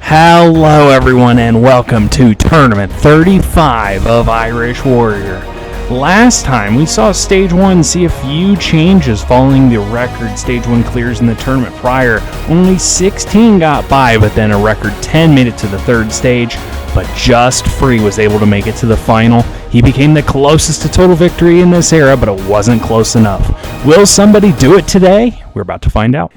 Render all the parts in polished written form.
Hello everyone and welcome to Tournament 35 of Irish Warrior. Last time we saw Stage 1 see a few changes following the record Stage 1 clears in the tournament prior. Only 16 got by, but then a record 10 made it to the third stage, but just Free was able to make it to the final. He became the closest to total victory in this era, but it wasn't close enough. Will somebody do it today? We're about to find out.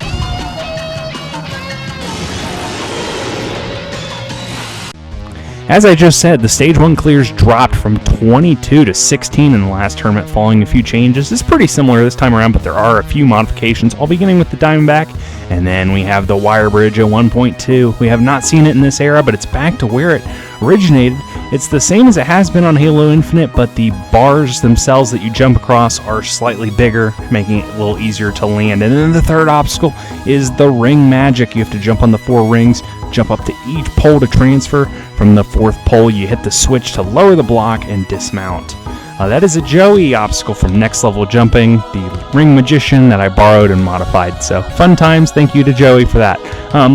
As I just said, the Stage 1 clears dropped from 22 to 16 in the last tournament following a few changes. It's pretty similar this time around, but there are a few modifications, all beginning with the Diamondback, and then we have the Wire Bridge at 1.2. We have not seen it in this era, but it's back to where it originated. It's the same as it has been on Halo Infinite, but the bars themselves that you jump across are slightly bigger, making it a little easier to land. And then the third obstacle is the ring magic. You have to jump on the 4 rings, jump up to each pole to transfer. From the 4th pole, you hit the switch to lower the block and dismount. That is a Joey obstacle from Next Level Jumping, the Ring Magician that I borrowed and modified. So fun times, thank you to Joey for that.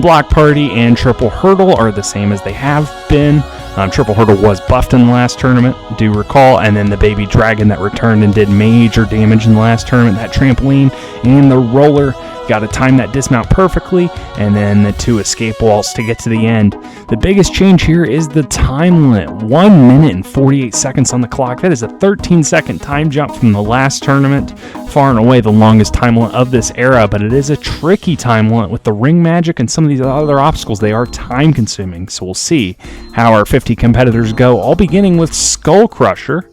Block Party and Triple Hurdle are the same as they have been. Triple Hurdle was buffed in the last tournament, do recall, and then the Baby Dragon that returned and did major damage in the last tournament, that trampoline, and the roller. Got to time that dismount perfectly, and then the 2 escape walls to get to the end. The biggest change here is the time limit. 1 minute and 48 seconds on the clock. That is a 13-second time jump from the last tournament. Far and away the longest time limit of this era, but it is a tricky time limit with the ring magic and some of these other obstacles. They are time consuming, so we'll see how our 50 competitors go, all beginning with Skull Crusher.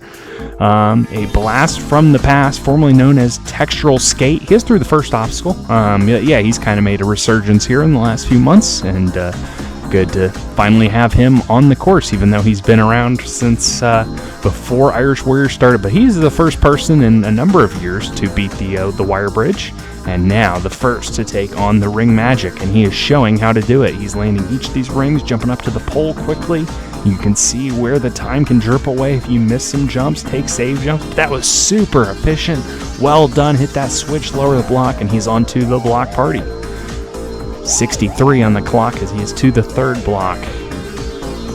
A blast from the past, formerly known as Textural Skate. He gets through the first obstacle. He's kind of made a resurgence here in the last few months, and good to finally have him on the course, even though he's been around since before Irish Warrior started. But he's the first person in a number of years to beat the Wire Bridge, and now the first to take on the Ring Magic, and he is showing how to do it. He's landing each of these rings, jumping up to the pole quickly. You can see where the time can drip away if you miss some jumps, take save jumps. That was super efficient. Well done. Hit that switch, lower the block, and he's on to the Block Party. 63 on the clock as he is to the 3rd block.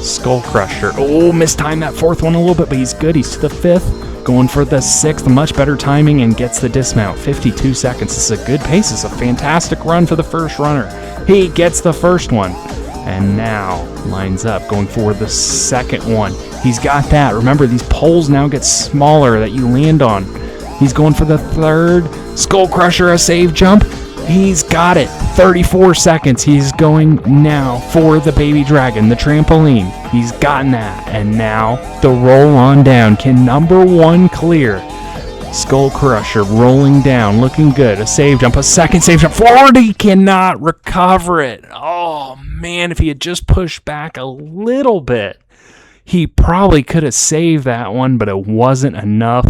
Skull Crusher. Oh, mistimed that 4th one a little bit, but he's good. He's to the 5th. Going for the 6th, much better timing, and gets the dismount. 52 seconds. This is a good pace. This is a fantastic run for the first runner. He gets the first one. And now lines up, going for the 2nd one. He's got that. Remember, these poles now get smaller that you land on. He's going for the 3rd. Skull Crusher, a save jump. He's got it. 34 seconds. He's going now for the Baby Dragon, the trampoline. He's gotten that. And now the roll on down. Can number 1 clear? Skull Crusher rolling down, looking good. A save jump, a 2nd save jump. Forward, he cannot recover it. Oh, man, if he had just pushed back a little bit, he probably could have saved that one, but it wasn't enough.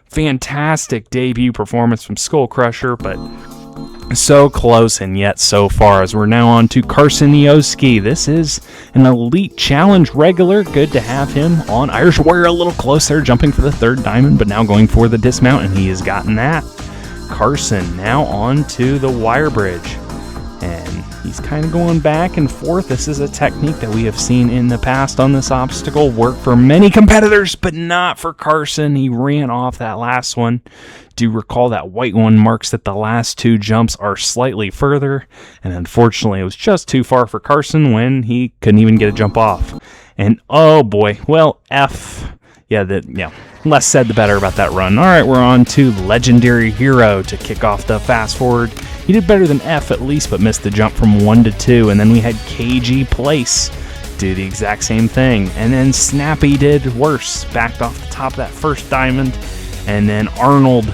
Fantastic debut performance from Skull Crusher, but so close and yet so far, as we're now on to Carson Yoski. This is an Elite Challenge regular. Good to have him on Irish Warrior, a little closer, jumping for the 3rd diamond, but now going for the dismount, and he has gotten that. Carson now on to the Wire Bridge, and he's kind of going back and forth. This is a technique that we have seen in the past on this obstacle work for many competitors, but not for Carson. He ran off that last one. Do recall that white one marks that the last 2 jumps are slightly further, and unfortunately it was just too far for Carson when he couldn't even get a jump off. And oh boy, well, F. Less said the better about that run. All right, we're on to Legendary Hero to kick off the fast forward. He did better than F at least, but missed the jump from 1 to 2. And then we had KG Place do the exact same thing. And then Snappy did worse, backed off the top of that first diamond. And then Arnold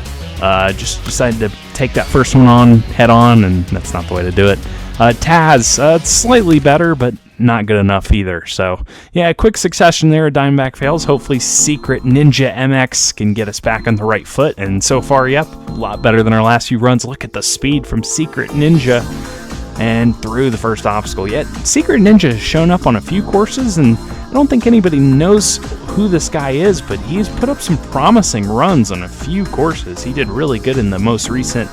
just decided to take that first one on head on, and that's not the way to do it. Taz, slightly better, but not good enough either. So, yeah, quick succession there. Diamondback fails. Hopefully Secret Ninja MX can get us back on the right foot. And so far, yep, a lot better than our last few runs. Look at the speed from Secret Ninja and through the first obstacle. Yet, Secret Ninja has shown up on a few courses, and I don't think anybody knows who this guy is, but he's put up some promising runs on a few courses. He did really good in the most recent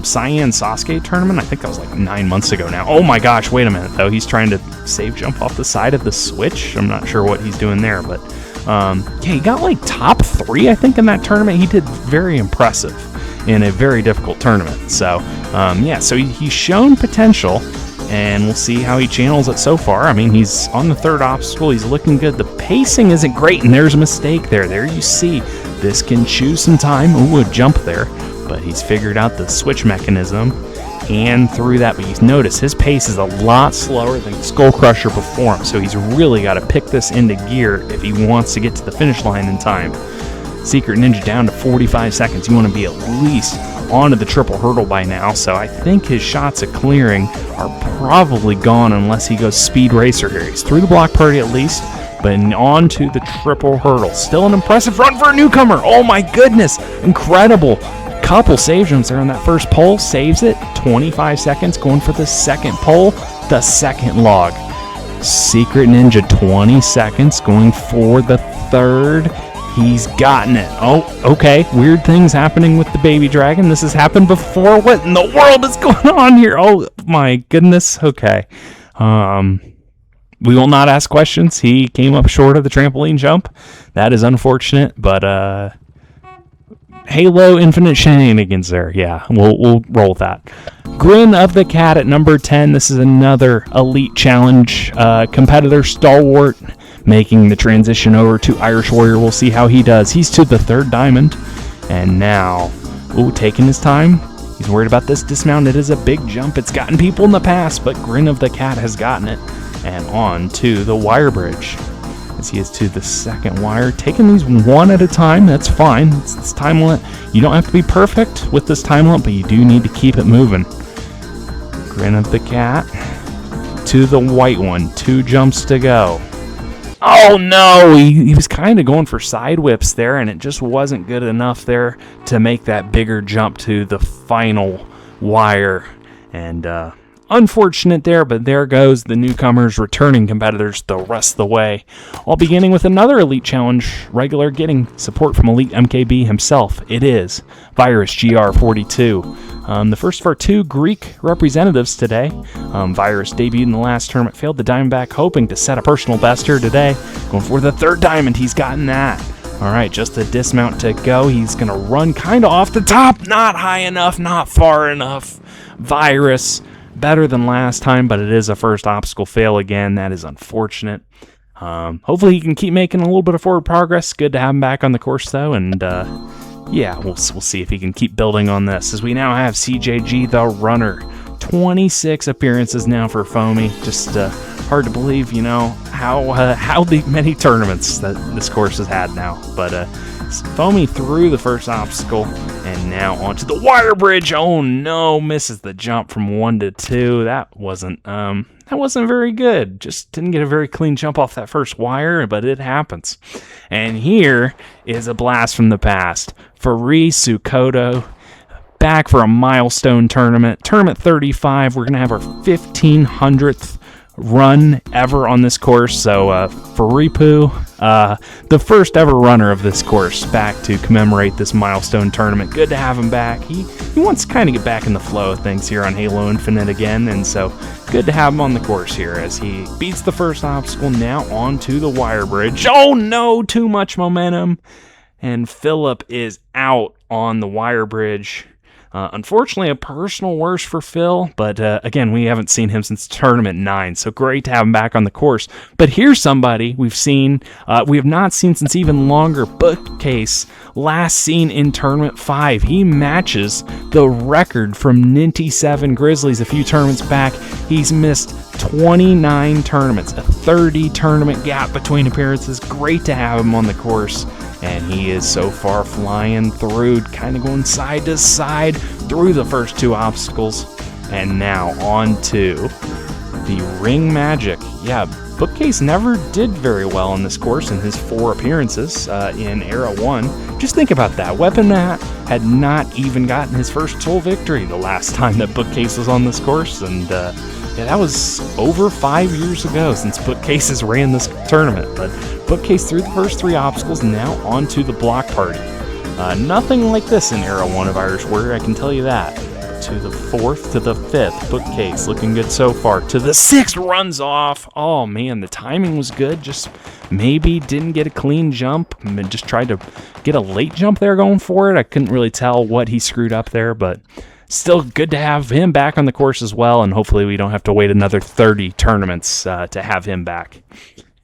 Cyan Sasuke tournament. I think that was like 9 months ago now. Oh my gosh, wait a minute though. He's trying to save jump off the side of the switch. I'm not sure what he's doing there, but yeah, he got like top 3, I think, in that tournament. He did very impressive in a very difficult tournament. So yeah, so he's shown potential, and we'll see how he channels it so far. I mean, he's on the 3rd obstacle. He's looking good. The pacing isn't great, and there's a mistake there. There you see. This can chew some time. Ooh, a jump there. But he's figured out the switch mechanism and through that. But you notice his pace is a lot slower than Skull Crusher before him. So he's really got to pick this into gear if he wants to get to the finish line in time. Secret Ninja down to 45 seconds. You want to be at least onto the triple hurdle by now, so I think his shots at clearing are probably gone unless he goes Speed Racer here. He's through the block party at least, but on to the triple hurdle. Still an impressive run for a newcomer. Oh my goodness, incredible. Couple save jumps there on that first pole, saves it. 25 seconds, going for the second pole, the second log. Secret Ninja, 20 seconds, going for the 3rd. He's gotten it. Oh, okay. Weird things happening with the baby dragon. This has happened before. What in the world is going on here? Oh, my goodness. Okay. We will not ask questions. He came up short of the trampoline jump. That is unfortunate, but Halo Infinite shenanigans there. Yeah, we'll roll with that. Grin of the Cat at number 10. This is another Elite Challenge competitor, stalwart, making the transition over to Irish Warrior. We'll see how he does. He's to the 3rd diamond, and now, taking his time. He's worried about this dismount. It is a big jump. It's gotten people in the past, but Grin of the Cat has gotten it, and on to the wire bridge. As he is to the 2nd wire, taking these one at a time. That's fine. It's this time limit. You don't have to be perfect with this time limit, but you do need to keep it moving. Grin of the Cat to the white one. 2 jumps to go. Oh no, he was kind of going for side whips there, and it just wasn't good enough there to make that bigger jump to the final wire. And unfortunate there, but there goes the newcomers, returning competitors the rest of the way. All beginning with another Elite Challenge regular getting support from Elite MKB himself. It is Virus GR42. The first of our 2 Greek representatives today. Virus debuted in the last tournament, failed the Diamondback, hoping to set a personal best here today. Going for the 3rd diamond, he's gotten that. All right, just a dismount to go. He's going to run kind of off the top. Not high enough, not far enough. Virus, better than last time, but it is a first obstacle fail again. That is unfortunate. Hopefully he can keep making a little bit of forward progress. Good to have him back on the course, though, and yeah, we'll see if he can keep building on this, as we now have CJG the runner. 26 appearances now for Foamy. Just hard to believe, how many tournaments that this course has had now. But Foamy through the first obstacle, and now onto the wire bridge. Oh no, misses the jump from 1 to 2. That wasn't very good. Just didn't get a very clean jump off that first wire, but it happens. And here is a blast from the past. Fari Sukoto, back for a milestone tournament. Tournament 35. We're going to have our 1500th run ever on this course. So Faripu, the first ever runner of this course, back to commemorate this milestone tournament. Good to have him back. He wants to kind of get back in the flow of things here on Halo Infinite again, and so good to have him on the course here as he beats the first obstacle. Now onto the wire bridge. Oh no, too much momentum, and Philip is out on the wire bridge. Unfortunately, a personal worst for Phil, but again, we haven't seen him since Tournament 9, so great to have him back on the course. But here's somebody we have not seen since even longer. Bookcase, last seen in Tournament 5. He matches the record from Ninty7 Grizzlies a few tournaments back. He's missed 29 tournaments, a 30 tournament gap between appearances. Great to have him on the course. And he is so far flying through, kind of going side to side through the first 2 obstacles. And now on to the Ring Magic. Yeah, Bookcase never did very well on this course in his 4 appearances in Era 1. Just think about that. Weapon Matt had not even gotten his first full victory the last time that Bookcase was on this course. And yeah, that was over 5 years ago since Bookcases ran this tournament. But Bookcase through the first 3 obstacles, now onto the block party. Nothing like this in Era 1 of Irish Warrior, I can tell you that. to the 4th, to the 5th. Bookcase looking good so far. To the 6th, runs off. Oh man, the timing was good. Just maybe didn't get a clean jump. Just tried to get a late jump there going for it. I couldn't really tell what he screwed up there, but still good to have him back on the course as well, and hopefully we don't have to wait another 30 tournaments to have him back.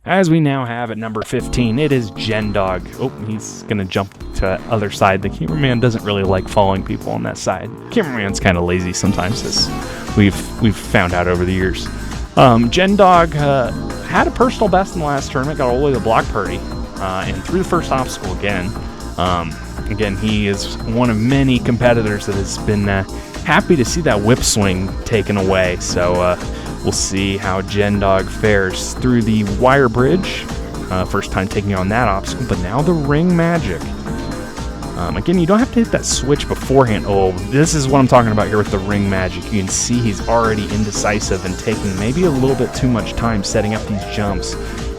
As we now have at number 15, it is Gendog. Oh, he's going to jump to the other side. The cameraman doesn't really like following people on that side. Cameraman's kind of lazy sometimes, as we've found out over the years. Gendog had a personal best in the last tournament, got all the way to the block party, and through the first obstacle again. Again, he is one of many competitors that has been happy to see that whip swing taken away. So we'll see how Gendog fares through the wire bridge. First time taking on that obstacle, but now the ring magic. Again, you don't have to hit that switch beforehand. Oh, this is what I'm talking about here with the ring magic. You can see he's already indecisive and taking maybe a little bit too much time setting up these jumps.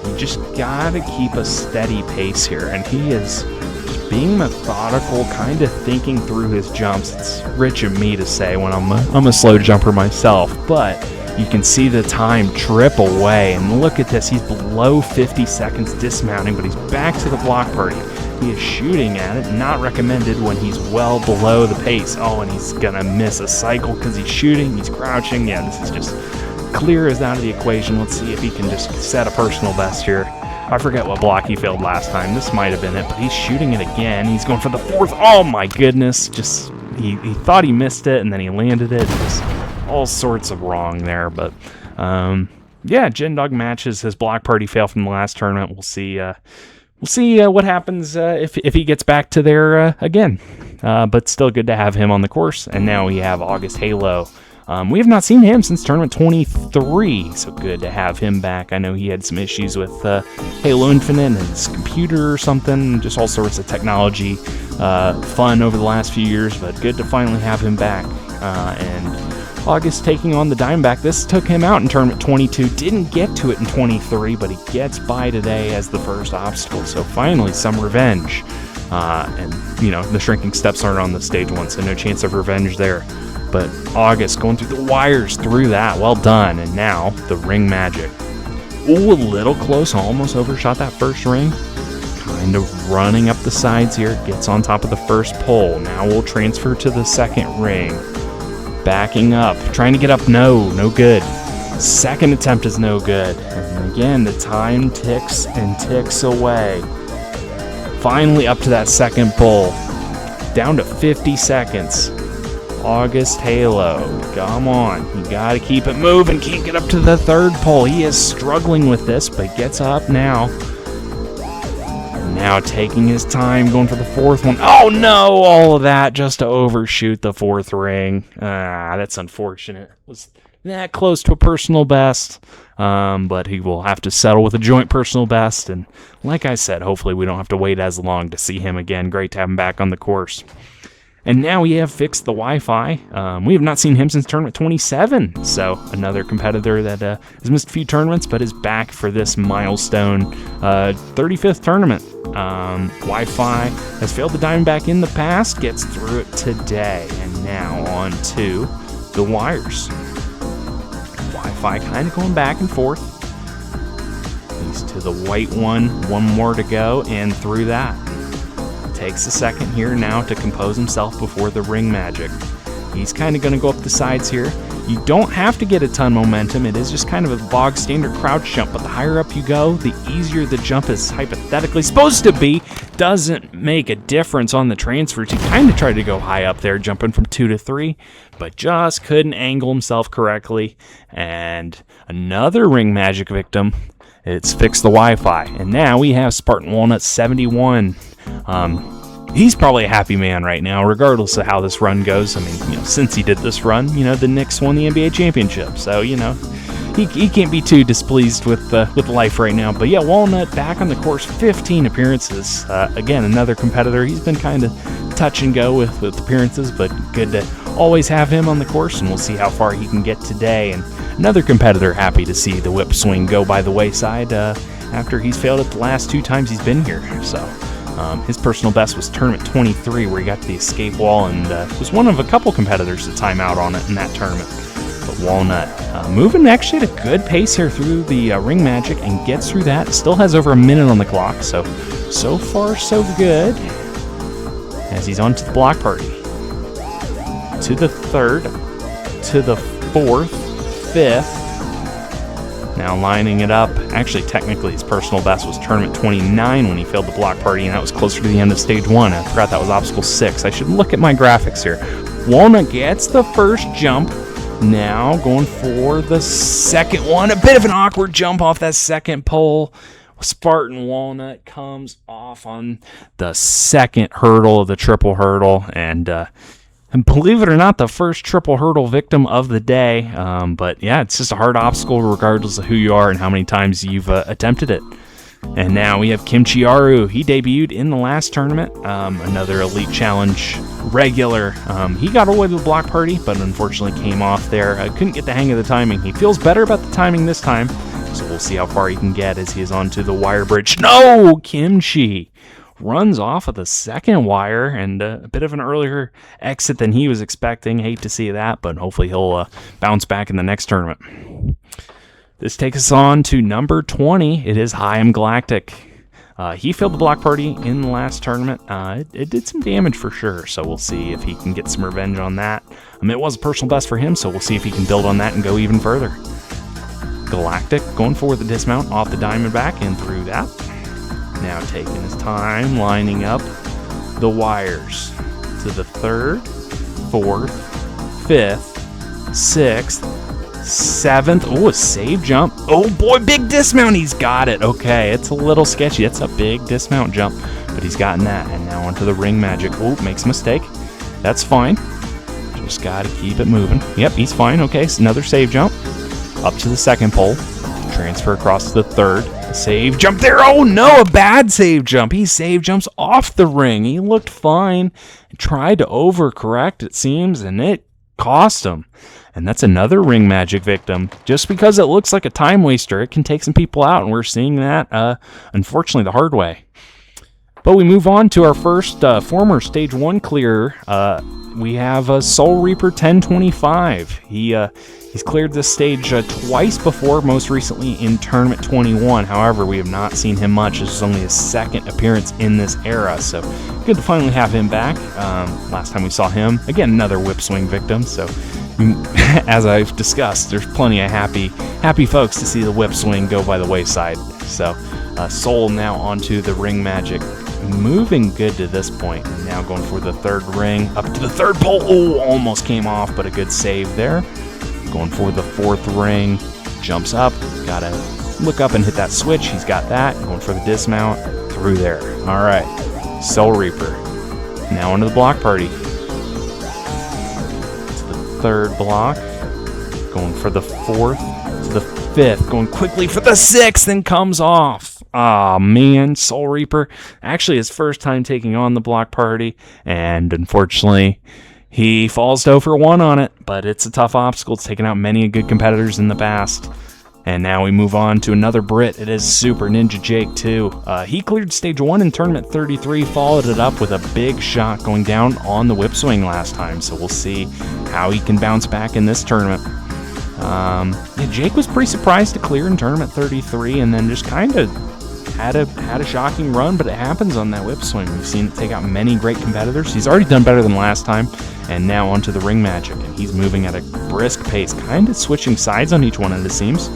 You just gotta keep a steady pace here, and he is just being methodical, kind of thinking through his jumps. It's rich of me to say when I'm a slow jumper myself, but you can see the time drip away, and look at this. He's below 50 seconds dismounting, but he's back to the block party. He is shooting at it, not recommended when he's well below the pace. Oh, and he's gonna miss a cycle because he's shooting, he's crouching. Yeah, this is just clear as out of the equation. Let's see if he can just set a personal best here. I forget what block he failed last time. This might have been it, but he's shooting it again. He's going for the 4th. Oh my goodness. Just, he thought he missed it, and then he landed it. Just all sorts of wrong there, but yeah, Gendog matches his block party fail from the last tournament. We'll see what happens if he gets back to there again. But still good to have him on the course. And now we have August Halo. We have not seen him since tournament 23, so good to have him back. I know he had some issues with Halo Infinite and his computer or something, just all sorts of technology fun over the last few years, but good to finally have him back. And August taking on the Diamondback. This took him out in tournament 22. Didn't get to it in 23, but he gets by today as the first obstacle. So finally, some revenge. And, you know, the shrinking steps aren't on the stage one, so no chance of revenge there. But August going through the wires through that. Well done. And now the ring magic. Ooh, a little close. Almost overshot that first ring. Kind of running up the sides here. Gets on top of the first pole. Now we'll transfer to the second ring. Backing up, trying to get up, no good. Second attempt is no good. And again, the time ticks and ticks away. Finally up to that second pole. Down to 50 seconds. August Halo, come on. You gotta keep it moving. Can't get up to the third pole. He is struggling with this, but gets up now. Now taking his time, going for the 4th one. Oh no, all of that just to overshoot the 4th ring. That's unfortunate. Was that close to a personal best, but he will have to settle with a joint personal best. And like I said, hopefully we don't have to wait as long to see him again. Great to have him back on the course. And now we have fixed the Wi-Fi. We have not seen him since tournament 27. So another competitor that has missed a few tournaments, but is back for this milestone 35th tournament. Wi-Fi has failed the Diamondback in the past, gets through it today. And now on to the wires. Wi-Fi kind of going back and forth. He's to the white one more to go, and through that. Takes a second here now to compose himself before the ring magic. He's kind of going to go up the sides here. You don't have to get a ton of momentum. It is just kind of a bog standard crouch jump, but the higher up you go, the easier the jump is hypothetically supposed to be. Doesn't make a difference on the transfers. He kind of tried to go high up there, jumping from 2 to 3, but just couldn't angle himself correctly. And another ring magic victim. It's fixed the Wi-Fi. And now we have Spartan Walnut 71. He's probably a happy man right now, regardless of how this run goes. I mean, since he did this run, the Knicks won the NBA championship. So, he can't be too displeased with life right now. But yeah, Walnut back on the course, 15 appearances. Again, another competitor. He's been kind of touch and go with appearances, but good to always have him on the course, and we'll see how far he can get today. And another competitor happy to see the whip swing go by the wayside after he's failed it the last 2 times he's been here. So His personal best was tournament 23, where he got to the escape wall and was one of a couple competitors to time out on it in that tournament. But Walnut moving actually at a good pace here through the ring magic and gets through that. Still has over a minute on the clock, so far so good. As he's on to the block party. To the third, to the fourth, fifth. Now lining it up. Actually, technically, his personal best was tournament 29 when he failed the block party, and that was closer to the end of stage 1. I forgot that was obstacle 6. I should look at my graphics here. Walnut gets the first jump. Now going for the second one. A bit of an awkward jump off that second pole. Spartan Walnut comes off on the second hurdle of the triple hurdle, and believe it or not, the first triple hurdle victim of the day. But yeah, it's just a hard obstacle regardless of who you are and how many times you've attempted it. And now we have Kim Chiaru. He debuted in the last tournament, another Elite Challenge regular. He got all the way to the block party, but unfortunately came off there. Couldn't get the hang of the timing. He feels better about the timing this time, so we'll see how far he can get as he is onto the wire bridge. No! Kim Chi runs off of the second wire, and a bit of an earlier exit than he was expecting. Hate to see that, but hopefully he'll bounce back in the next tournament. This takes us on to number 20. It is Chaim Galactic. He failed the block party in the last tournament. It did some damage for sure, so we'll see if he can get some revenge on that. It was a personal best for him, so we'll see if he can build on that and go even further. Galactic going for the dismount off the Diamondback and through that. Now taking his time, lining up the wires to the third, fourth, fifth, sixth, seventh. Oh, a save jump. Oh boy, big dismount. He's got it. Okay, it's a little sketchy. It's a big dismount jump, but he's gotten that. And now onto the ring magic. Oh, makes a mistake. That's fine. Just got to keep it moving. Yep, he's fine. Okay, so another save jump. Up to the second pole. Transfer across to the third. Save jump there. Oh no, a bad save jump. He save jumps off the ring. He looked fine. Tried to overcorrect, it seems, and it cost him. And that's another ring magic victim. Just because it looks like a time waster, it can take some people out, and we're seeing that, unfortunately, the hard way. But we move on to our first former Stage 1 clearer. We have Soul Reaper 1025. He's cleared this stage twice before, most recently in Tournament 21. However, we have not seen him much. This is only his second appearance in this era, so good to finally have him back. Last time we saw him, again, another whip swing victim. So, as I've discussed, there's plenty of happy folks to see the whip swing go by the wayside. So, Soul now onto the ring magic. Moving good to this point, and now going for the third ring, up to the third pole. Oh, almost came off, but a good save there. Going for the fourth ring, jumps up, gotta look up and hit that switch. He's got that. Going for the dismount, through there. All right, Soul Reaper. Now onto the block party. To the third block, going for the fourth, to the fifth, going quickly for the sixth, and comes off. Aw, man, Soul Reaper. Actually, his first time taking on the block party, and unfortunately, he falls to 0-for-1 on it, but it's a tough obstacle. It's taken out many good competitors in the past. And now we move on to another Brit. It is Super Ninja Jake 2. He cleared Stage 1 in Tournament 33, followed it up with a big shot going down on the whip swing last time, so we'll see how he can bounce back in this tournament. Jake was pretty surprised to clear in Tournament 33, and then just kind of had a shocking run, but it happens on that whip swing. We've seen it take out many great competitors. He's already done better than last time, and now onto the ring magic, and he's moving at a brisk pace, kind of switching sides on each one, it seems.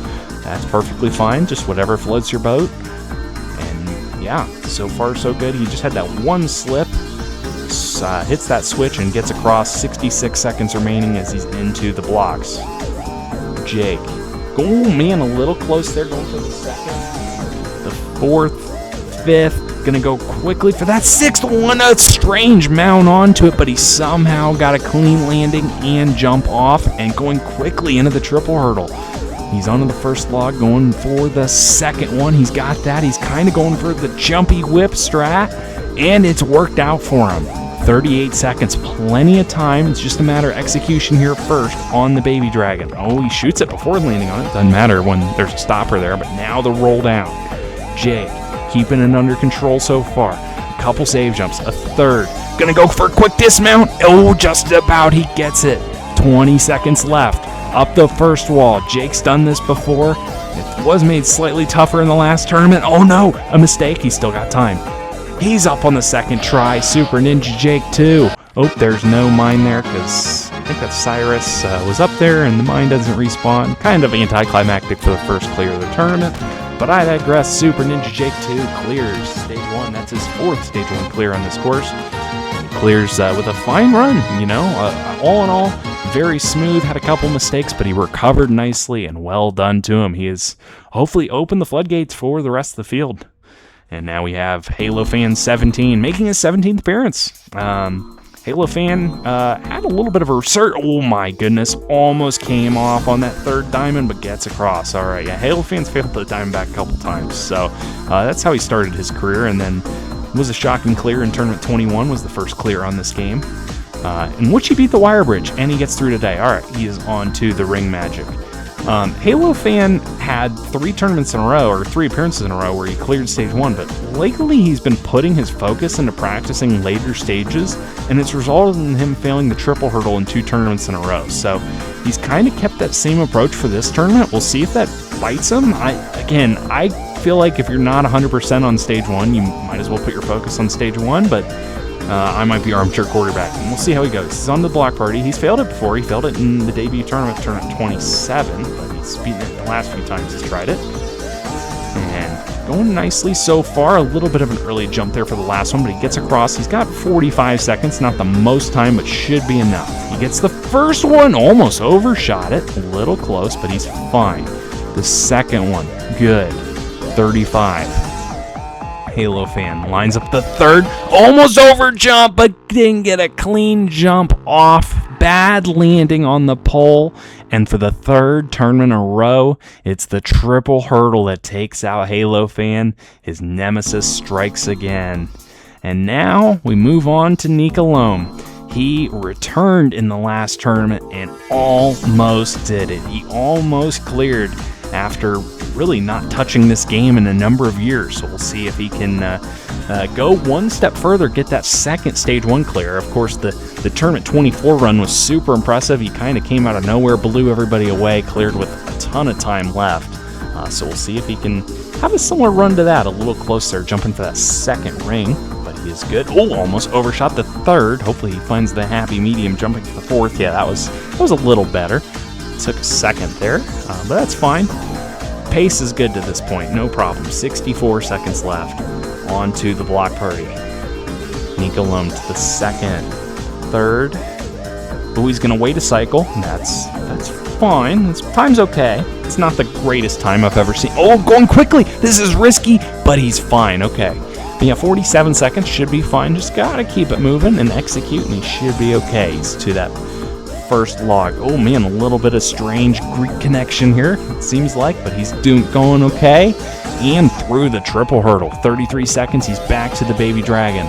That's perfectly fine, just whatever floats your boat. And yeah, so far so good. He just had that one slip, hits that switch, and gets across. 66 seconds remaining as he's into the blocks. Jake. Oh man, a little close there, going for the second, the fourth, fifth. Gonna go quickly for that sixth one. A strange mount onto it, but he somehow got a clean landing and jump off, and going quickly into the triple hurdle. He's onto the first log, going for the second one. He's got that. He's kind of going for the jumpy whip strat, and it's worked out for him. 38 seconds, plenty of time. It's just a matter of execution here first on the Baby Dragon. Oh, he shoots it before landing on it. Doesn't matter when there's a stopper there, but now the roll down. Jake keeping it under control so far. couple save jumps, a third. Gonna go for a quick dismount. Oh, just about he gets it. 20 seconds left. Up the first wall. Jake's done this before. It was made slightly tougher in the last tournament. Oh no, a mistake. He's still got time. He's up on the second try. Super Ninja Jake too. Oh, there's no mine there because I think that Cyrus was up there and the mine doesn't respawn. Kind of anticlimactic for the first clear of the tournament. But I digress. Super Ninja Jake 2 clears stage 1. That's his 4th stage 1 clear on this course. He clears with a fine run, all in all, very smooth. Had a couple mistakes, but he recovered nicely and well done to him. He has hopefully opened the floodgates for the rest of the field. And now we have Halo Fan 17 making his 17th appearance. Halo Fan had a little bit of a resurgence. Oh my goodness, almost came off on that third diamond, but gets across. All right, yeah, Halo Fan's failed the diamondback a couple times, so that's how he started his career, and then was a shocking clear in Tournament 21, was the first clear on this game, in which he beat the wire bridge, and he gets through today. All right, he is on to the ring magic. Halo Fan had 3 tournaments in a row, or 3 appearances in a row, where he cleared stage 1, but lately he's been putting his focus into practicing later stages, and it's resulted in him failing the triple hurdle in 2 tournaments in a row. So he's kind of kept that same approach for this tournament. We'll see if that bites him. I feel like if you're not 100% on stage 1, you might as well put your focus on stage 1, but I might be armchair quarterback, and we'll see how he goes. He's on the block party. He's failed it before. He failed it in the debut tournament 27, but he's beaten it the last few times he's tried it. And going nicely so far. A little bit of an early jump there for the last one, but he gets across. He's got 45 seconds, not the most time, but should be enough. He gets the first one, almost overshot it. A little close, but he's fine. The second one, good. 35. Halo Fan lines up the third, almost over jump, but didn't get a clean jump off. Bad landing on the pole. And for the 3rd tournament in a row, it's the triple hurdle that takes out Halo Fan. His nemesis strikes again. And now we move on to Nicolome. He returned in the last tournament and almost did it. He almost cleared after really not touching this game in a number of years. So we'll see if he can go one step further, get that second stage 1 clear. Of course, the tournament 24 run was super impressive. He kind of came out of nowhere, blew everybody away, cleared with a ton of time left. So we'll see if he can have a similar run to that, a little closer, jumping for that second ring. But he is good. Oh, almost overshot the 3rd. Hopefully he finds the happy medium, jumping to the 4th. Yeah, that was a little better. Took a second there, but that's fine. Pace is good to this point, no problem. 64 seconds left. On to the block party. Nicolome to the 2nd, 3rd. Oh, he's gonna wait a cycle. That's fine. Time's okay. It's not the greatest time I've ever seen. Oh, going quickly. This is risky, but he's fine. Okay. But yeah, 47 seconds should be fine. Just gotta keep it moving and execute, and he should be okay. He's to that first log. Oh man, a little bit of strange Greek connection here, it seems like, but he's going okay. And through the triple hurdle. 33 seconds, he's back to the baby dragon.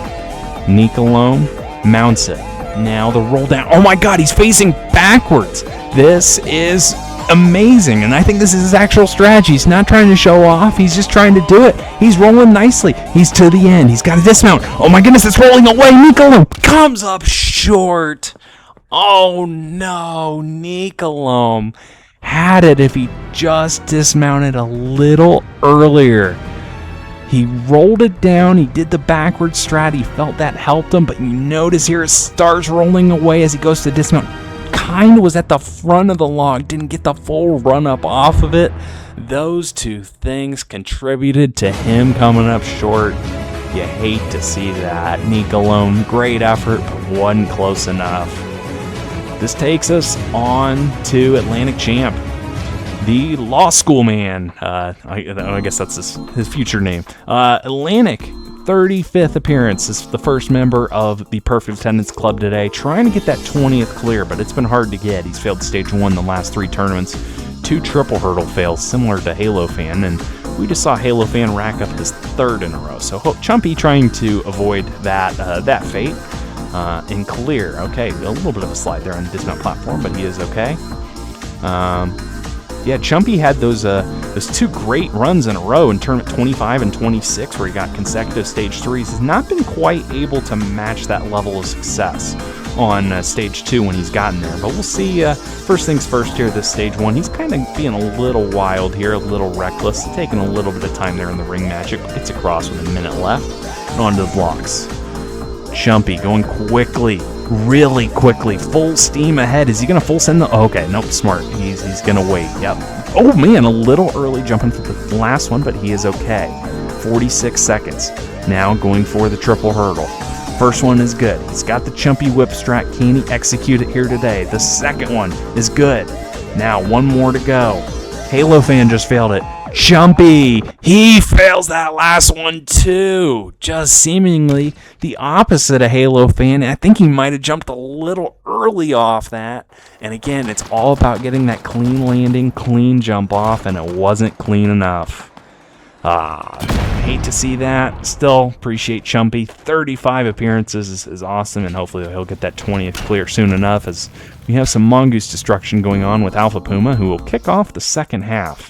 Nicolome mounts it. Now the roll down. Oh my god, he's facing backwards. This is amazing, and I think this is his actual strategy. He's not trying to show off, he's just trying to do it. He's rolling nicely. He's to the end. He's got a dismount. Oh my goodness, it's rolling away. Nicolome comes up short. Oh no, Nicolome had it if he just dismounted a little earlier. He rolled it down, he did the backward strat, he felt that helped him, but you notice here it starts rolling away as he goes to dismount. Kind of was at the front of the log, didn't get the full run up off of it. Those two things contributed to him coming up short. You hate to see that. Nicolome, great effort, but wasn't close enough. This takes us on to Atlantic Champ, the law school man. I guess that's his future name. Atlantic, 35th appearance. This is the first member of the Perfect Attendance Club today, trying to get that 20th clear, but it's been hard to get. He's failed stage 1 the last 3 tournaments. 2 triple hurdle fails, similar to Halo Fan, and we just saw Halo Fan rack up his 3rd in a row. So Chumpy trying to avoid that fate. And clear. Okay, a little bit of a slide there on the dismount platform, but he is okay. Yeah, Chumpy had those Those 2 great runs in a row in tournament 25 and 26, where he got consecutive stage 3s, has not been quite able to match that level of success on stage 2 when he's gotten there. But we'll see. First things first here, this stage 1, he's kind of being a little wild here, a little reckless, taking a little bit of time there in the ring magic. Gets across with a minute left, and onto the blocks. Jumpy going quickly, really quickly, full steam ahead. Is he going to full send the... Oh, okay, nope, smart. He's going to wait. Yep. Oh, man, a little early jumping for the last one, but he is okay. 46 seconds. Now going for the triple hurdle. First one is good. He's got the Chumpy whip strat. Can he execute it here today? The second one is good. Now, one more to go. Halo fan just failed it. Jumpy, he fails that last one too. Just seemingly the opposite of Halo fan. I think he might have jumped a little early off that. And again, it's all about getting that clean landing, clean jump off, and it wasn't clean enough. Hate to see that. Still appreciate Chumpy. 35 appearances is awesome, and hopefully he'll get that 20th clear soon enough, as we have some Mongoose destruction going on with Alpha Puma, who will kick off the second half.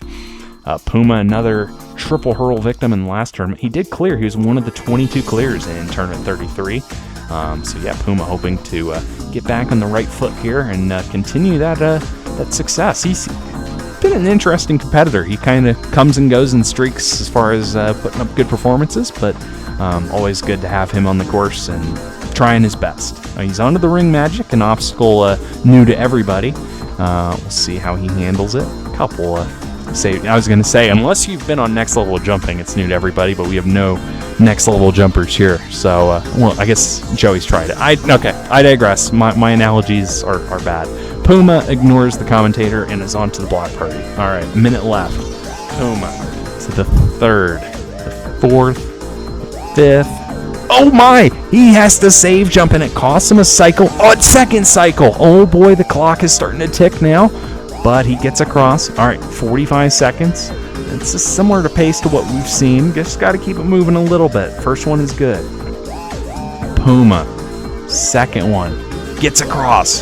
Puma, another triple hurl victim in the last tournament. He did clear. He was one of the 22 clears in tournament 33. So yeah, Puma hoping to get back on the right foot here and continue that success. He's been an interesting competitor. He kind of comes and goes in streaks as far as putting up good performances, but always good to have him on the course and trying his best. He's onto the ring magic, an obstacle new to everybody. We'll see how he handles it. I was going to say, unless you've been on next level jumping, it's new to everybody, but we have no next level jumpers here. So, well, I guess Joey's tried it. I digress. My analogies are bad. Puma ignores the commentator and is on to the block party. All right, a minute left. Puma to the third, the fourth, fifth. Oh my! He has to save jump, and it costs him a cycle. Oh, it's second cycle. Oh boy, the clock is starting to tick now. But he gets across. All right, 45 seconds. It's similar to pace to what we've seen. Just got to keep it moving a little bit. First one is good. Puma, second one, gets across.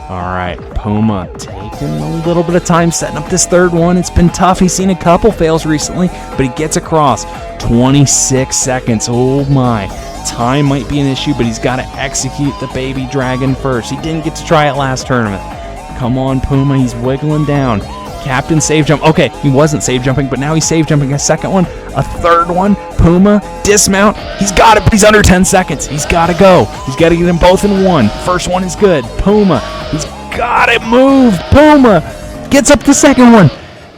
All right, Puma taking a little bit of time setting up this third one. It's been tough. He's seen a couple fails recently, but he gets across. 26 seconds. Oh my. Time might be an issue, but he's got to execute the baby dragon first. He didn't get to try it last tournament. Come on, Puma, he's wiggling down. Captain save jump. Okay, he wasn't save jumping, but now he's save jumping a second one, a third one. Puma, dismount. He's got it, but he's under 10 seconds. He's got to go. He's got to get them both in one. First one is good. Puma, he's got it moved. Puma gets up the second one.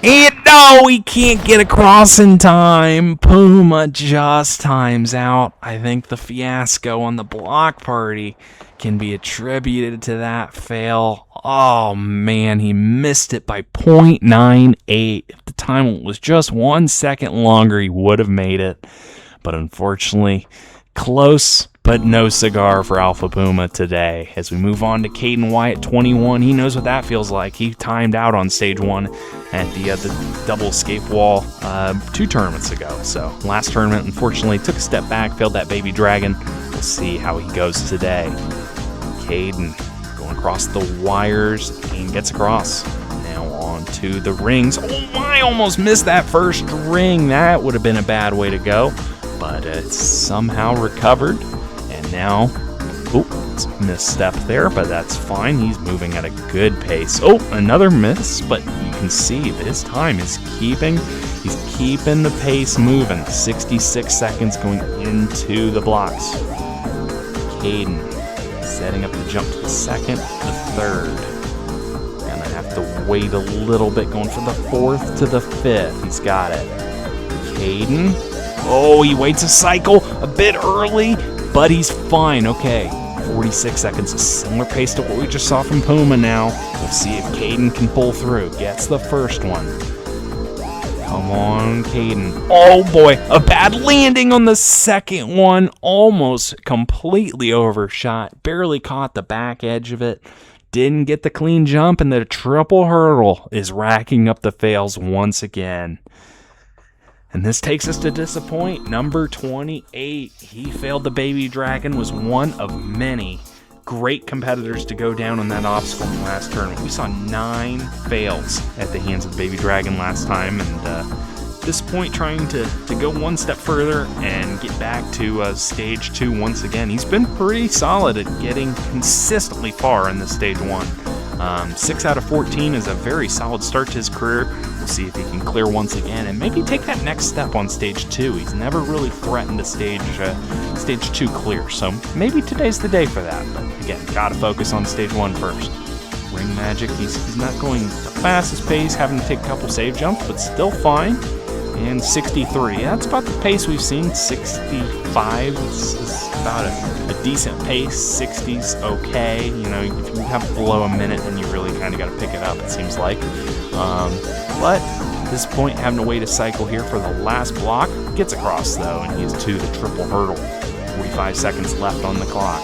And no, he can't get across in time. Puma just times out. I think the fiasco on the block party can be attributed to that fail. Oh man, he missed it by 0.98. If the time was just 1 second longer, he would have made it. But unfortunately, close, but no cigar for Alpha Puma today. As we move on to Caden Wyatt, 21, he knows what that feels like. He timed out on stage 1 at the double escape wall 2 tournaments ago. So last tournament, unfortunately, took a step back, failed that baby dragon. We'll see how he goes today. Caden going across the wires and gets across. Now on to the rings. Oh my, almost missed that first ring. That would have been a bad way to go, but it's somehow recovered. And now, it's a misstep there, but that's fine. He's moving at a good pace. Oh, another miss, but you can see that his time is he's keeping the pace moving. 66 seconds going into the blocks. Caden setting up the jump to the second, the third. Gonna have to wait a little bit, going from the fourth to the fifth. He's got it. Caden. Oh, he waits a cycle a bit early, but he's fine. Okay, 46 seconds, a similar pace to what we just saw from Puma now. We'll see if Caden can pull through. Gets the first one. Come on, Caden. Oh boy, a bad landing on the second one. Almost completely overshot. Barely caught the back edge of it. Didn't get the clean jump, and the triple hurdle is racking up the fails once again. And this takes us to disappoint. Number 28. He failed the baby dragon, was one of many great competitors to go down on that obstacle in the last tournament. We saw 9 fails at the hands of the Baby Dragon last time, and at this point trying to go one step further and get back to stage 2 once again. He's been pretty solid at getting consistently far in this stage 1. 6 out of 14 is a very solid start to his career. We'll see if he can clear once again and maybe take that next step on stage 2. He's never really threatened a stage 2 clear, so maybe today's the day for that. But again, gotta focus on stage 1 first. Ring Magic, he's not going the fastest pace, having to take a couple save jumps, but still fine. And 63, that's about the pace we've seen. 65 is about a decent pace. 60's okay. You know, if you have below a minute, then you really kind of got to pick it up, it seems like. But at this point, having to wait a cycle here for the last block. Gets across, though, and he's to the triple hurdle. 45 seconds left on the clock.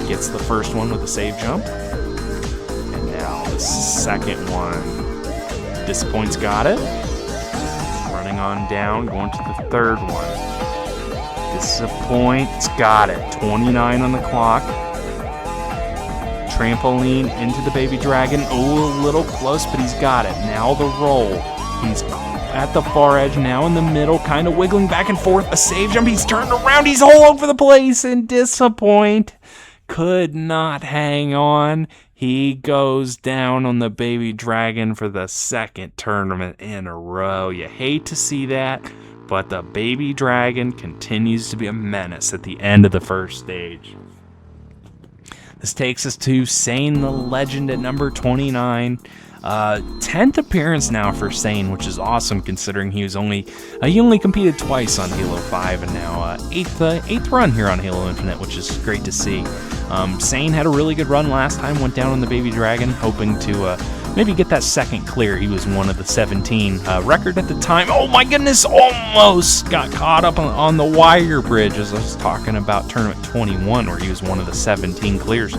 Gets the first one with a save jump. And now the second one. Disappoint's got it. Running on down, going to the third one. Disappoint's got it. 29 on the clock. Trampoline into the Baby Dragon. Oh, a little close, but he's got it. Now the roll. He's at the far edge, now in the middle, kind of wiggling back and forth. A save jump. He's turned around. He's all over the place, and Disappoint could not hang on. He goes down on the Baby Dragon for the second tournament in a row. You hate to see that, but the Baby Dragon continues to be a menace at the end of the first stage. This takes us to Sane the Legend at number 29. 10th appearance now for Sane, which is awesome considering he only competed twice on Halo 5 and now 8th run here on Halo Infinite, which is great to see. Sane had a really good run last time, went down on the Baby Dragon, hoping to maybe get that second clear. He was one of the 17. Record at the time, oh my goodness, almost got caught up on the wire bridge as I was talking about Tournament 21, where he was one of the 17 clears.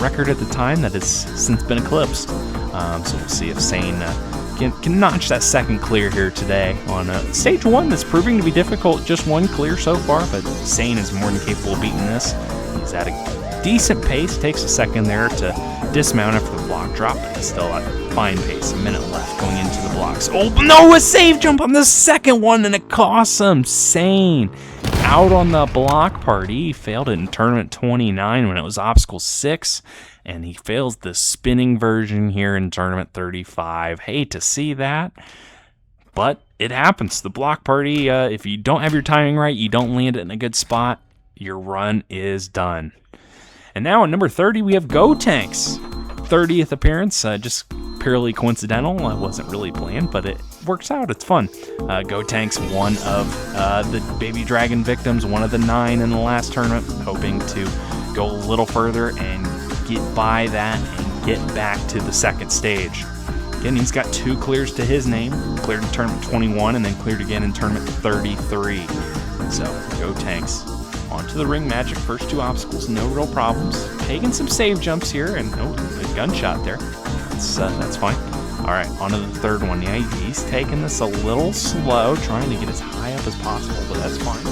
Record at the time that has since been eclipsed. So we'll see if Sane can notch that second clear here today on stage 1 that's proving to be difficult. Just one clear so far, but Sane is more than capable of beating this. He's at a decent pace, takes a second there to dismount after the block drop, but he's still at a fine pace. A minute left going into the blocks. Oh no, a save jump on the second one, and it costs him. Sane out on the block party. He failed it in Tournament 29 when it was Obstacle 6. And he fails the spinning version here in Tournament 35. Hate to see that, but it happens. The block party, if you don't have your timing right, you don't land it in a good spot, your run is done. And now at number 30, we have Gotenks. 30th appearance, just purely coincidental. It wasn't really planned, but it works out. It's fun. Gotenks, one of the Baby Dragon victims, one of the 9 in the last tournament, hoping to go a little further and get by that and get back to the second stage. Again, he's got 2 clears to his name, cleared in Tournament 21 and then cleared again in Tournament 33. So, Gotenks. On to the Ring Magic, first 2 obstacles, no real problems. Taking some save jumps here, and a gunshot there. That's fine. Alright, on to the third one. Yeah, he's taking this a little slow, trying to get as high up as possible, but that's fine.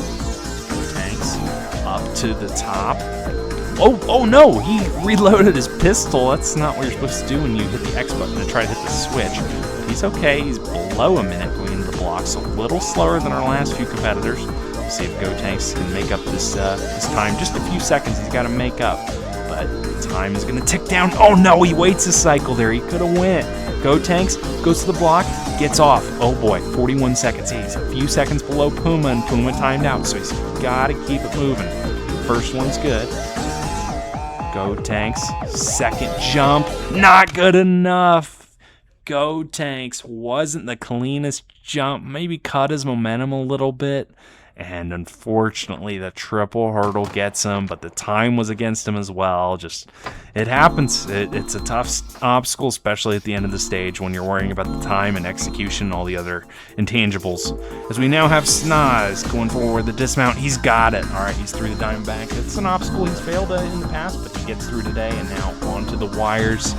Gotenks up to the top. Oh no, he reloaded his pistol. That's not what you're supposed to do when you hit the X button to try to hit the switch. But he's okay, he's below a minute going into the blocks, a little slower than our last few competitors. We'll see if Gotenks can make up this time. Just a few seconds he's got to make up, but the time is going to tick down. Oh no, he waits a cycle there. He could have went. Gotenks goes to the block, gets off. Oh boy, 41 seconds. He's a few seconds below Puma, and Puma timed out, so he's got to keep it moving. First one's good. Gotenks, second jump, not good enough. Gotenks wasn't the cleanest jump, maybe cut his momentum a little bit, and unfortunately the triple hurdle gets him, but the time was against him as well. Just, it happens. It's a tough obstacle, especially at the end of the stage when you're worrying about the time and execution and all the other intangibles. As we now have Snaz going forward, the dismount, he's got it. Alright, he's through the Diamondback. It's an obstacle he's failed in the past, but he gets through today, and now onto the wires.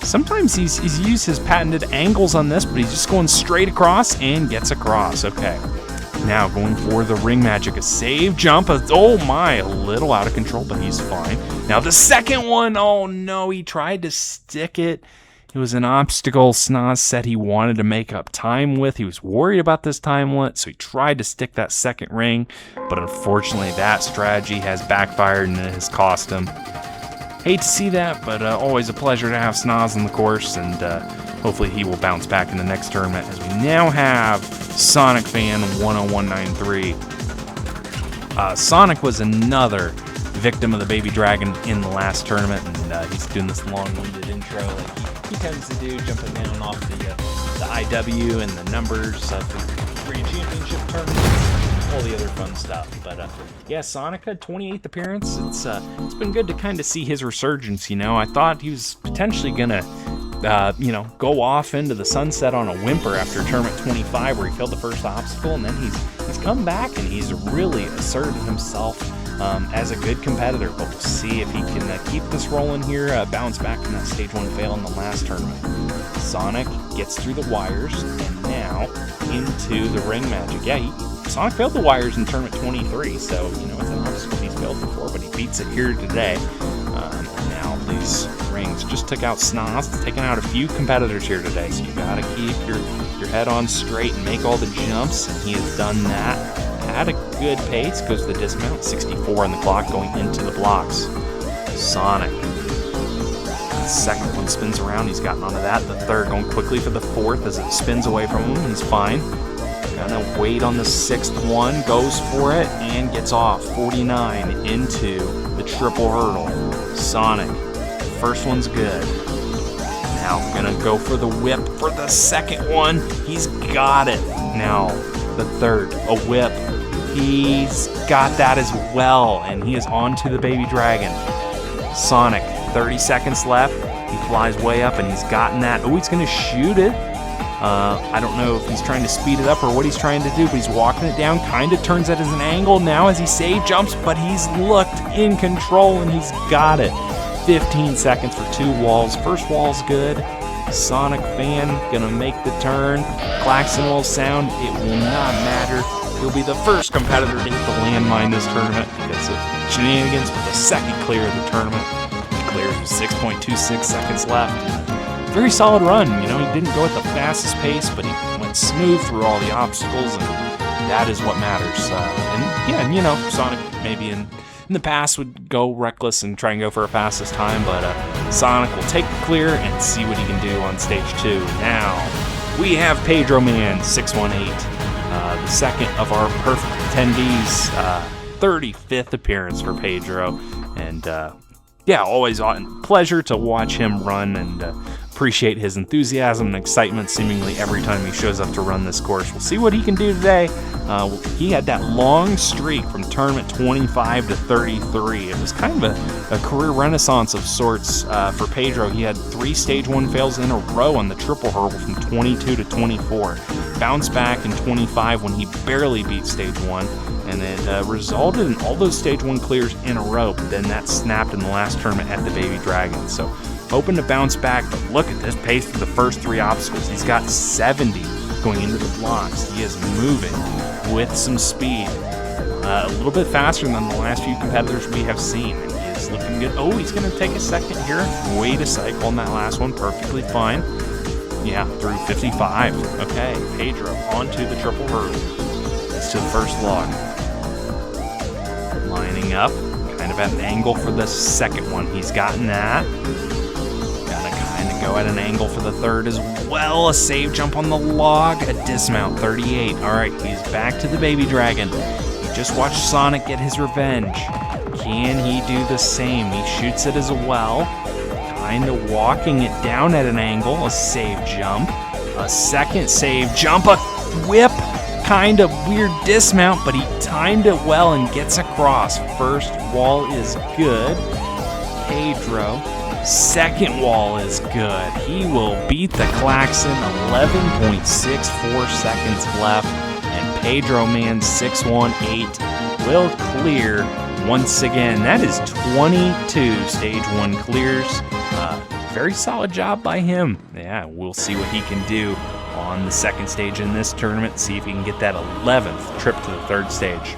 Sometimes he's used his patented angles on this, but he's just going straight across and gets across. Okay. Now going for the ring magic, a save jump. Oh my, a little out of control, but he's fine. Now the second one, oh no, he tried to stick it. It was an obstacle Snoz said he wanted to make up time with. He was worried about this time limit, so he tried to stick that second ring, but unfortunately that strategy has backfired and it has cost him. Hate to see that, but always a pleasure to have Snoz on the course, and hopefully he will bounce back in the next tournament, as we now have Sonic Fan 10193. Sonic was another victim of the Baby Dragon in the last tournament, and he's doing this long-winded intro like he tends to do, jumping down off the IW and the numbers of the Free Championship tournament, all the other fun stuff. But yeah, Sonic had 28th appearance. It's been good to kind of see his resurgence. I thought he was potentially gonna go off into the sunset on a whimper after tournament 25, where he failed the first obstacle, and then he's come back and he's really asserted himself as a good competitor. But we'll see if he can keep this rolling here, bounce back from that stage 1 fail in the last tournament. Sonic gets through the wires and now into the ring magic. Yeah, Sonic failed the wires in tournament 23, so it's an obstacle he's failed before, but he beats it here today. Now these rings just took out Snoz. It's taken out a few competitors here today, so you gotta keep your head on straight and make all the jumps, and he has done that at a good pace. Goes to the dismount, 64 on the clock going into the blocks. Sonic, the second one spins around, he's gotten onto that. The third going quickly for the fourth as it spins away from him, he's fine. Gonna wait on the sixth one, goes for it and gets off 49 into the triple hurdle. Sonic, first one's good. Now gonna go for the whip for the second one. He's got it. Now the third, a whip. He's got that as well, and he is on to the Baby Dragon. Sonic, 30 seconds left. He flies way up and he's gotten that. Oh, he's gonna shoot it. I don't know if he's trying to speed it up or what he's trying to do, but he's walking it down, kind of turns it as an angle now as he save jumps, but he's looked in control and he's got it. 15 seconds for 2 walls. First wall's good. Sonic Fan gonna make the turn. Klaxon will sound. It will not matter. He'll be the first competitor to hit the landmine this tournament because of shenanigans, but the second clear of the tournament. Clears with 6.26 seconds left. Very solid run. He didn't go at the fastest pace, but he went smooth through all the obstacles, and that is what matters. Sonic maybe in the past would go reckless and try and go for a fastest time, but Sonic will take the clear and see what he can do on stage 2. Now we have Pedro Man 618, the second of our perfect attendees, 35th appearance for Pedro, and always a pleasure to watch him run, and appreciate his enthusiasm and excitement seemingly every time he shows up to run this course. We'll see what he can do today. He had that long streak from tournament 25 to 33. It was kind of a career renaissance of sorts for Pedro. He had 3 stage 1 fails in a row on the triple hurdle from 22 to 24. Bounced back in 25 when he barely beat stage 1, and it resulted in all those stage 1 clears in a row, but then that snapped in the last tournament at the Baby Dragon. So hoping to bounce back, but look at this pace for the first 3 obstacles. He's got 70 going into the blocks. He is moving with some speed, a little bit faster than the last few competitors we have seen, and he is looking good. Oh, he's going to take a second here. Wait a cycle on that last one, perfectly fine. Yeah, through 55. Okay, Pedro onto the triple hurdle. It's to the first log. Lining up, kind of at an angle for the second one. He's gotten that. Go at an angle for the third as well. A save jump on the log, a dismount, 38. All right, he's back to the Baby Dragon. He just watched Sonic get his revenge. Can he do the same? He shoots it as well, kind of walking it down at an angle, a save jump, a second save jump, a whip, kind of weird dismount, but he timed it well and gets across. First wall is good. Pedro, second wall is good. He will beat the Klaxon, 11.64 seconds left, and Pedro Man 618 will clear once again. That is 22 stage 1 clears. Very solid job by him. Yeah, we'll see what he can do on the second stage in this tournament, see if he can get that 11th trip to the third stage.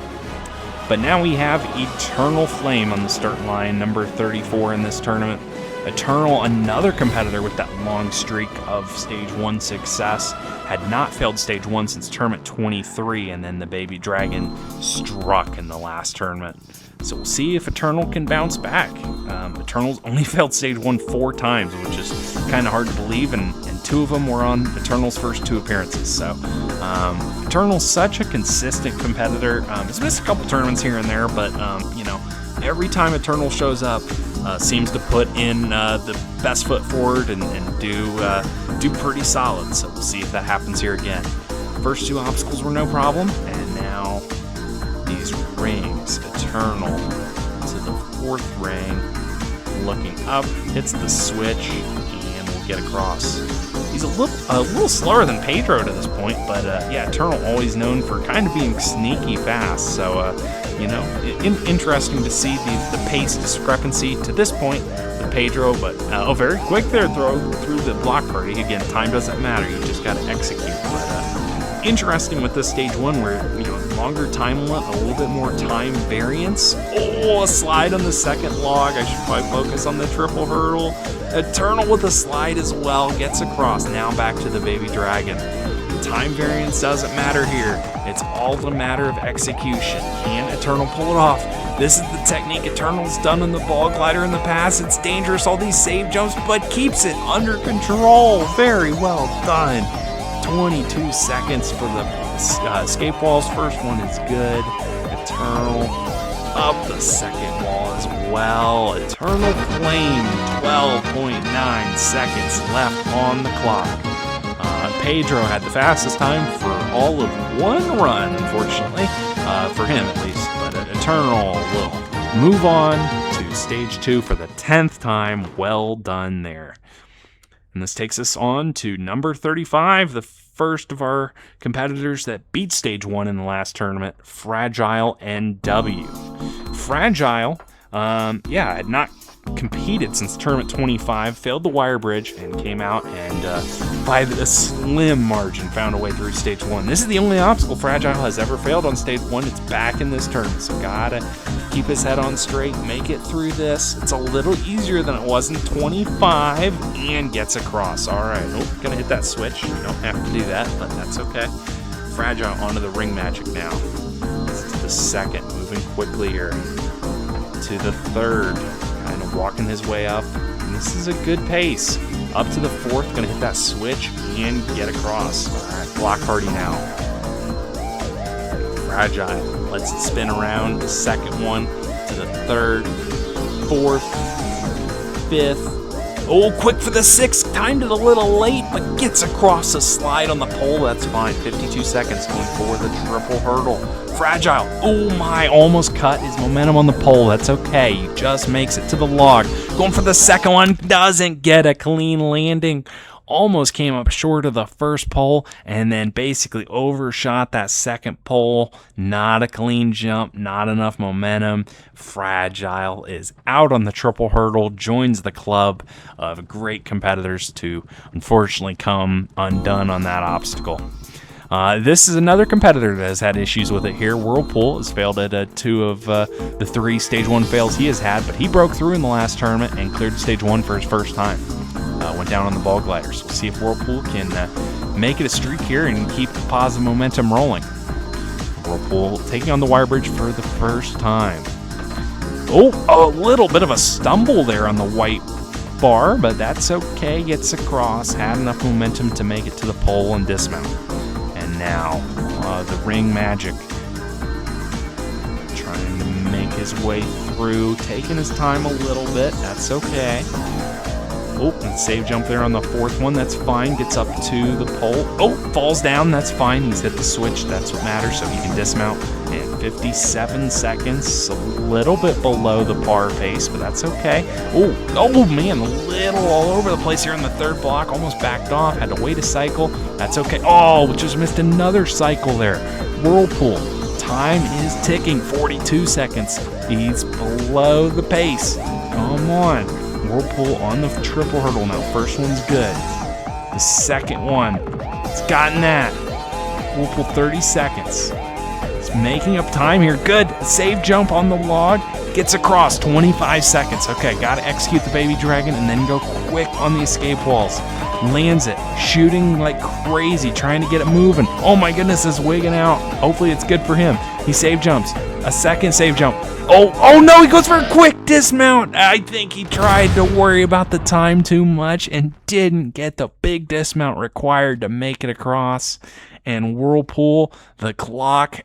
But now we have Eternal Flame on the start line, number 34 in this tournament. Eternal, another competitor with that long streak of Stage 1 success, had not failed Stage 1 since Tournament 23, and then the Baby Dragon struck in the last tournament. So we'll see if Eternal can bounce back. Eternal's only failed Stage 1 4 times, which is kind of hard to believe, and 2 of them were on Eternal's first 2 appearances. So Eternal's such a consistent competitor. He's missed a couple tournaments here and there, but every time Eternal shows up, seems to put in the best foot forward and do pretty solid. So we'll see if that happens here again. First 2 obstacles were no problem, and now these rings. Eternal to the 4th ring, looking up, hits the switch, and will get across. He's a little slower than Pedro to this point, but Eternal always known for kind of being sneaky fast. So interesting to see the pace discrepancy to this point with Pedro, but very quick there through the block party. Again, time doesn't matter, you just got to execute. But interesting with this Stage 1 where, longer time limit, a little bit more time variance. Oh, a slide on the second log. I should probably focus on the triple hurdle. Eternal with a slide as well, gets across. Now back to the Baby Dragon. Time variance doesn't matter here. It's all a matter of execution. Can Eternal pull it off? This is the technique Eternal's done in the ball glider in the past. It's dangerous, all these save jumps, but keeps it under control. Very well done. 22 seconds for the escape walls. First one is good. Eternal up the second wall as well. Eternal Flame, 12.9 seconds left on the clock. Pedro had the fastest time for all of 1 run, unfortunately, for him at least. But Eternal will move on to Stage 2 for the 10th time. Well done there. And this takes us on to number 35, the first of our competitors that beat Stage 1 in the last tournament, Fragile NW. Fragile, had not competed since Tournament 25, failed the wire bridge, and came out and by a slim margin found a way through Stage 1. This is the only obstacle Fragile has ever failed on Stage 1. It's back in this tournament, so gotta keep his head on straight, make it through this. It's a little easier than it was in 25, and gets across. All right, gonna hit that switch. You don't have to do that, but that's okay. Fragile onto the ring magic now. This is the second, moving quickly here to the third. Kind of walking his way up. And this is a good pace. Up to the 4th, gonna hit that switch and get across. All right, block party now. Fragile lets it spin around. The second one to the 3rd, 4th, 5th. Oh, quick for the 6th. Timed it a little late, but gets across a slide on the pole. That's fine. 52 seconds going for the triple hurdle. Fragile. Oh my, almost cut his momentum on the pole. That's okay. He just makes it to the log. Going for the second one. Doesn't get a clean landing. Almost came up short of the first pole and then basically overshot that second pole. Not a clean jump, not enough momentum. Fragile is out on the triple hurdle, joins the club of great competitors to unfortunately come undone on that obstacle. This is another competitor that has had issues with it here. Whirlpool has failed at 2 of the 3 Stage 1 fails he has had, but he broke through in the last tournament and cleared Stage 1 for his first time. Went down on the ball gliders. We'll see if Whirlpool can make it a streak here and keep the positive momentum rolling. Whirlpool taking on the wire bridge for the first time. Oh, a little bit of a stumble there on the white bar, but that's okay. Gets across, had enough momentum to make it to the pole and dismount. And now, the ring magic. Trying to make his way through, taking his time a little bit. That's okay. Oh, and save jump there on the 4th one. That's fine. Gets up to the pole. Oh, falls down. That's fine. He's hit the switch. That's what matters, so he can dismount. And 57 seconds. A little bit below the par pace, but that's okay. Oh man, a little all over the place here in the 3rd block. Almost backed off. Had to wait a cycle. That's okay. Oh, just missed another cycle there. Whirlpool. Time is ticking. 42 seconds. He's below the pace. Come on. Whirlpool on the triple hurdle now. First one's good. The second one He's gotten that. Whirlpool 30 seconds. He's making up time here. Good. Save jump on the log. Gets across. 25 seconds. Okay, got to execute the baby dragon and then go quick on the escape walls. Lands it. Shooting like crazy. Trying to get it moving. Oh my goodness, it's wigging out. Hopefully it's good for him. He save jumps. A second save jump. Oh no, he goes for a quick dismount. I think he tried to worry about the time too much and didn't get the big dismount required to make it across. And Whirlpool, the clock,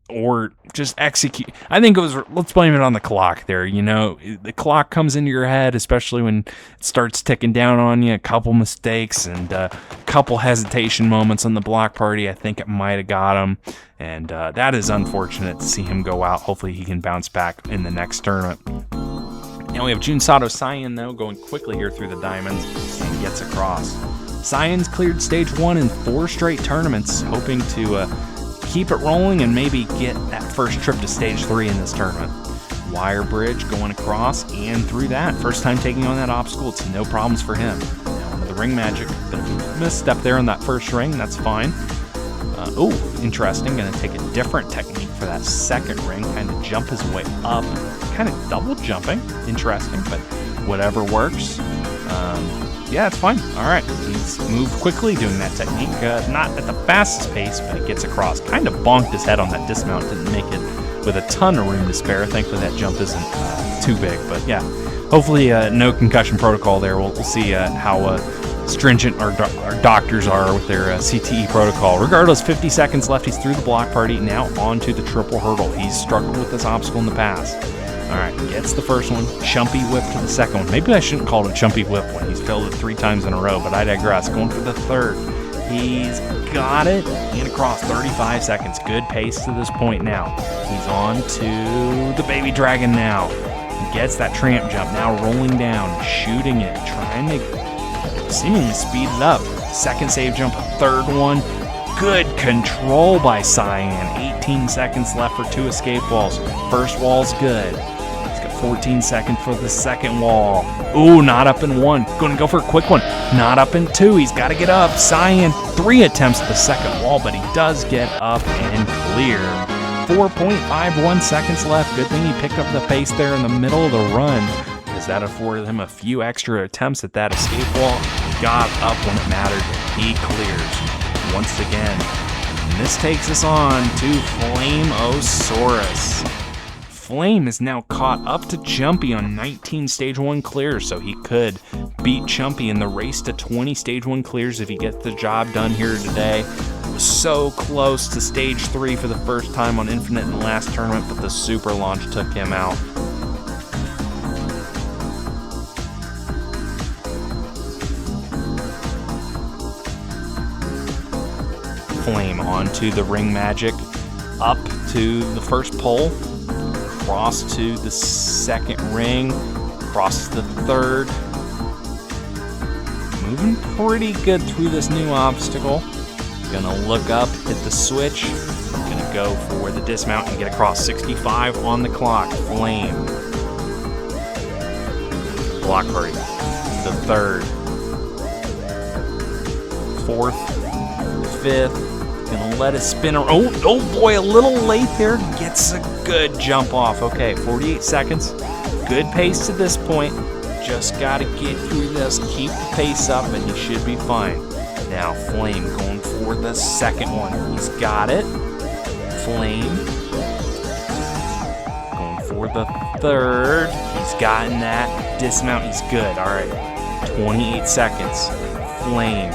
or just execute. I think it was, let's blame it on the clock there. You know, the clock comes into your head, especially when it starts ticking down on you. A couple mistakes and a couple hesitation moments on the block party. I think it might have got him. And that is unfortunate to see him go out. Hopefully he can bounce back in the next tournament. Now we have Junsato Cyan, though, going quickly here through the diamonds and gets across. Cyan's cleared stage 1 in 4 straight tournaments, hoping to keep it rolling and maybe get that first trip to stage 3 in this tournament. Wire bridge going across and through that. First time taking on that obstacle, it's no problems for him. Now into the ring magic. Bit of a misstep there on that first ring, that's fine. Interesting. Going to take a different technique for that second ring. Kind of jump his way up. Kind of double jumping. Interesting, but whatever works. Yeah, it's fine. All right. He's moved quickly doing that technique. Not at the fastest pace, but he gets across. Kind of bonked his head on that dismount. Didn't make it with a ton of room to spare. Thankfully, that jump isn't too big. But yeah, hopefully no concussion protocol there. We'll see how stringent our doctors are with their CTE protocol. Regardless, 50 seconds left. He's through the block party. Now on to the triple hurdle. He's struggled with this obstacle in the past. All right, gets the first one. Chumpy whip to the second one. Maybe I shouldn't call it a chumpy whip when he's failed it 3 times in a row, but I digress. Going for the third. He's got it. And across 35 seconds. Good pace to this point now. He's on to the baby dragon now. He gets that tramp jump. Now rolling down, shooting it, trying to seemingly speed it up. Second save jump, third one. Good control by Cyan. 18 seconds left for 2 escape walls. First wall's good. He's got 14 seconds for the second wall. Ooh, not up in 1. Going to go for a quick one. Not up in 2. He's got to get up. Cyan, 3 attempts at the second wall, but he does get up and clear. 4.51 seconds left. Good thing he picked up the pace there in the middle of the run, because that afforded him a few extra attempts at that escape wall. He got up when it mattered. He clears once again. And this takes us on to Flameosaurus. Flame is now caught up to Chumpy on 19 stage 1 clears, so he could beat Chumpy in the race to 20 stage 1 clears if he gets the job done here today. So close to stage 3 for the first time on Infinite in the last tournament, but the super launch took him out. Flame onto the ring magic, up to the first pole, cross to the second ring, cross the third. Moving pretty good through this new obstacle. Gonna look up, hit the switch, gonna go for the dismount and get across. 65 on the clock. Flame. Block party. The third. Fourth. Fifth. Gonna let it spin around. Oh boy, a little late there. Gets a good jump off. Okay, 48 seconds. Good pace to this point. Just gotta get through this. Keep the pace up and he should be fine. Now Flame going for the second one. He's got it. Flame. Going for the third. He's gotten that. Dismount, he's good. Alright. 28 seconds. Flame.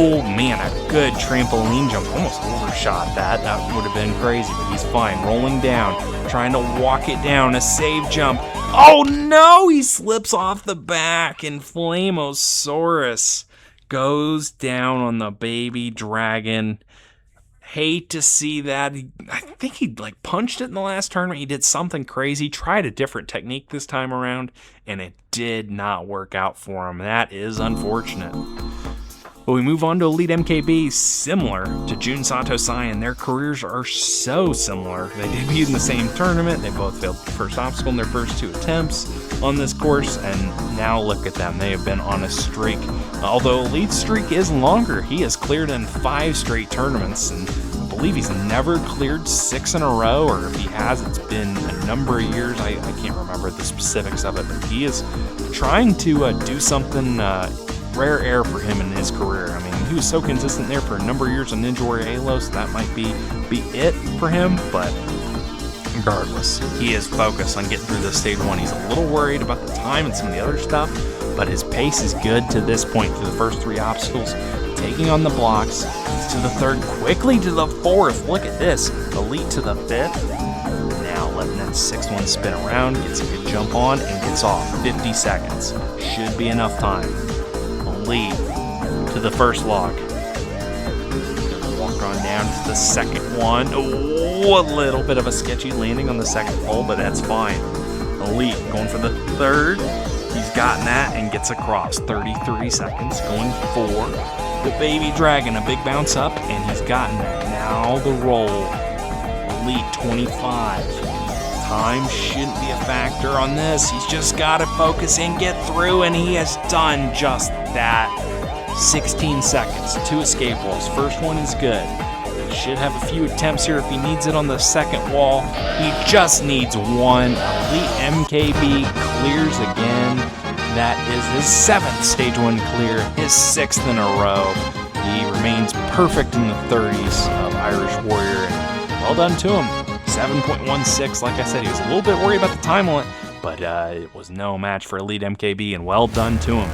Oh man, a good trampoline jump. Almost overshot that. That would have been crazy, but he's fine. Rolling down, trying to walk it down. A save jump. Oh no, he slips off the back, and Flameosaurus goes down on the baby dragon. Hate to see that. I think he punched it in the last tournament. He did something crazy. Tried a different technique this time around, and it did not work out for him. That is unfortunate. But we move on to Elite MKB, similar to Junsato Cyan. Their careers are so similar. They debuted in the same tournament. They both failed the first obstacle in their first 2 attempts on this course, and now look at them. They have been on a streak Although Elite streak is longer, he has cleared in 5 straight tournaments, and I believe he's never cleared 6 in a row, or if he has, it's been a number of years. I can't remember the specifics of it, but he is trying to do something rare air for him in his career. I mean, he was so consistent there for a number of years on Ninja Warrior Halo, so that might be it for him, but regardless, he is focused on getting through this stage 1. He's a little worried about the time and some of the other stuff, but his pace is good to this point through the first 3 obstacles, taking on the blocks. He's to the 3rd, quickly to the 4th. Look at this. Elite to the 5th. Now letting that 6th one spin around, gets a good jump on, and gets off. 50 seconds. Should be enough time. Elite to the 1st log. Walk on down to the 2nd one. Oh, a little bit of a sketchy landing on the 2nd pole, but that's fine. Elite going for the 3rd. He's gotten that and gets across. 33 seconds. Going for the Baby Dragon. A big bounce up, and he's gotten that. Now the roll. Elite 25. Time shouldn't be a factor on this. He's just got to focus and get through, and he has done just that. 16 seconds. 2 escape walls. First one is good. He should have a few attempts here if he needs it on the 2nd wall. He just needs 1. Elite MKB clears again. That is his 7th stage 1 clear, his 6th in a row. He remains perfect in the 30s of Irish Warrior, and well done to him. 7.16, like I said, he was a little bit worried about the time limit, but it was no match for Elite MKB, and well done to him.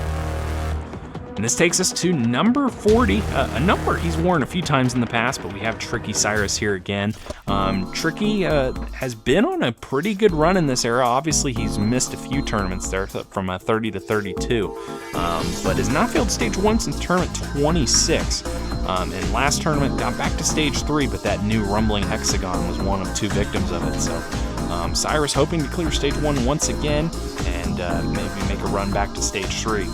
And this takes us to number 40, a number he's worn a few times in the past, but we have Tricky Cyrus here again. Tricky has been on a pretty good run in this era. Obviously, he's missed a few tournaments there from 30 to 32, but has not failed stage 1 since tournament 26. And last tournament got back to stage 3, but that new rumbling hexagon was one of 2 victims of it. So Cyrus hoping to clear stage 1 once again and maybe make a run back to stage 3.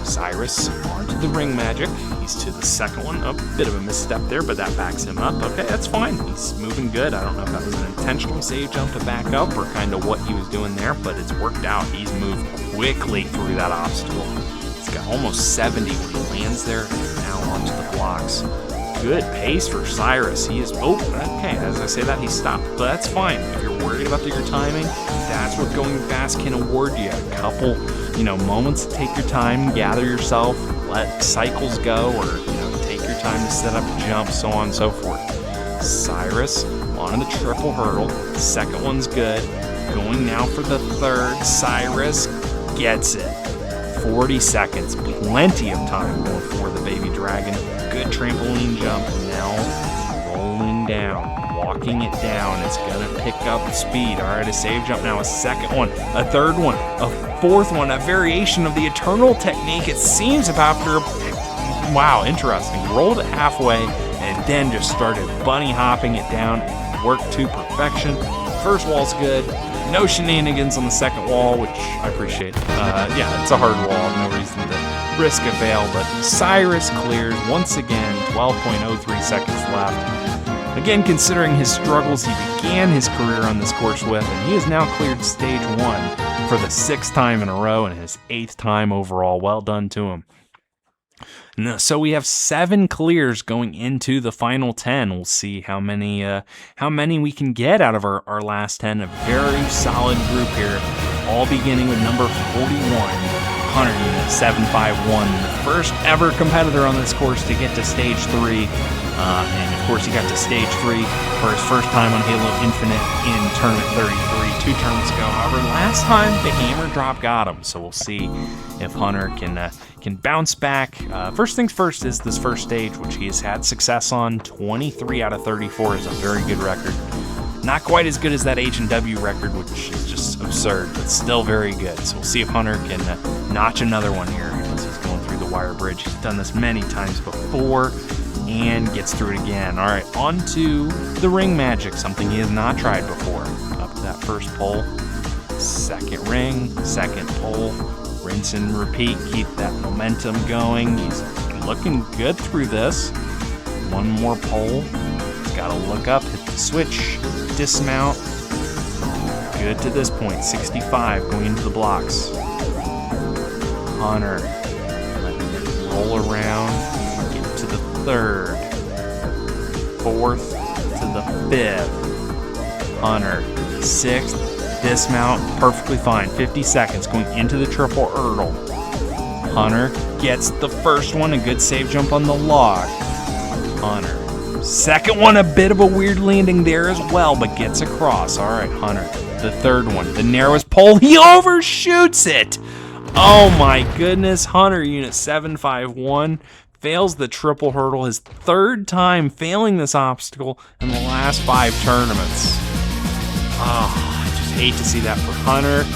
Cyrus onto the ring magic. He's to the 2nd one. A bit of a misstep there, but that backs him up. Okay, that's fine. He's moving good. I don't know if that was an intentional save jump to back up or kind of what he was doing there, but it's worked out. He's moved quickly through that obstacle. He's got almost 70 when he lands there. Now onto the blocks. Good pace for Cyrus. He is, okay, as I say that, he stopped, but that's fine. If you're worried about your timing, that's what going fast can award you. A couple, moments to take your time, gather yourself, let cycles go, or, take your time to set up a jump, so on and so forth. Cyrus on the triple hurdle. 2nd one's good. Going now for the 3rd. Cyrus gets it. 40 seconds. Plenty of time going for the Baby Dragon. Good trampoline jump. Now rolling down. Walking it down. It's going to pick up speed. All right, a save jump now. A 2nd one. A 3rd one. A 4th one. A variation of the Eternal technique. It seems after... Wow, interesting. Rolled it halfway and then just started bunny hopping it down. Worked to perfection. First wall's good. No shenanigans on the 2nd wall, which I appreciate. Yeah, it's a hard wall. No reason to risk a fail, but Cyrus clears once again. 12.03 seconds left. Again, considering his struggles, he began his career on this course with, and he has now cleared stage 1 for the 6th time in a row and his 8th time overall. Well done to him. So we have 7 clears going into the final 10. We'll see how many we can get out of our last 10. A very solid group here, all beginning with number 41, Hunter Unit 751, the first ever competitor on this course to get to stage 3. And of course, he got to stage 3 for his first time on Halo Infinite in Tournament 33, 2 tournaments ago. However, last time the hammer drop got him, so we'll see if Hunter can bounce back. First things first is this first stage, which he has had success on. 23 out of 34 is a very good record. Not quite as good as that H&W record, which is just absurd, but still very good. So we'll see if Hunter can notch another one here as he's going through the wire bridge. He's done this many times before and gets through it again. All right, on to the ring magic, something he has not tried before. Up to that first pole, 2nd ring, 2nd pole, rinse and repeat, keep that momentum going. He's looking good through this. 1 more pole, he's got to look up, hit the switch, dismount. Good to this point, 65 going into the blocks. Hunter letting roll around, get to the third, fourth to the fifth. Hunter, sixth, dismount, perfectly fine. 50 seconds going into the triple hurdle. Hunter gets the first one, a good save jump on the log. Hunter, second one, a bit of a weird landing there as well, but gets across. All right, Hunter, the third one, the narrowest pole, he overshoots it. Oh my goodness, Hunter, unit 751, fails the triple hurdle, his third time failing this obstacle in the last 5 tournaments. Oh, I just hate to see that for Hunter,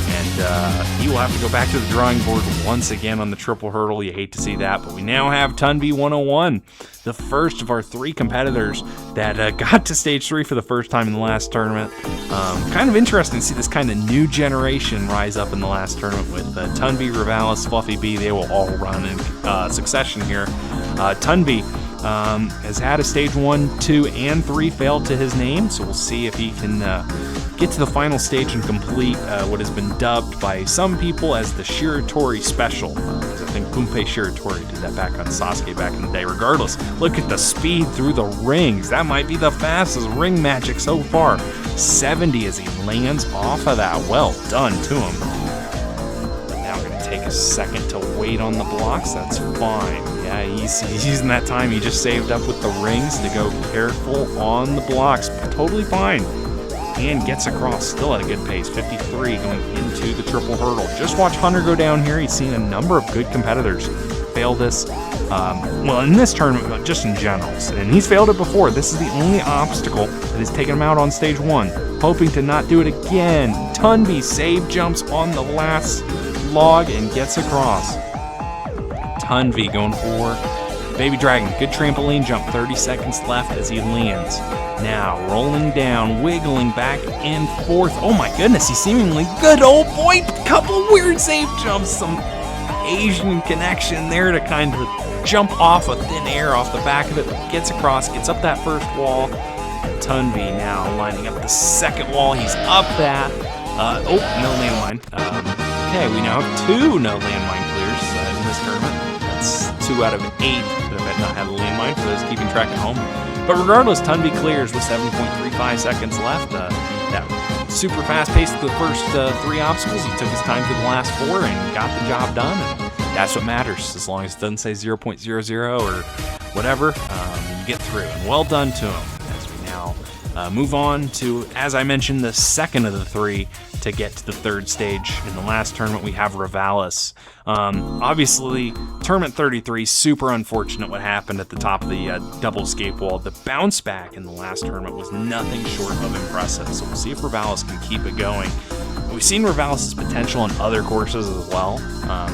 and he will have to go back to the drawing board once again on the triple hurdle. You hate to see that, but we now have Tunby 101, the first of our 3 competitors that got to stage 3 for the first time in the last tournament. Kind of interesting to see this kind of new generation rise up in the last tournament with Tunby, Ravalis, Fluffy B. They will all run in succession here. Tunby has had a stage 1, 2, and 3 fail to his name, so we'll see if he can get to the final stage and complete what has been dubbed by some people as the Shiratori Special. Because I think Gunpei Shiratori did that back on Sasuke back in the day. Regardless, look at the speed through the rings. That might be the fastest ring magic so far. 70 as he lands off of that. Well done to him. But now going to take a second to wait on the blocks. That's fine. Yeah, he's using that time he just saved up with the rings to go careful on the blocks. Totally fine. And gets across, still at a good pace, 53 going into the triple hurdle. Just watch Hunter go down here. He's seen a number of good competitors fail this, well, in this tournament, but just in general. And he's failed it before. This is the only obstacle that has taken him out on stage 1. Hoping to not do it again. Tunby save jumps on the last log and gets across. Tunby going for Baby Dragon, good trampoline jump, 30 seconds left as he lands. Now rolling down, wiggling back and forth. Oh my goodness, he's seemingly good old boy. Couple weird save jumps, some Asian connection there to kind of jump off of thin air off the back of it. Gets across, gets up that first wall. Tunby now lining up the second wall. He's up that. Oh, no landmine. Okay, we now have 2 no landmine clears in this tournament. That's 2 out of 8 that have not had a landmine for those keeping track at home. But regardless, Tunby clears with 7.35 seconds left. That super fast pace to the first 3 obstacles. He took his time to the last 4 and got the job done. And that's what matters. As long as it doesn't say 0.00 or whatever, you get through. And well done to him. As we now move on to, as I mentioned, the second of the 3 to get to the 3rd stage. In the last tournament, we have Ravalis. Obviously, tournament 33, super unfortunate what happened at the top of the double escape wall. The bounce back in the last tournament was nothing short of impressive, so we'll see if Ravalis can keep it going. We've seen Ravalis' potential on other courses as well.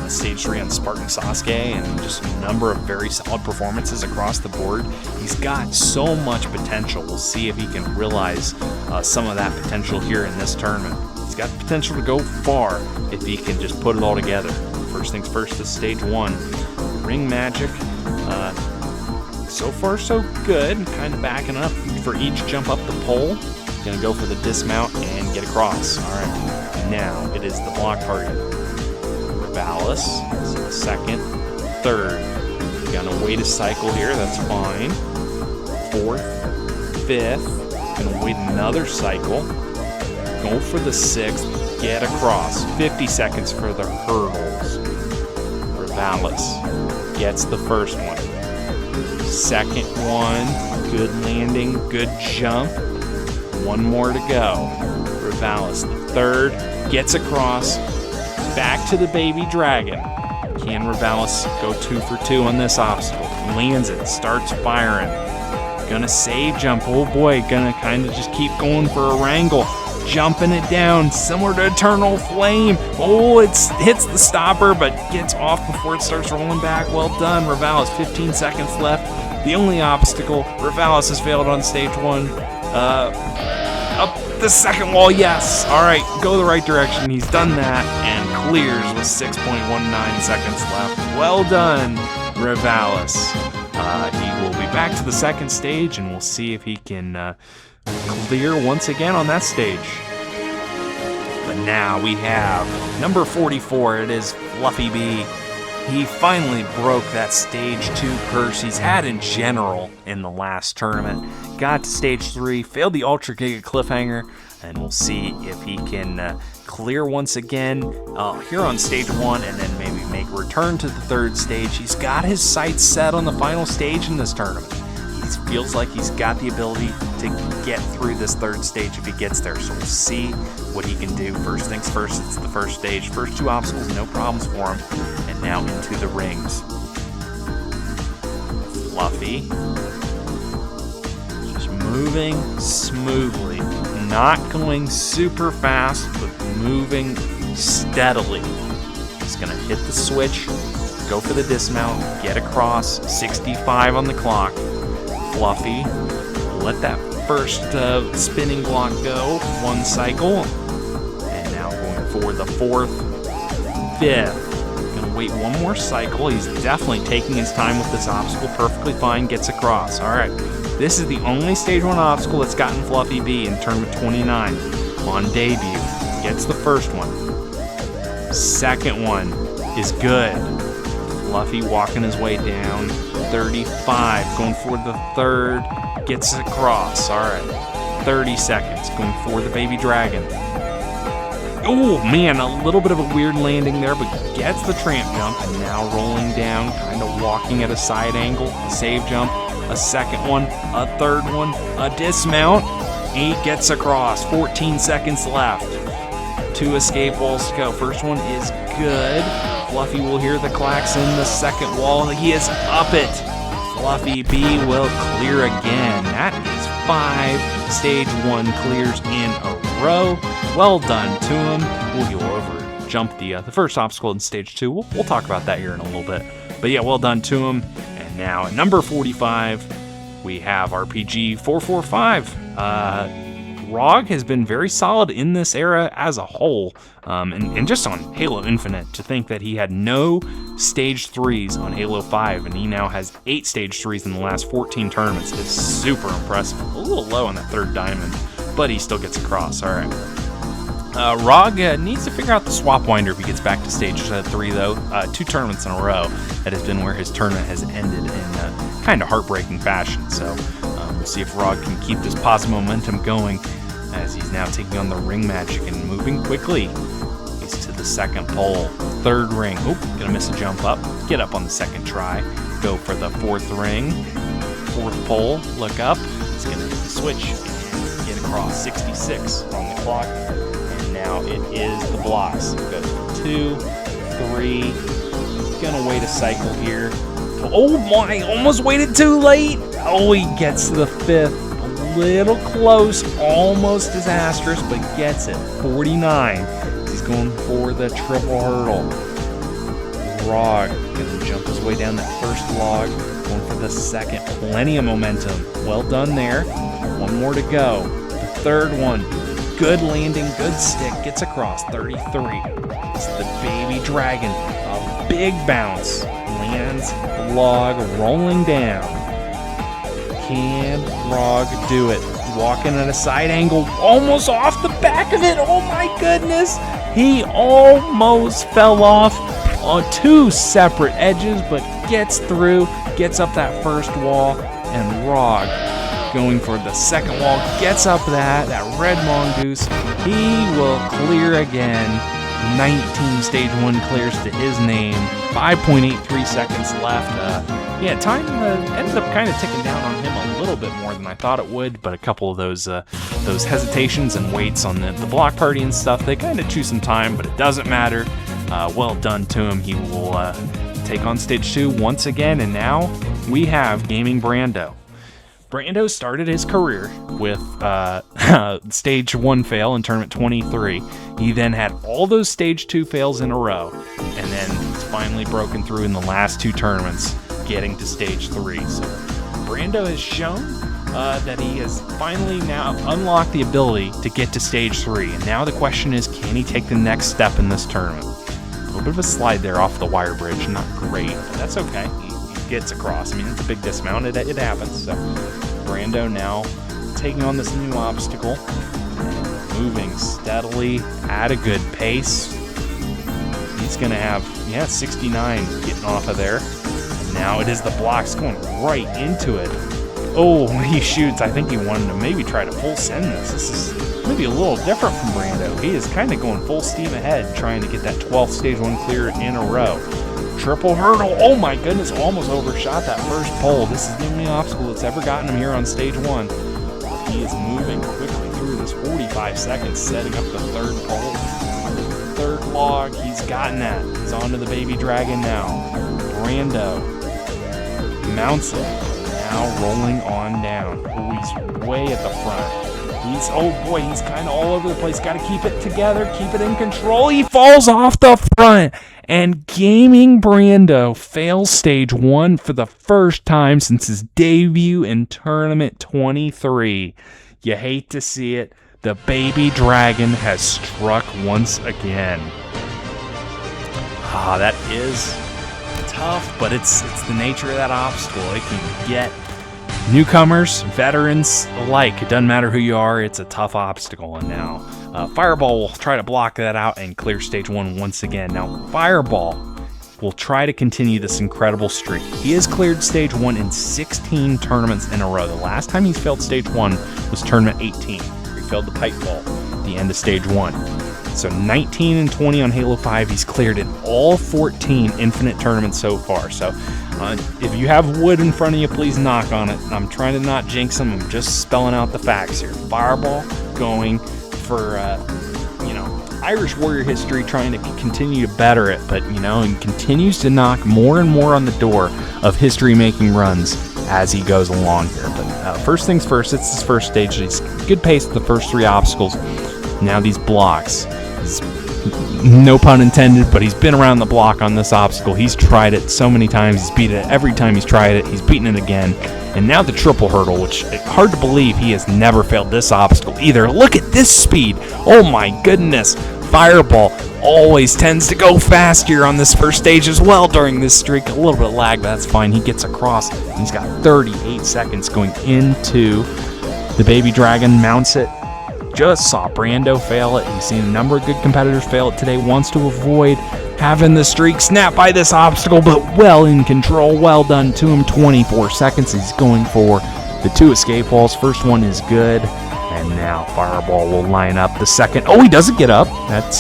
Stage 3 on Spartan Sasuke, and just a number of very solid performances across the board. He's got so much potential. We'll see if he can realize some of that potential here in this tournament. He's got the potential to go far if he can just put it all together. First things first, this stage 1. Ring magic. So far, so good. Kind of backing up for each jump up the pole. Gonna go for the dismount and get across. All right. Now it is the block party. Ravalis, second, third. Gonna wait a cycle here, that's fine. 4th, 5th, gonna wait another cycle. Go for the 6th, get across. 50 seconds for the hurdles. Ravalis gets the first one. Second one, good landing, good jump. 1 more to go. Ravalis, the 3rd, gets across, back to the Baby Dragon. Can Ravalis go 2 for 2 on this obstacle? Lands it, starts firing. Gonna save jump, oh boy, gonna kind of just keep going for a wrangle. Jumping it down, similar to Eternal Flame. Oh, it hits the stopper, but gets off before it starts rolling back. Well done, Ravalis, 15 seconds left. The only obstacle, Ravalis has failed on stage 1. Up the second wall, yes. All right, go the right direction. He's done that and clears with 6.19 seconds left. Well done, Ravalis. He will be back to the 2nd stage, and we'll see if he can clear once again on that stage. But now we have number 44. It is Fluffy B. He finally broke that stage 2 curse he's had in general in the last tournament. Got to stage 3, failed the Ultra Giga Cliffhanger, and we'll see if he can clear once again here on stage 1 and then maybe make a return to the 3rd stage. He's got his sights set on the final stage in this tournament. He feels like he's got the ability to get through this 3rd stage if he gets there, so we'll see what he can do. First things first, it's the 1st stage. First 2 obstacles, no problems for him. And now into the rings. Fluffy. Just moving smoothly. Not going super fast, but moving steadily. He's going to hit the switch, go for the dismount, get across, 65 on the clock. Fluffy, let that first spinning block go, 1 cycle. And now going for the 4th, 5th. Gonna wait 1 more cycle. He's definitely taking his time with this obstacle, perfectly fine, gets across. All right, this is the only stage 1 obstacle that's gotten Fluffy B in tournament 29 on debut. Gets the first one. Second one is good. Fluffy walking his way down. 35, going for the 3rd, gets across. All right, 30 seconds, going for the Baby Dragon. Oh man, a little bit of a weird landing there, but gets the tramp jump, and now rolling down, kind of walking at a side angle, a save jump, a second one, a 3rd one, a dismount. 8 gets across, 14 seconds left. 2 escape walls to go. First one is good. Fluffy will hear the clacks in the second wall. He is up it. Fluffy B will clear again. That is 5 stage 1 clears in a row. Well done to him. We'll go over, jump the first obstacle in stage 2. We'll talk about that here in a little bit. But yeah, well done to him. And now at number 45, we have RPG 445. ROG has been very solid in this era as a whole, and just on Halo Infinite. To think that he had no stage 3s on Halo 5, and he now has 8 stage 3s in the last 14 tournaments is super impressive. A little low on that 3rd diamond, but he still gets across. All right. ROG needs to figure out the swap winder if he gets back to stage 3, though. 2 tournaments in a row. That has been where his tournament has ended in kind of heartbreaking fashion. So we'll see if ROG can keep this positive momentum going as he's now taking on the ring magic and moving quickly. He's to the 2nd pole, 3rd ring. Oop, gonna miss a jump up. Get up on the 2nd try. Go for the 4th ring. 4th pole, look up. He's gonna hit the switch and get across. 66 on the clock. And now it is the blocks. Goes for 2, 3. Gonna wait a cycle here. Oh my, almost waited too late. Oh, he gets to the 5th. A little close, almost disastrous, but gets it. 49. He's going for the triple hurdle. ROG gonna jump his way down that 1st log. Going for the 2nd. Plenty of momentum. Well done there. 1 more to go. The 3rd one. Good landing, good stick. Gets across. 33. It's the Baby Dragon. A big bounce. Lands log rolling down. Can ROG do it? Walking at a side angle, almost off the back of it. Oh my goodness. He almost fell off on 2 separate edges, but gets through, gets up that 1st wall, and ROG going for the 2nd wall, gets up that red mongoose. He will clear again. 19 stage 1 clears to his name. 5.83 seconds left. Yeah, time ended up kind of ticking down on him a little bit more than I thought it would, but a couple of those hesitations and waits on the block party and stuff, they kind of chew some time, but it doesn't matter. Well done to him. He will take on stage 2 once again, and now we have Gaming Brando. Brando started his career with stage 1 fail in tournament 23. He then had all those stage 2 fails in a row, and then it's finally broken through in the last 2 tournaments, getting to stage 3. So Brando has shown that he has finally now unlocked the ability to get to stage 3. And now the question is, can he take the next step in this tournament? A little bit of a slide there off the wire bridge, not great, but that's okay. He gets across. I mean, it's a big dismount, it happens. So Brando now taking on this new obstacle, moving steadily at a good pace. He's going to have, Yeah, 69 getting off of there. Now it is the blocks going right into it. Oh, he shoots. I think he wanted to maybe try to full send this. This is maybe a little different from Brando. He is kind of going full steam ahead, trying to get that 12th stage 1 clear in a row. Triple hurdle. Oh my goodness, almost overshot that first pole. This is the only obstacle that's ever gotten him here on stage 1. But he is moving quickly through this 45 seconds, setting up the third pole. Third log, he's gotten that. He's onto the Baby Dragon now. Brando mounts it. Now rolling on down. Oh, he's way at the front. He's kind of all over the place. Got to keep it together, keep it in control. He falls off the front. And Gaming Brando fails stage 1 for the first time since his debut in Tournament 23. You hate to see it. The Baby Dragon has struck once again. That is tough, but it's the nature of that obstacle. It can get newcomers, veterans alike. It doesn't matter who you are, it's a tough obstacle. And now Fireball will try to block that out and clear stage 1 once again. Now Fireball will try to continue this incredible streak. He has cleared stage 1 in 16 tournaments in a row. The last time he's failed stage 1 was tournament 18. He failed the pipe ball at the end of stage 1. So 19 and 20 on Halo 5. He's cleared in all 14 Infinite tournaments so far. So if you have wood in front of you, please knock on it. I'm trying to not jinx him. I'm just spelling out the facts here. Fireball going for, Irish Warrior history, trying to continue to better it. But, he continues to knock more and more on the door of history-making runs as he goes along here. But first things first, it's his first stage. He's good pace at the first 3 obstacles. Now these blocks. No pun intended, but he's been around the block on this obstacle. He's tried it so many times. He's beat it every time he's tried it. He's beaten it again. And now the triple hurdle, which hard to believe he has never failed this obstacle either. Look at this speed. Oh my goodness. Fireball always tends to go faster on this first stage as well during this streak. A little bit of lag, but that's fine. He gets across. He's got 38 seconds going into the Baby Dragon, mounts it. Just saw Brando fail it. He's seen a number of good competitors fail it today. Wants to avoid having the streak snapped by this obstacle, but well in control. Well done to him. 24 seconds. He's going for the 2 escape walls. First one is good. And now Fireball will line up the second. Oh, he doesn't get up. That's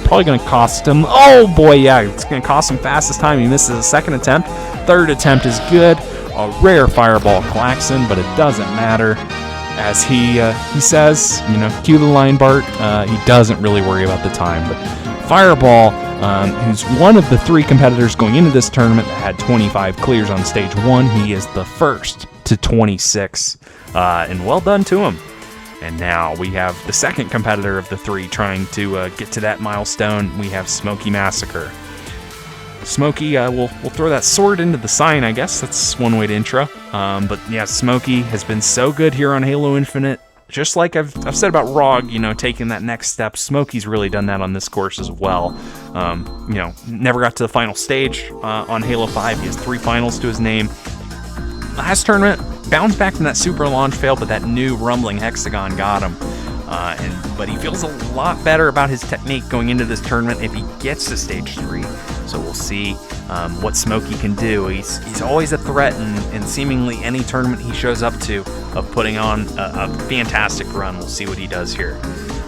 probably going to cost him. Oh, boy, yeah. It's going to cost him fastest time. He misses a second attempt. Third attempt is good. A rare Fireball klaxon, but it doesn't matter. As he says, cue the line, Bart. He doesn't really worry about the time. But Fireball, who's one of the 3 competitors going into this tournament that had 25 clears on stage 1, he is the first to 26. And well done to him. And now we have the second competitor of the 3 trying to get to that milestone. We have Smokey Massacre. Smokey will throw that sword into the sign, I guess. That's one way to intro. But yeah, Smokey has been so good here on Halo Infinite. Just like I've said about ROG, taking that next step, Smokey's really done that on this course as well. Never got to the final stage on Halo 5. He has 3 finals to his name. Last tournament, bounced back from that super launch fail, but that new rumbling hexagon got him. But he feels a lot better about his technique going into this tournament if he gets to stage 3. So we'll see what Smokey can do. He's always a threat in seemingly any tournament he shows up to of putting on a fantastic run. We'll see what he does here.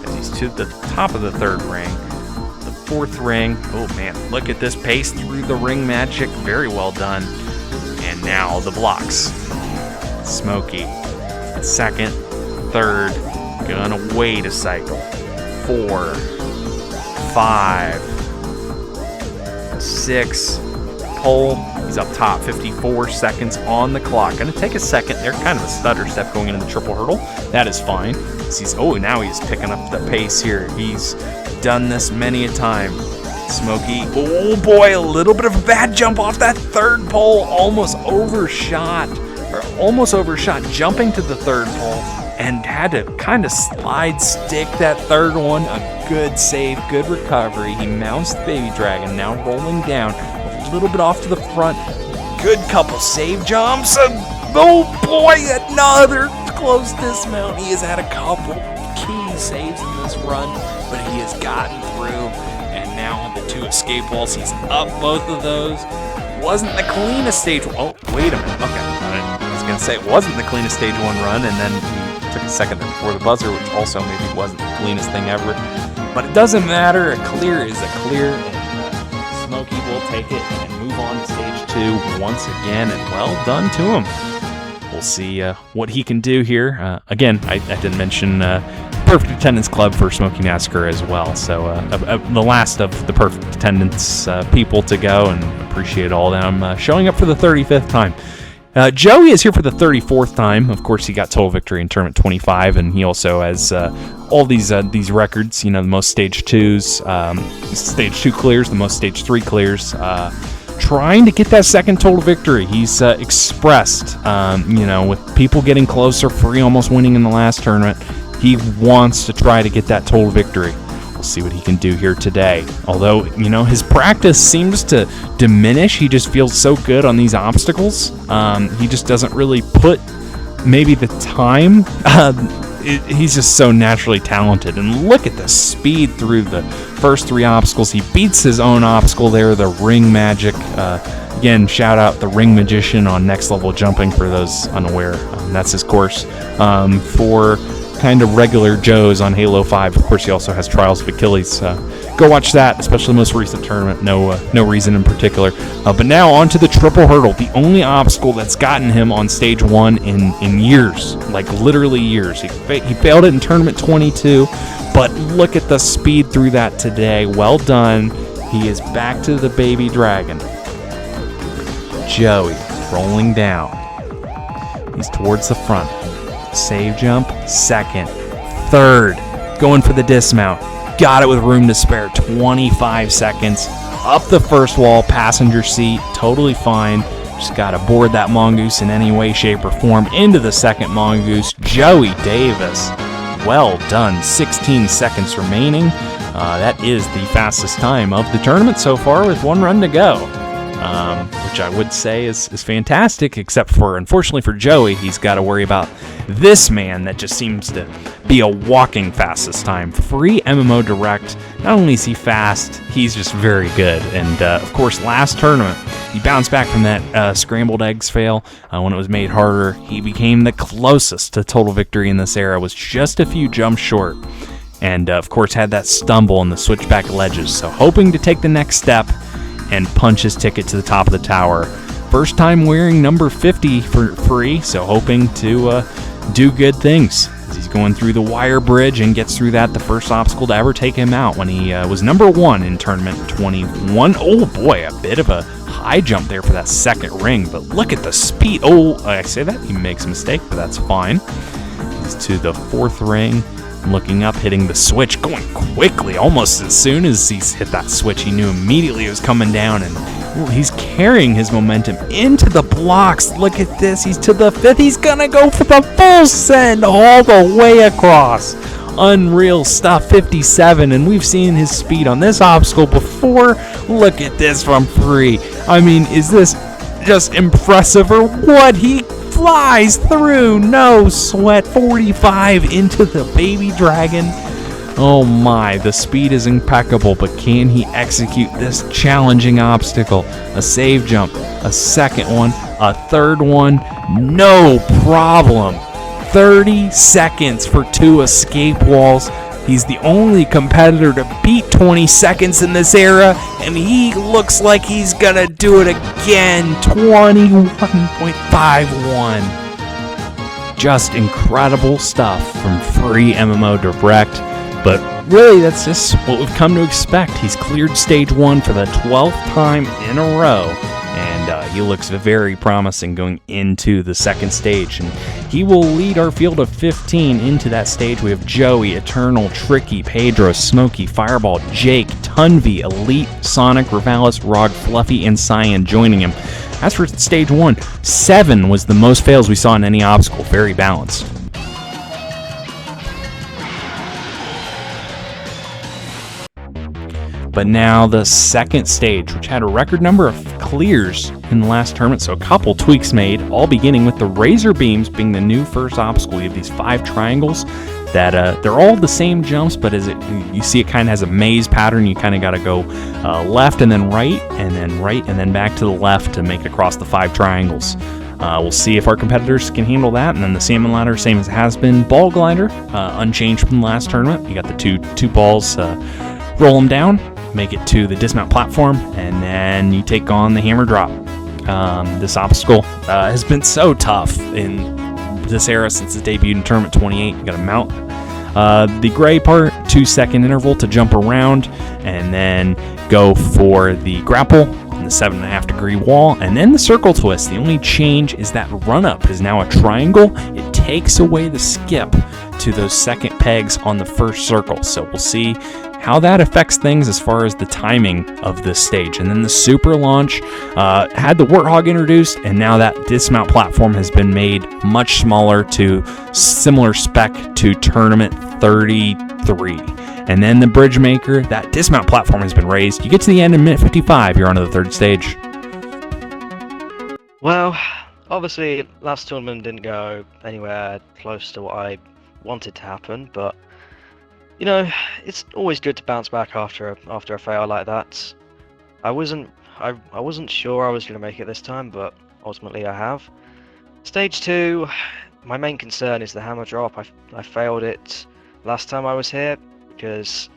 As he's to the top of the 3rd ring. The 4th ring. Oh man, look at this pace through the ring magic. Very well done. And now the blocks. Smokey, 2nd, 3rd, gonna wait a cycle. 4, 5, 6, pole. He's up top, 54 seconds on the clock. Gonna take a second there, kind of a stutter step going into the triple hurdle. That is fine. Now he's picking up the pace here. He's done this many a time. Smokey, oh boy, a little bit of a bad jump off that 3rd pole. Almost overshot jumping to the 3rd pole, and had to kind of slide stick that 3rd one. A good save, good recovery. He mounts the Baby Dragon, now rolling down a little bit off to the front. Good couple save jumps. Oh boy, another close dismount. He has had a couple key saves in this run, but he has gotten through. And now on the 2 escape walls. He's up both of those. Wasn't the cleanest stage. Oh, wait a minute. Okay. I was going to say it wasn't the cleanest stage 1 run, and then he took a second there before the buzzer, which also maybe wasn't the cleanest thing ever. But it doesn't matter. A clear is a clear, and Smokey will take it and move on to stage 2 once again, and well done to him. We'll see what he can do here. Again, I didn't mention Perfect Attendance Club for Smokey Massacre as well. So the last of the Perfect Attendance people to go, and appreciate all of them showing up for the 35th time. Joey is here for the 34th time. Of course, he got total victory in Tournament 25, and he also has all these records. You know, the most Stage 2s, Stage 2 clears, the most Stage 3 clears. Trying to get that second total victory. He's expressed, with people getting closer, Free almost winning in the last tournament. He wants to try to get that total victory. We'll see what he can do here today. Although, his practice seems to diminish. He just feels so good on these obstacles. He just doesn't really put maybe the time. He's just so naturally talented. And look at the speed through the first 3 obstacles. He beats his own obstacle there, the ring magic. Again, shout out the Ring Magician on Next Level Jumping for those unaware. That's his course. For kind of regular Joes on Halo 5. Of course, he also has Trials of Achilles. Go watch that, especially the most recent tournament. No reason in particular. But now on to the triple hurdle, the only obstacle that's gotten him on stage 1 in years, like literally years. He failed it in tournament 22, but look at the speed through that today. Well done. He is back to the baby dragon. Joey rolling down. He's towards the front. Save jump, second, third, going for the dismount. Got it with room to spare, 25 seconds. Up the first wall, passenger seat, totally fine. Just got to board that mongoose in any way, shape, or form into the second mongoose. Joey Davis, well done, 16 seconds remaining. That is the fastest time of the tournament so far with 1 run to go. Which I would say is fantastic, except for, unfortunately for Joey, he's got to worry about this man that just seems to be a walking fastest time. Free MMO Direct, not only is he fast, he's just very good. And of course, last tournament, he bounced back from that scrambled eggs fail when it was made harder. He became the closest to total victory in this era, was just a few jumps short. And of course, had that stumble in the switchback ledges. So hoping to take the next step and punch his ticket to the top of the tower. First time wearing number 50 for Free, so hoping to do good things. As he's going through the wire bridge and gets through that, the first obstacle to ever take him out when he was number 1 in tournament 21. Oh boy, a bit of a high jump there for that second ring, but look at the speed. Oh, I say that, he makes a mistake, but that's fine. He's to the 4th ring. Looking up, hitting the switch, going quickly. Almost as soon as he's hit that switch, he knew immediately it was coming down, and he's carrying his momentum into the blocks. Look at this. He's to the 5th. He's going to go for the full send all the way across. Unreal stuff, 57, and we've seen his speed on this obstacle before. Look at this from Free. I mean, is this just impressive or what? He flies through, no sweat, 45 into the baby dragon. Oh my, the speed is impeccable, but can he execute this challenging obstacle? A save jump, a second one, a third one, no problem. 30 seconds for 2 escape walls. He's the only competitor to beat 20 seconds in this era, and he looks like he's gonna do it again. 21.51. Just incredible stuff from Free MMO Direct, but really that's just what we've come to expect. He's cleared stage 1 for the 12th time in a row, and he looks very promising going into the second stage, and he will lead our field of 15 into that stage. We have Joey, Eternal, Tricky, Pedro, Smokey, Fireball, Jake, Tunvi, Elite, Sonic, Ravalis, Rog, Fluffy, and Cyan joining him. As for stage 1, 7 was the most fails we saw in any obstacle. Very balanced. But now the second stage, which had a record number of clears in the last tournament, so a couple tweaks made, all beginning with the Razor Beams being the new first obstacle. You have these 5 triangles that they're all the same jumps, but you see it kind of has a maze pattern. You kind of got to go left and then right and then back to the left to make it across the 5 triangles. We'll see if our competitors can handle that. And then the salmon ladder, same as it has been. Ball glider, unchanged from the last tournament. You got the two balls, roll them down, make it to the dismount platform, and then you take on the hammer drop. This obstacle has been so tough in this era since it debuted in Tournament 28. You got to mount the gray part, 2-second interval to jump around, and then go for the grapple on the 7.5 degree wall, and then the circle twist. The only change is that run up is now a triangle. It takes away the skip to those second pegs on the first circle. So we'll see how that affects things as far as the timing of this stage. And then the super launch had the Warthog introduced, and now that dismount platform has been made much smaller to similar spec to Tournament 33. And then the Bridge Maker, that dismount platform has been raised. You get to the end in minute 55, you're on to the third stage. Well, obviously last tournament didn't go anywhere close to what I wanted to happen, but you know, it's always good to bounce back after a fail like that. I wasn't sure I was going to make it this time, but ultimately I have. Stage 2, my main concern is the hammer drop. I failed it last time I was here because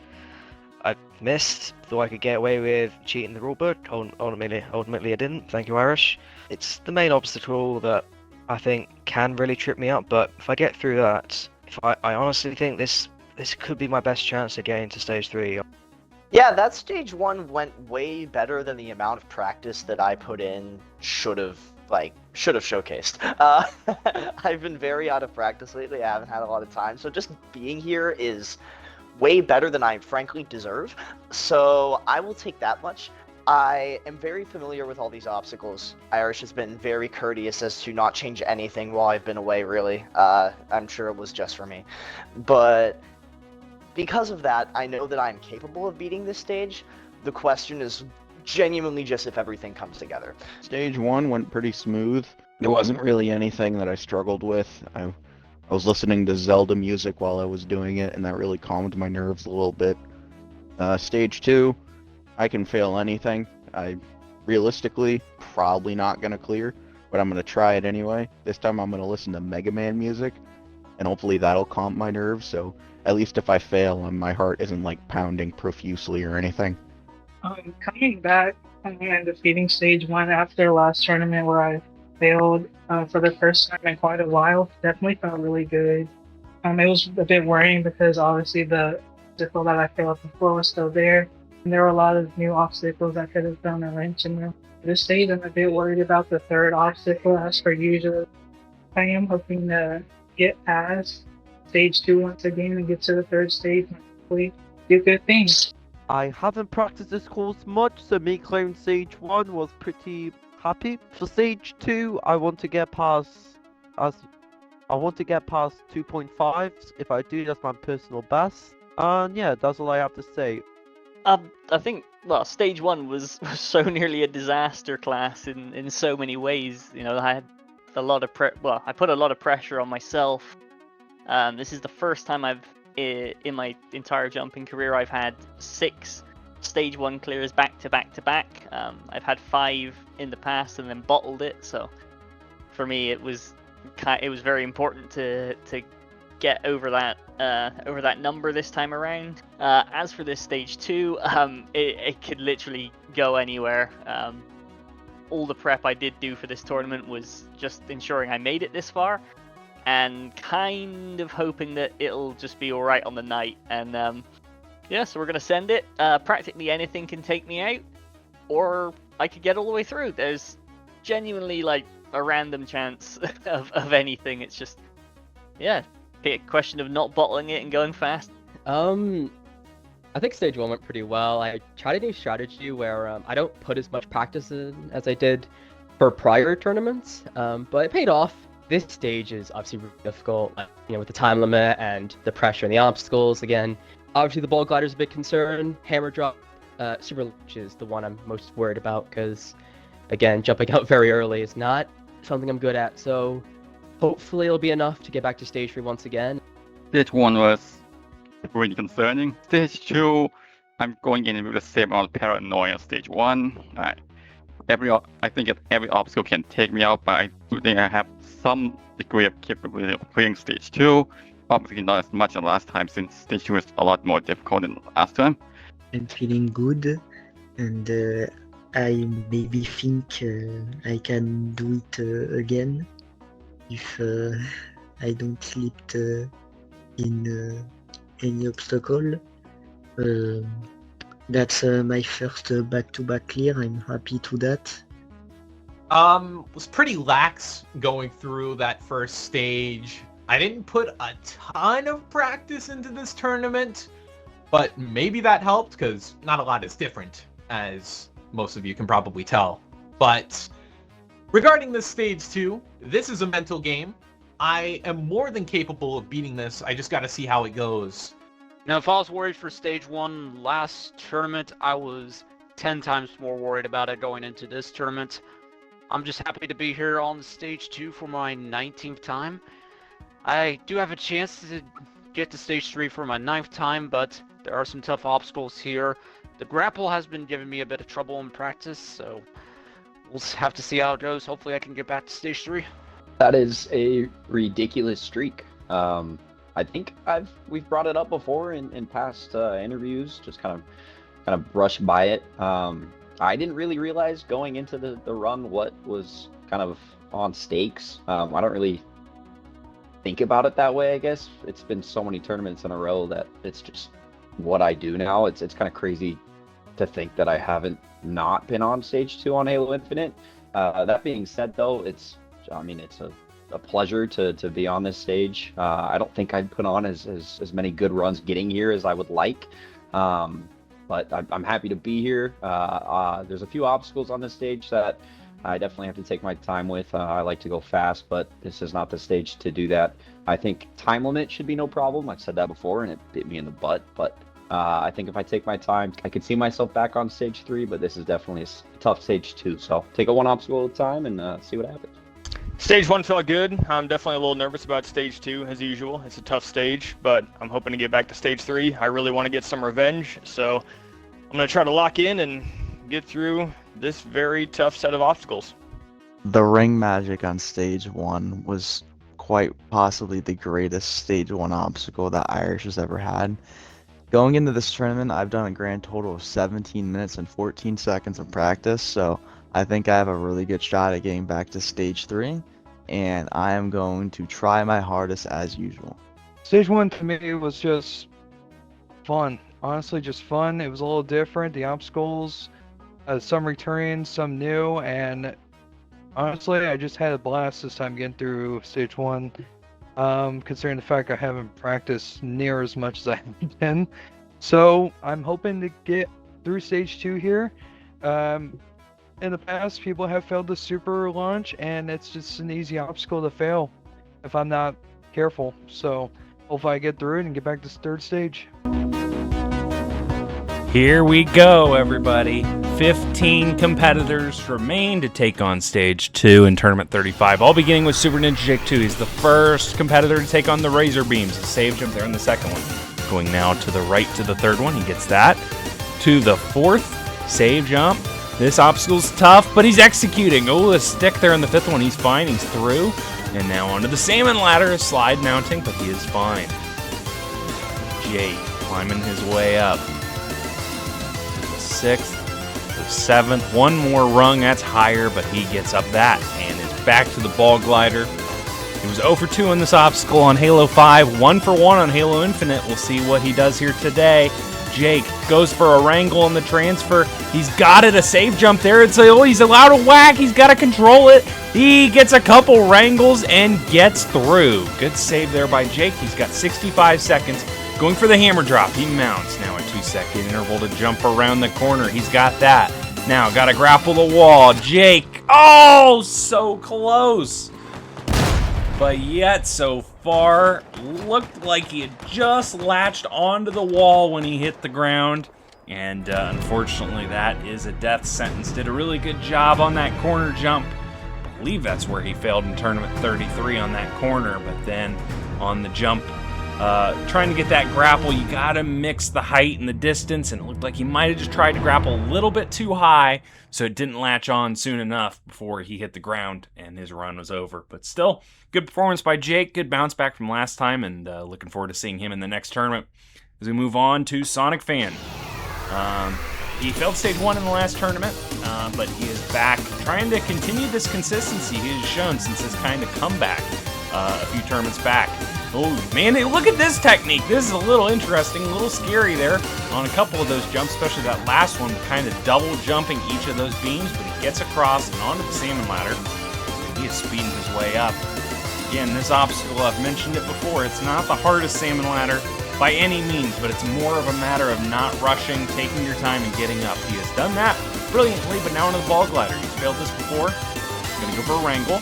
I missed. Thought I could get away with cheating the rulebook. Ultimately I didn't. Thank you, Irish. It's the main obstacle that I think can really trip me up, but if I get through that, I honestly think this could be my best chance to get into stage 3. Yeah, that stage 1 went way better than the amount of practice that I put in should have showcased. I've been very out of practice lately. I haven't had a lot of time, so just being here is way better than I frankly deserve. So I will take that much. I am very familiar with all these obstacles. Irish has been very courteous as to not change anything while I've been away, really. I'm sure it was just for me. But because of that, I know that I'm capable of beating this stage. The question is genuinely just if everything comes together. Stage 1 went pretty smooth. There wasn't really anything that I struggled with. I was listening to Zelda music while I was doing it, and that really calmed my nerves a little bit. Stage 2, I can fail anything. I realistically probably not going to clear, but I'm going to try it anyway. This time I'm going to listen to Mega Man music, and hopefully that'll calm my nerves, so at least if I fail, my heart isn't like pounding profusely or anything. Coming back and defeating stage 1 after last tournament where I failed for the first time in quite a while definitely felt really good. It was a bit worrying because obviously the obstacle that I failed before was still there, and there were a lot of new obstacles that could have thrown a wrench in there. This stage I'm a bit worried about the third obstacle as per usual. I am hoping to get past stage 2 once again and get to the third stage and hopefully do good things. I haven't practiced this course much, so me clearing stage 1 was pretty happy. For stage 2, I want to get past 2.5. If I do, that's my personal best. And yeah, that's all I have to say. I think, well, stage 1 was so nearly a disaster class in so many ways. You know, I had a lot of I put a lot of pressure on myself. This is the first time in my entire jumping career I've had 6 stage 1 clears back to back to back. I've had 5 in the past and then bottled it, so for me it was very important to get over that number this time around. As for this stage 2, it could literally go anywhere. All the prep I did do for this tournament was just ensuring I made it this far, and kind of hoping that it'll just be alright on the night. And yeah, so we're going to send it. Practically anything can take me out, or I could get all the way through. There's genuinely like a random chance of anything. It's just, yeah, a question of not bottling it and going fast. I think stage 1 went pretty well. I tried a new strategy where I don't put as much practice in as I did for prior tournaments, but it paid off. This stage is obviously really difficult, with the time limit and the pressure and the obstacles. Again, obviously the ball glider is a big concern. Hammer drop, super launch is the one I'm most worried about because, again, jumping out very early is not something I'm good at. So hopefully it'll be enough to get back to stage 3 once again. Stage 1 was really concerning. Stage 2, I'm going in with the same amount of paranoia as Stage 1. I think that every obstacle can take me out, but I do think I have some degree of capability of clearing Stage 2. Obviously not as much as last time, since Stage 2 is a lot more difficult than last time. I'm feeling good, and I maybe think I can do it again if I don't slip in any obstacle. That's my first back-to-back clear. I'm happy to that. Was pretty lax going through that first stage. I didn't put a ton of practice into this tournament, but maybe that helped because not a lot is different, as most of you can probably tell. But regarding this stage 2, this is a mental game. I am more than capable of beating this. I just got to see how it goes. Now, if I was worried for stage 1 last tournament, I was 10 times more worried about it going into this tournament. I'm just happy to be here on stage 2 for my 19th time. I do have a chance to get to stage 3 for my 9th time, but there are some tough obstacles here. The grapple has been giving me a bit of trouble in practice, so we'll have to see how it goes. Hopefully I can get back to stage 3. That is a ridiculous streak. I think we've brought it up before in past interviews, just kind of brushed by it. I didn't really realize going into the run what was kind of on stakes. I don't really think about it that way, I guess. It's been so many tournaments in a row that it's just what I do now. It's kind of crazy to think that I haven't not been on stage 2 on Halo Infinite. That being said, though, it's a pleasure to be on this stage. I don't think I'd put on as many good runs getting here as I would like, but I'm happy to be here. There's a few obstacles on this stage that I definitely have to take my time with. I like to go fast, but this is not the stage to do that. I think time limit should be no problem. I've said that before, and it bit me in the butt, but I think if I take my time, I could see myself back on stage 3, but this is definitely a tough stage 2, so take it one obstacle at a time and see what happens. Stage 1 felt good. I'm definitely a little nervous about stage 2 as usual. It's a tough stage, but I'm hoping to get back to stage 3. I really want to get some revenge, so I'm going to try to lock in and get through this very tough set of obstacles. The ring magic on stage 1 was quite possibly the greatest stage 1 obstacle that Irish has ever had. Going into this tournament, I've done a grand total of 17 minutes and 14 seconds of practice, so I think I have a really good shot at getting back to stage 3, and I am going to try my hardest as usual. Stage 1 to me was just fun. Honestly, just fun. It was a little different. The obstacles, some returning, some new, and honestly, I just had a blast this time getting through stage 1. Considering the fact I haven't practiced near as much as I have been. So I'm hoping to get through stage 2 here. In the past, people have failed the super launch, and it's just an easy obstacle to fail if I'm not careful. So hopefully I get through it and get back to 3rd stage. Here we go, everybody. 15 competitors remain to take on Stage 2 in Tournament 35, all beginning with Super Ninja Jake 2. He's the first competitor to take on the Razor Beams. A save jump there in the second one. Going now to the right to the third one. He gets that. To the fourth save jump. This obstacle's tough, but he's executing. Oh, the stick there in the fifth one. He's fine. He's through. And now onto the salmon ladder. Slide mounting, but he is fine. Jake climbing his way up. The 6th, the 7th. One more rung. That's higher, but he gets up that and is back to the ball glider. He was 0 for 2 on this obstacle on Halo 5. 1 for 1 on Halo Infinite. We'll see what he does here today. Jake goes for a wrangle on the transfer. He's got it, a save jump there. He's allowed to whack. He's got to control it. He gets a couple wrangles and gets through. Good save there by Jake. He's got 65 seconds. Going for the hammer drop. He mounts. Now a 2-second interval to jump around the corner. He's got that. Now got to grapple the wall. Jake. Oh, so close. But yet so far, looked like he had just latched onto the wall when he hit the ground. And unfortunately, that is a death sentence. Did a really good job on that corner jump. I believe that's where he failed in Tournament 33 on that corner. But then on the jump trying to get that grapple, you gotta mix the height and the distance, and it looked like he might have just tried to grapple a little bit too high, so it didn't latch on soon enough before he hit the ground and his run was over. But still, good performance by Jake, good bounce back from last time, and looking forward to seeing him in the next tournament. As we move on to Sonic Fan. He failed stage 1 in the last tournament, but he is back trying to continue this consistency he has shown since his kind of comeback a few tournaments back. Oh man, look at this technique. This is a little interesting, a little scary there on a couple of those jumps, especially that last one, kind of double jumping each of those beams, but he gets across and onto the salmon ladder. He is speeding his way up. Again, this obstacle, I've mentioned it before, it's not the hardest salmon ladder by any means, but it's more of a matter of not rushing, taking your time, and getting up. He has done that brilliantly, but now onto the ball glider. He's failed this before. He's going to go for a wrangle.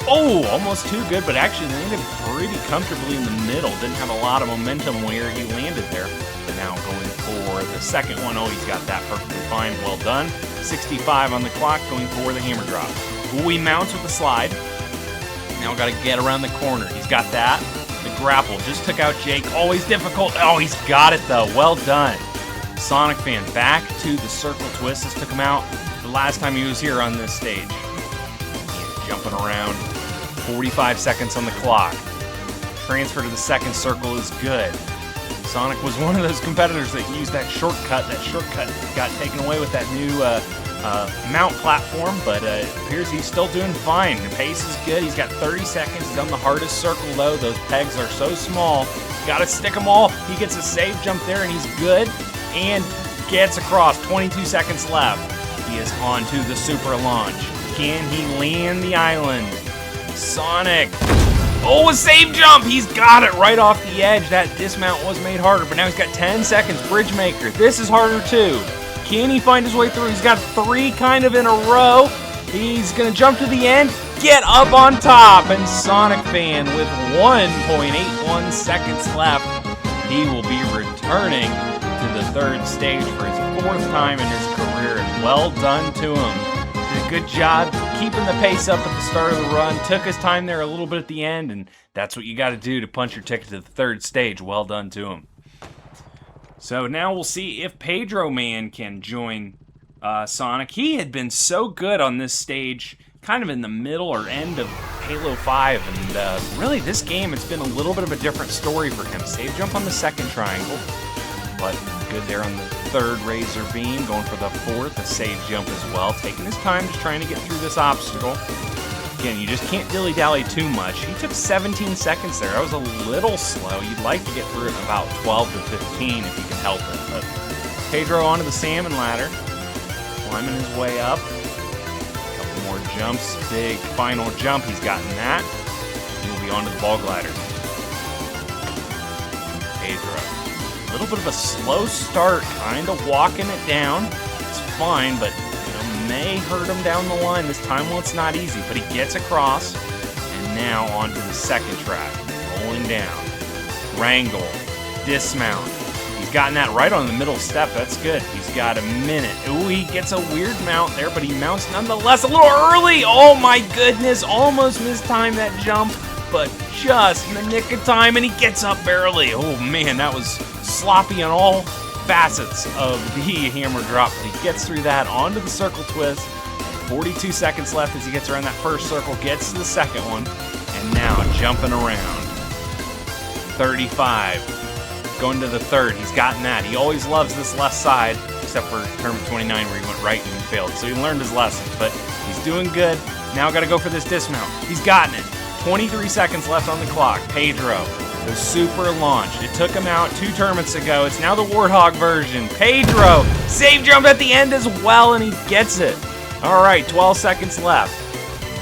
Oh, almost too good, but actually landed pretty comfortably in the middle. Didn't have a lot of momentum where he landed there. But now going for the second one. Oh, he's got that perfectly fine. Well done. 65 on the clock, going for the hammer drop. Ooh, he mounts with the slide. Now got to get around the corner. He's got that. The grapple just took out Jake. Always difficult. Oh, he's got it, though. Well done. Sonic Fan back to the circle twist. This took him out the last time he was here on this stage. He's jumping around. 45 seconds on the clock. Transfer to the second circle is good. Sonic was one of those competitors that used that shortcut. That shortcut got taken away with that new mount platform, but it appears he's still doing fine. The pace is good. He's got 30 seconds. He's on the hardest circle, though. Those pegs are so small. Got to stick them all. He gets a save jump there, and he's good. And gets across. 22 seconds left. He is on to the super launch. Can he land the island? Sonic. Oh, a save jump! He's got it right off the edge. That dismount was made harder, but now he's got 10 seconds. Bridge Maker. This is harder, too. Can he find his way through? He's got 3 kind of in a row. He's going to jump to the end, get up on top, and Sonic Fan with 1.81 seconds left. He will be returning to the third stage for his 4th time in his career, and well done to him. Did a good job keeping the pace up at the start of the run, took his time there a little bit at the end, and that's what you got to do to punch your ticket to the third stage. Well done to him. So now we'll see if Pedro Man can join Sonic. He had been so good on this stage, kind of in the middle or end of Halo 5, and really this game, it's been a little bit of a different story for him. Save jump on the second triangle, but good there on the third Razor Beam, going for the fourth, a save jump as well, taking his time just trying to get through this obstacle. Again, you just can't dilly-dally too much. He took 17 seconds there. That was a little slow. You'd like to get through it in about 12 to 15 if you can help it. But Pedro onto the salmon ladder, climbing his way up. A couple more jumps. Big final jump. He's gotten that. He will be onto the ball glider. Pedro. A little bit of a slow start, kind of walking it down. It's fine, but may hurt him down the line this time. Well, it's not easy, but he gets across, and now onto the second track, rolling down. Wrangle, dismount. He's gotten that right on the middle step. That's good. He's got a minute. Ooh, he gets a weird mount there, but he mounts nonetheless a little early. Oh my goodness, almost mistimed that jump, but just in the nick of time, and he gets up barely. Oh man, that was sloppy on all facets of the hammer drop. He gets through that onto the circle twist. 42 seconds left as he gets around that first circle, gets to the second one, and now jumping around. 35. Going to the third. He's gotten that. He always loves this left side, except for Tournament 29 where he went right and he failed. So he learned his lesson, but he's doing good. Now got to go for this dismount. He's gotten it. 23 seconds left on the clock. Pedro. The super launch. It took him out 2 tournaments ago. It's now the Warthog version. Pedro, save jump at the end as well, and he gets it. All right, 12 seconds left.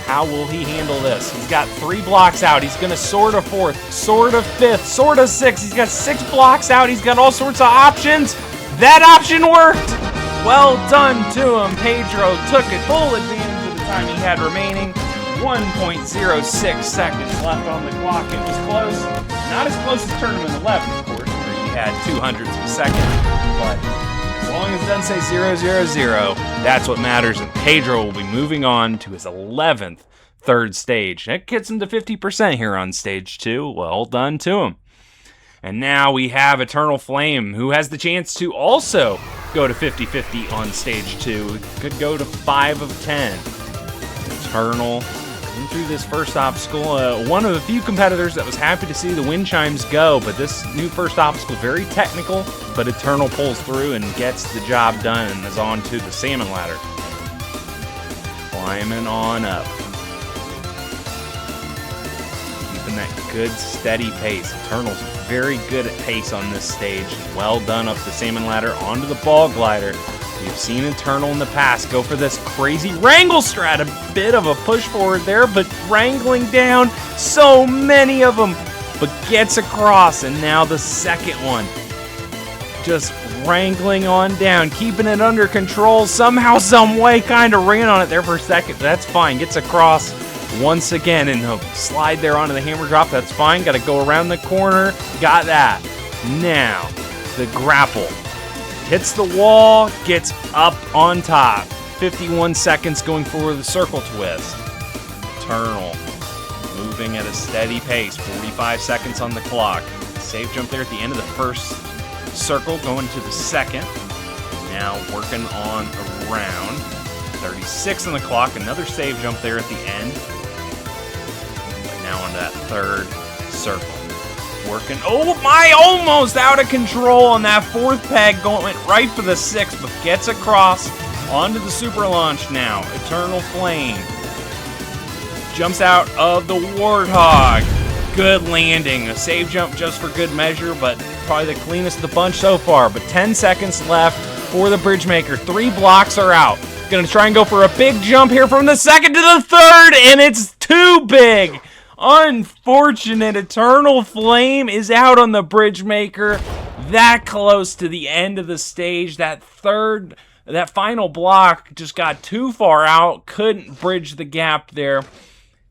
How will he handle this? He's got 3 blocks out. He's going to sword a 4th, sword a 5th, sword a 6th. He's got 6 blocks out. He's got all sorts of options. That option worked. Well done to him. Pedro took it full advantage of the time he had remaining. 1.06 seconds left on the clock. It was close. Not as close as Tournament 11, of course, where he had 0.02 of a second. But as long as it doesn't say 000, that's what matters. And Pedro will be moving on to his 11th third stage. That gets him to 50% here on stage 2. Well done to him. And now we have Eternal Flame, who has the chance to also go to 50-50 on stage 2. Could go to 5 of 10. Eternal going through this first obstacle. One of the few competitors that was happy to see the wind chimes go, but this new first obstacle, very technical, but Eternal pulls through and gets the job done and is on to the salmon ladder. Climbing on up. Keeping that good, steady pace. Eternal's very good at pace on this stage. Well done up the salmon ladder onto the ball glider. We've seen Eternal in the past go for this crazy wrangle strat. A bit of a push forward there, but wrangling down so many of them. But gets across, and now the second one. Just wrangling on down, keeping it under control. Somehow, some way, kind of ran on it there for a second. That's fine. Gets across once again, and he'll slide there onto the hammer drop. That's fine. Got to go around the corner. Got that. Now, the grapple. Hits the wall, gets up on top. 51 seconds going for the circle twist. Eternal moving at a steady pace. 45 seconds on the clock. Safe jump there at the end of the first circle, going to the second. Now working on around. 36 on the clock. Another save jump there at the end. But now on that third circle. Working. Oh my, almost out of control on that fourth peg. Went right for the sixth, but gets across onto the super launch now. Eternal Flame. Jumps out of the Warthog. Good landing. A save jump just for good measure, but probably the cleanest of the bunch so far. But 10 seconds left for the Bridgemaker. 3 blocks are out. Gonna try and go for a big jump here from the second to the third, and it's too big. Unfortunate. Eternal Flame is out on the Bridgemaker. That close to the end of the stage. That final block just got too far out. Couldn't bridge the gap there.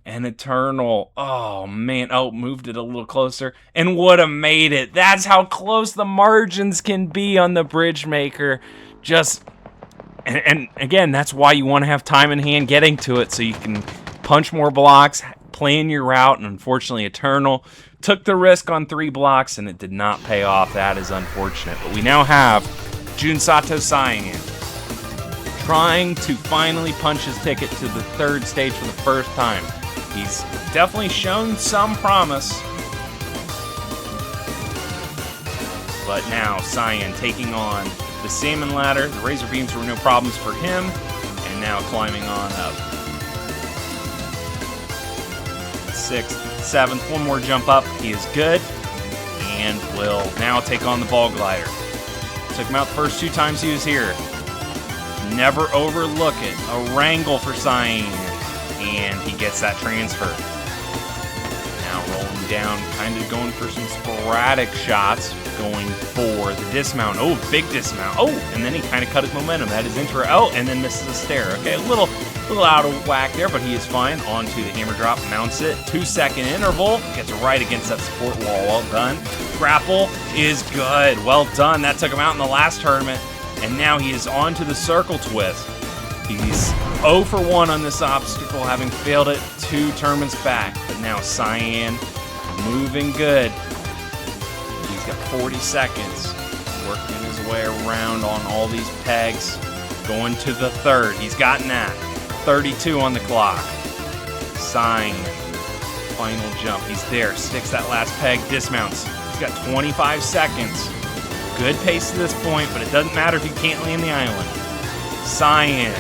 And Eternal, oh man, moved it a little closer and would have made it. That's how close the margins can be on the Bridgemaker. And again, that's why you want to have time in hand getting to it so you can punch more blocks, plan your route, and unfortunately Eternal took the risk on 3 blocks and it did not pay off. That is unfortunate. But we now have Jun Sato Cyan trying to finally punch his ticket to the third stage for the first time. He's definitely shown some promise. But now Cyan taking on the salmon ladder. The razor beams were no problems for him. And now climbing on up. 6th, 7th, one more jump up. He is good. And will now take on the ball glider. Took him out the first 2 times he was here. Never overlook it. A wrangle for Cyan. And he gets that transfer. Now rolling down, kind of going for some sporadic shots. Going for the dismount. Oh, big dismount. Oh, and then he kind of cut his momentum. That is intro. Oh, and then misses a stair. Okay, a little out of whack there, but he is fine. Onto the hammer drop, mounts it. 2-second interval. Gets right against that support wall. Well done. Grapple is good. Well done. That took him out in the last tournament. And now he is on to the circle twist. He's 0 for 1 on this obstacle, having failed it 2 tournaments back. But now Cyan moving good. He's got 40 seconds. Working his way around on all these pegs. Going to the third. He's gotten that. 32 on the clock. Cyan. Final jump. He's there. Sticks that last peg. Dismounts. He's got 25 seconds. Good pace to this point, but it doesn't matter if you can't land the island. Cyan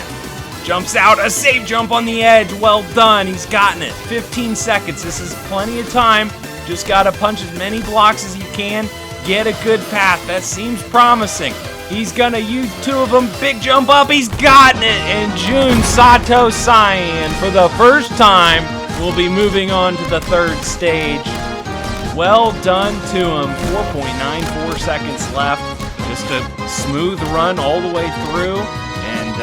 jumps out, a safe jump on the edge. Well done, he's gotten it. 15 seconds, this is plenty of time. Just gotta punch as many blocks as you can. Get a good path, that seems promising. He's gonna use 2 of them, big jump up, he's gotten it. And Jun Sato Cyan, for the first time, will be moving on to the third stage. Well done to him, 4.94 seconds left. Just a smooth run all the way through. And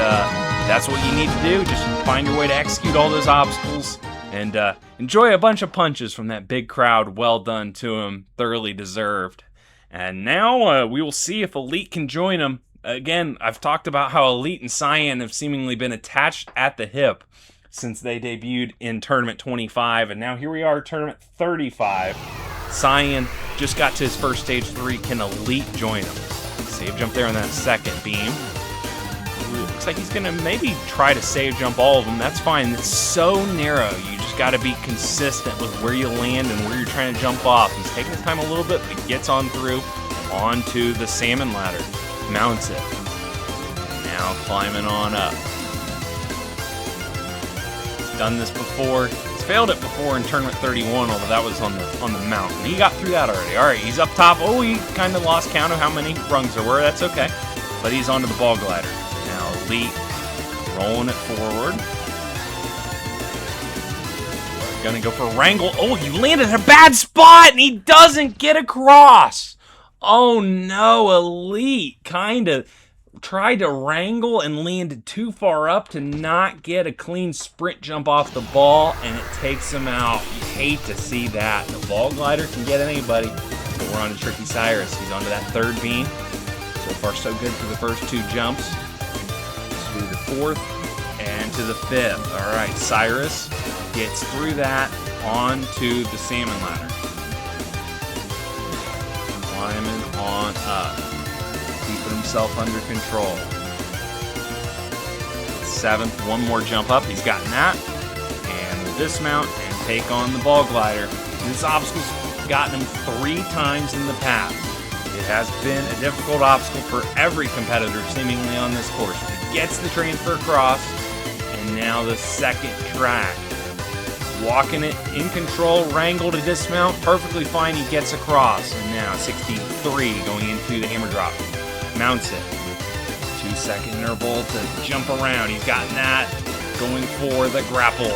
that's what you need to do. Just find your way to execute all those obstacles and enjoy a bunch of punches from that big crowd. Well done to him. Thoroughly deserved. And now we will see if Elite can join him. Again, I've talked about how Elite and Cyan have seemingly been attached at the hip. since they debuted in Tournament 25, and now here we are, Tournament 35. Cyan just got to his first Stage 3. Can Elite join him? Save jump there on that second beam. Looks like he's going to maybe try to save jump all of them. That's fine. It's so narrow. You just got to be consistent with where you land and where you're trying to jump off. He's taking his time a little bit, but he gets on through onto the salmon ladder. Mounts it. Now climbing on up. He's done this before. He's failed it before in Tournament 31, although that was on the mountain. He got through that already. All right, he's up top. Oh, he kind of lost count of how many rungs there were. That's okay. But he's onto the ball glider. Now Elite rolling it forward. Gonna go for Wrangle. Oh, you landed in a bad spot, and he doesn't get across. Oh no, Elite kind of tried to wrangle and landed too far up to not get a clean sprint jump off the ball, and it takes him out. You hate to see that. The ball glider can get anybody, but we're on to Tricky Cyrus. He's onto that third beam. So far, so good for the first two jumps. To the fourth and to the fifth. All right, Cyrus gets through that onto the salmon ladder. Climbing on up. Keeping himself under control. Seventh, one more jump up. He's gotten that. And will dismount and take on the ball glider. This obstacle's gotten him 3 times in the past. It has been a difficult obstacle for every competitor seemingly on this course. He gets the transfer across, and now the second track. Walking it in control, wrangle to dismount, perfectly fine, he gets across. And now 63 going into the hammer drop. Mounts it. 2-second interval to jump around. He's gotten that. Going for the grapple.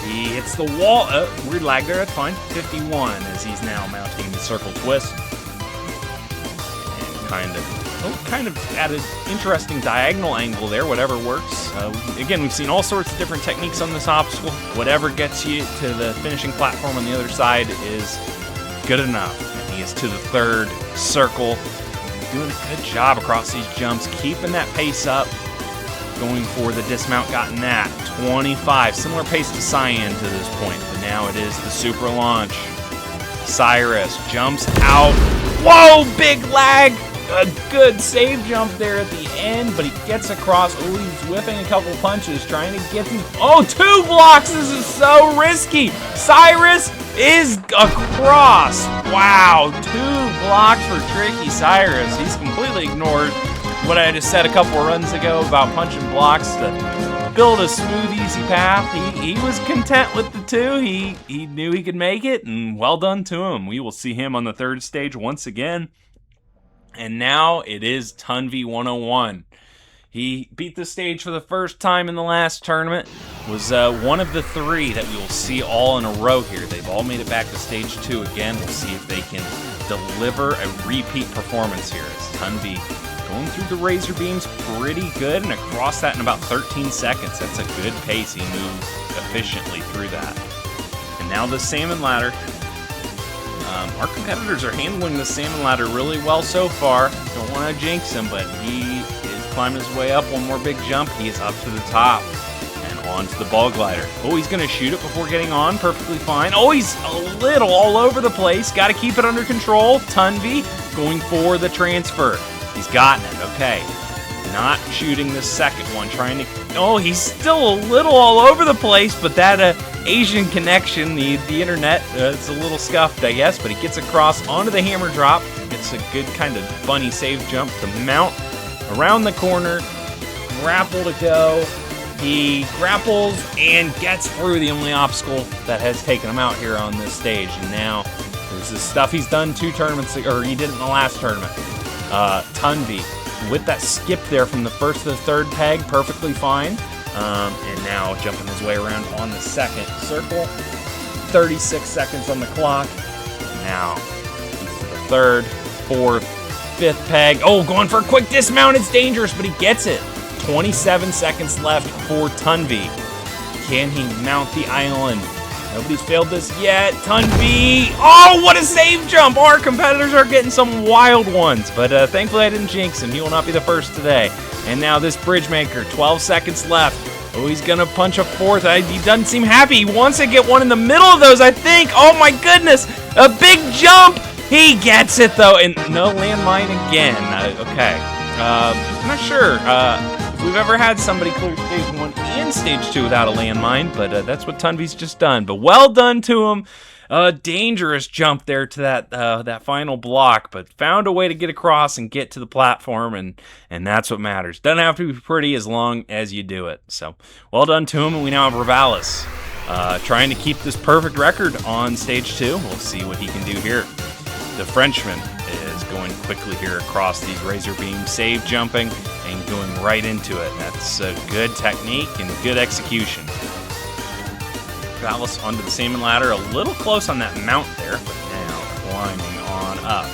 He hits the wall. Weird lag there, that's fine. 51 as he's now mounting the circle twist. And kind of at an interesting diagonal angle there, whatever works. Again, we've seen all sorts of different techniques on this obstacle. Whatever gets you to the finishing platform on the other side is good enough. And he is to the third circle. Doing a good job across these jumps, keeping that pace up. Going for the dismount, gotten that. 25, similar pace to Cyan to this point, but now it is the super launch. Cyrus jumps out. Whoa, big lag! A good save jump there at the end, but he gets across. Oh, he's whipping a couple punches, trying to get these. Oh, 2 blocks! This is so risky! Cyrus is across. Wow, 2 blocks for Tricky Cyrus. He's completely ignored what I just said a couple of runs ago about punching blocks to build a smooth, easy path. He was content with the 2. He knew he could make it, and well done to him. We will see him on the third stage once again. And now it is Tunvi 101. He beat the stage for the first time in the last tournament. Was one of the 3 that we will see all in a row here. They've all made it back to stage 2 again. We'll see if they can deliver a repeat performance here. As Tunvi going through the razor beams pretty good, and across that in about 13 seconds. That's a good pace. He moved efficiently through that. And now the salmon ladder. Our competitors are handling the salmon ladder really well so far. Don't want to jinx him, but he is climbing his way up. One more big jump. He is up to the top and onto the ball glider. Oh, he's going to shoot it before getting on. Perfectly fine. Oh, he's a little all over the place. Got to keep it under control. Tunvi going for the transfer. He's gotten it. Okay. Not shooting the second one. Trying to... Oh, he's still a little all over the place, but that Asian connection, the internet, it's a little scuffed, I guess, but he gets across onto the hammer drop. Gets a good kind of bunny save jump to mount around the corner. Grapple to go. He grapples and gets through the only obstacle that has taken him out here on this stage. And now there's this stuff he's done 2 tournaments, or he did it in the last tournament. Tunvi with that skip there from the first to the third peg, perfectly fine. And now jumping his way around on the second circle. 36 seconds on the clock. Now he's to the third, fourth, fifth peg. Oh, going for a quick dismount. It's dangerous, but he gets it. 27 seconds left for Tunvi. Can he mount the island? Nobody's failed this yet. Tunvi. Oh, what a save jump. Our competitors are getting some wild ones, but thankfully I didn't jinx him. He will not be the first today. And now this bridge maker, 12 seconds left. Oh, he's gonna punch a fourth. He doesn't seem happy. He wants to get one in the middle of those, I think. Oh my goodness, a big jump. He gets it though, and no landmine again. Okay, I'm not sure if we've ever had somebody clear stage 1 and stage 2 without a landmine, but that's what Tunvi's just done. But well done to him. Dangerous jump there to that final block, but found a way to get across and get to the platform, and that's what matters. Doesn't have to be pretty as long as you do it. So well done to him, and we now have Ravalis trying to keep this perfect record on stage 2. We'll see what he can do here. The Frenchman is going quickly here across these razor beams, save jumping and going right into it. That's a good technique and good execution. Ravalis onto the salmon ladder, a little close on that mount there, but now climbing on up.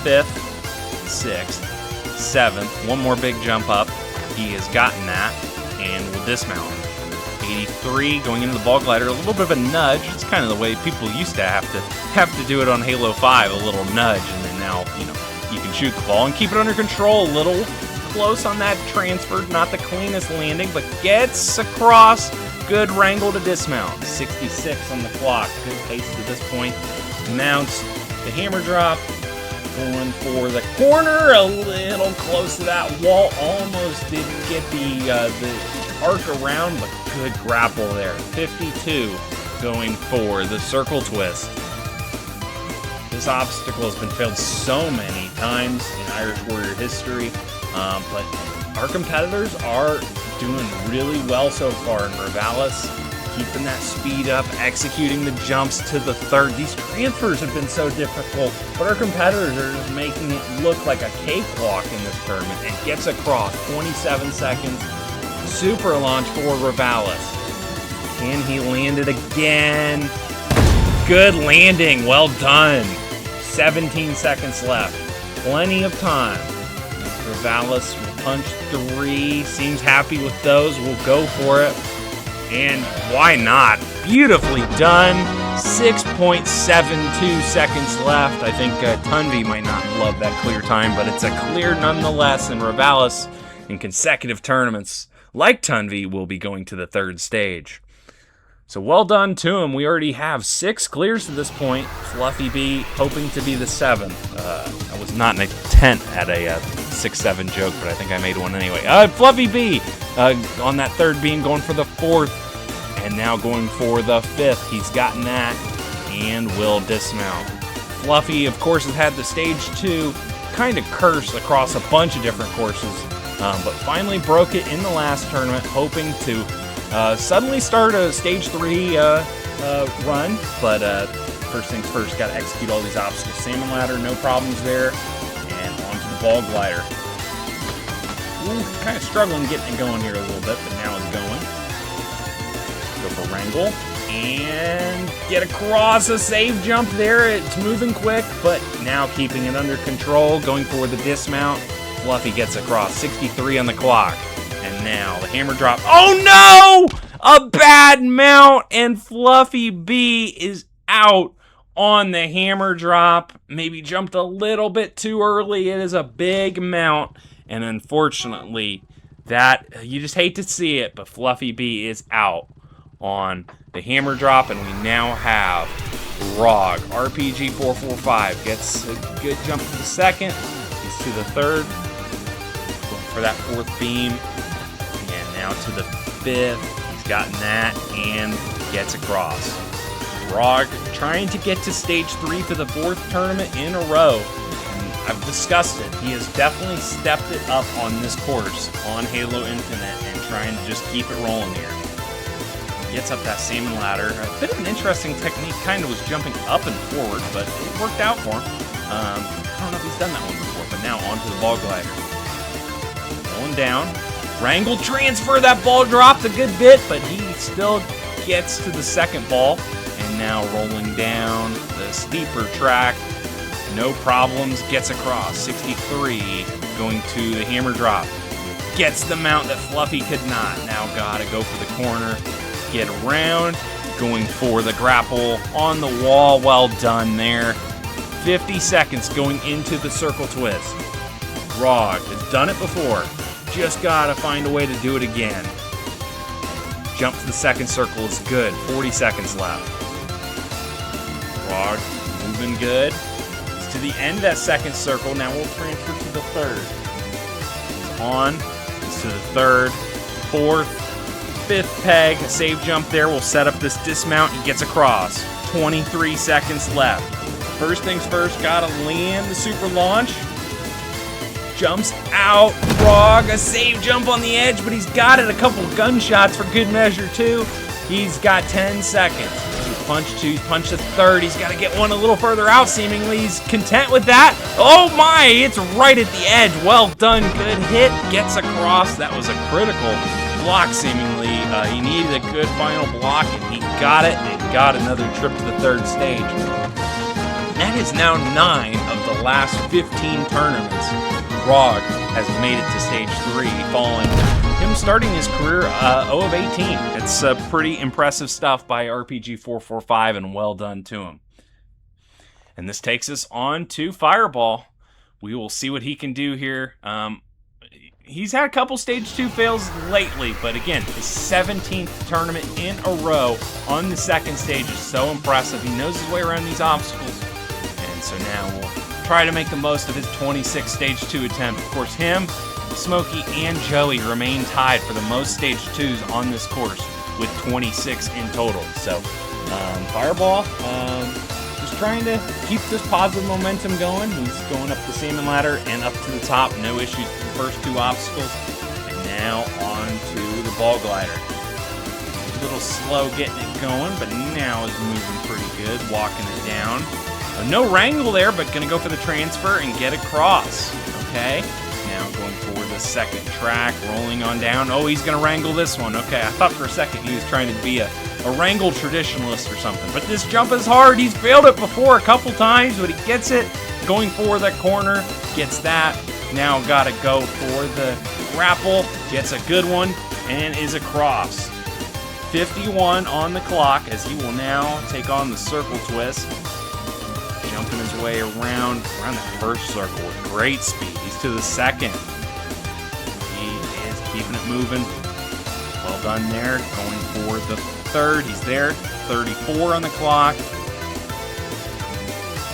5th, 6th, 7th, one more big jump up. He has gotten that and will dismount. 83 going into the ball glider, a little bit of a nudge. It's kind of the way people used to have to do it on Halo 5, a little nudge, and then now you can shoot the ball and keep it under control. A little close on that transfer, not the cleanest landing, but gets across. Good wrangle to dismount. 66 on the clock. Good pace to this point. Mounts the hammer drop. Going for the corner. A little close to that wall. Almost didn't get the arc around, but good grapple there. 52 going for the circle twist. This obstacle has been failed so many times in Irish Warrior history, but our competitors are doing really well so far in Ravalis, keeping that speed up, executing the jumps to the third. These transfers have been so difficult, but our competitors are just making it look like a cakewalk in this tournament, and gets across 27 seconds. Super launch for Ravalis. Can he land it again? Good landing, well done. 17 seconds left, plenty of time. Ravalis will punch 3, seems happy with those, will go for it, and why not? Beautifully done. 6.72 seconds left. I think Tunvi might not love that clear time, but it's a clear nonetheless, and Ravalis in consecutive tournaments like Tunvi will be going to the 3rd stage. So well done to him. We already have 6 clears to this point. Fluffy B hoping to be the 7th. I was not an intent at a 6-7 joke, but I think I made one anyway. Fluffy B on that 3rd beam going for the 4th, and now going for the 5th. He's gotten that and will dismount. Fluffy, of course, has had the stage 2 kind of curse across a bunch of different courses, but finally broke it in the last tournament, hoping to suddenly start a stage 3 run, but first things first, got to execute all these obstacles. Salmon ladder, no problems there, and onto the ball glider. Ooh, kind of struggling getting it going here a little bit, but now it's going. Go for wrangle, and get across a save jump there. It's moving quick, but now keeping it under control, going for the dismount. Fluffy gets across, 63 on the clock. And now the hammer drop. Oh no! A bad mount, and Fluffy B is out on the hammer drop. Maybe jumped a little bit too early. It is a big mount, and unfortunately, that you just hate to see it, but Fluffy B is out on the hammer drop, and we now have Rog. RPG 445 gets a good jump to the 2nd. He's to the 3rd. Going for that 4th beam. Now to the 5th, he's gotten that and gets across. Rog trying to get to stage 3 for the 4th tournament in a row. And I've discussed it. He has definitely stepped it up on this course on Halo Infinite and trying to just keep it rolling here. Gets up that salmon ladder. A bit of an interesting technique, kind of was jumping up and forward, but it worked out for him. I don't know if he's done that one before, but now onto the ball glider. Going down. Wrangle transfer, that ball dropped a good bit, but he still gets to the 2nd ball. And now rolling down the steeper track, no problems, gets across. 63, going to the hammer drop. Gets the mount that Fluffy could not. Now gotta go for the corner, get around, going for the grapple on the wall. Well done there. 50 seconds going into the circle twist. Rog has done it before. just gotta find a way to do it again. Jump to the second circle is good. 40 seconds left. Rog moving good. It's to the end of that second circle. Now we'll transfer to the third. It's on. It's to the third, fourth, fifth peg. A save jump there will set up this dismount. He gets across. 23 seconds left. First things first, gotta land the super launch. Jumps out. Rog, a save jump on the edge, but he's got it. A couple gunshots for good measure, too. He's got 10 seconds. He's punched two, he's punched a third. He's got to get one a little further out, seemingly. He's content with that. Oh my, it's right at the edge. Well done, good hit. Gets across. That was a critical block, seemingly. He needed a good final block, and he got it, and got another trip to the third stage. That is now 9 of the last 15 tournaments. Rog has made it to stage 3, following him starting his career 0 of 18. It's pretty impressive stuff by RPG445, and well done to him. And this takes us on to Fireball. We will see what he can do here. He's had a couple stage 2 fails lately, but again, his 17th tournament in a row on the second stage is so impressive. He knows his way around these obstacles, and so now we'll try to make the most of his 26th stage 2 attempt. Of course, him, Smokey, and Joey remain tied for the most stage 2s on this course with 26 in total. So, Fireball, just trying to keep this positive momentum going. He's going up the salmon ladder and up to the top. No issues with the first 2 obstacles. And now on to the ball glider. A little slow getting it going, but now is moving pretty good, walking it down. No wrangle there, but going to go for the transfer and get across. Okay, now going for the second track, rolling on down. Oh, he's going to wrangle this one. Okay, I thought for a second he was trying to be a wrangle traditionalist or something. But this jump is hard. He's failed it before a couple times, but he gets it. Going for the corner, gets that. Now got to go for the grapple. Gets a good one and is across. 51 on the clock as he will now take on the circle twist. Jumping his way around that first circle with great speed. He's to the second. He is keeping it moving. Well done there. Going for the third. He's there. 34 on the clock.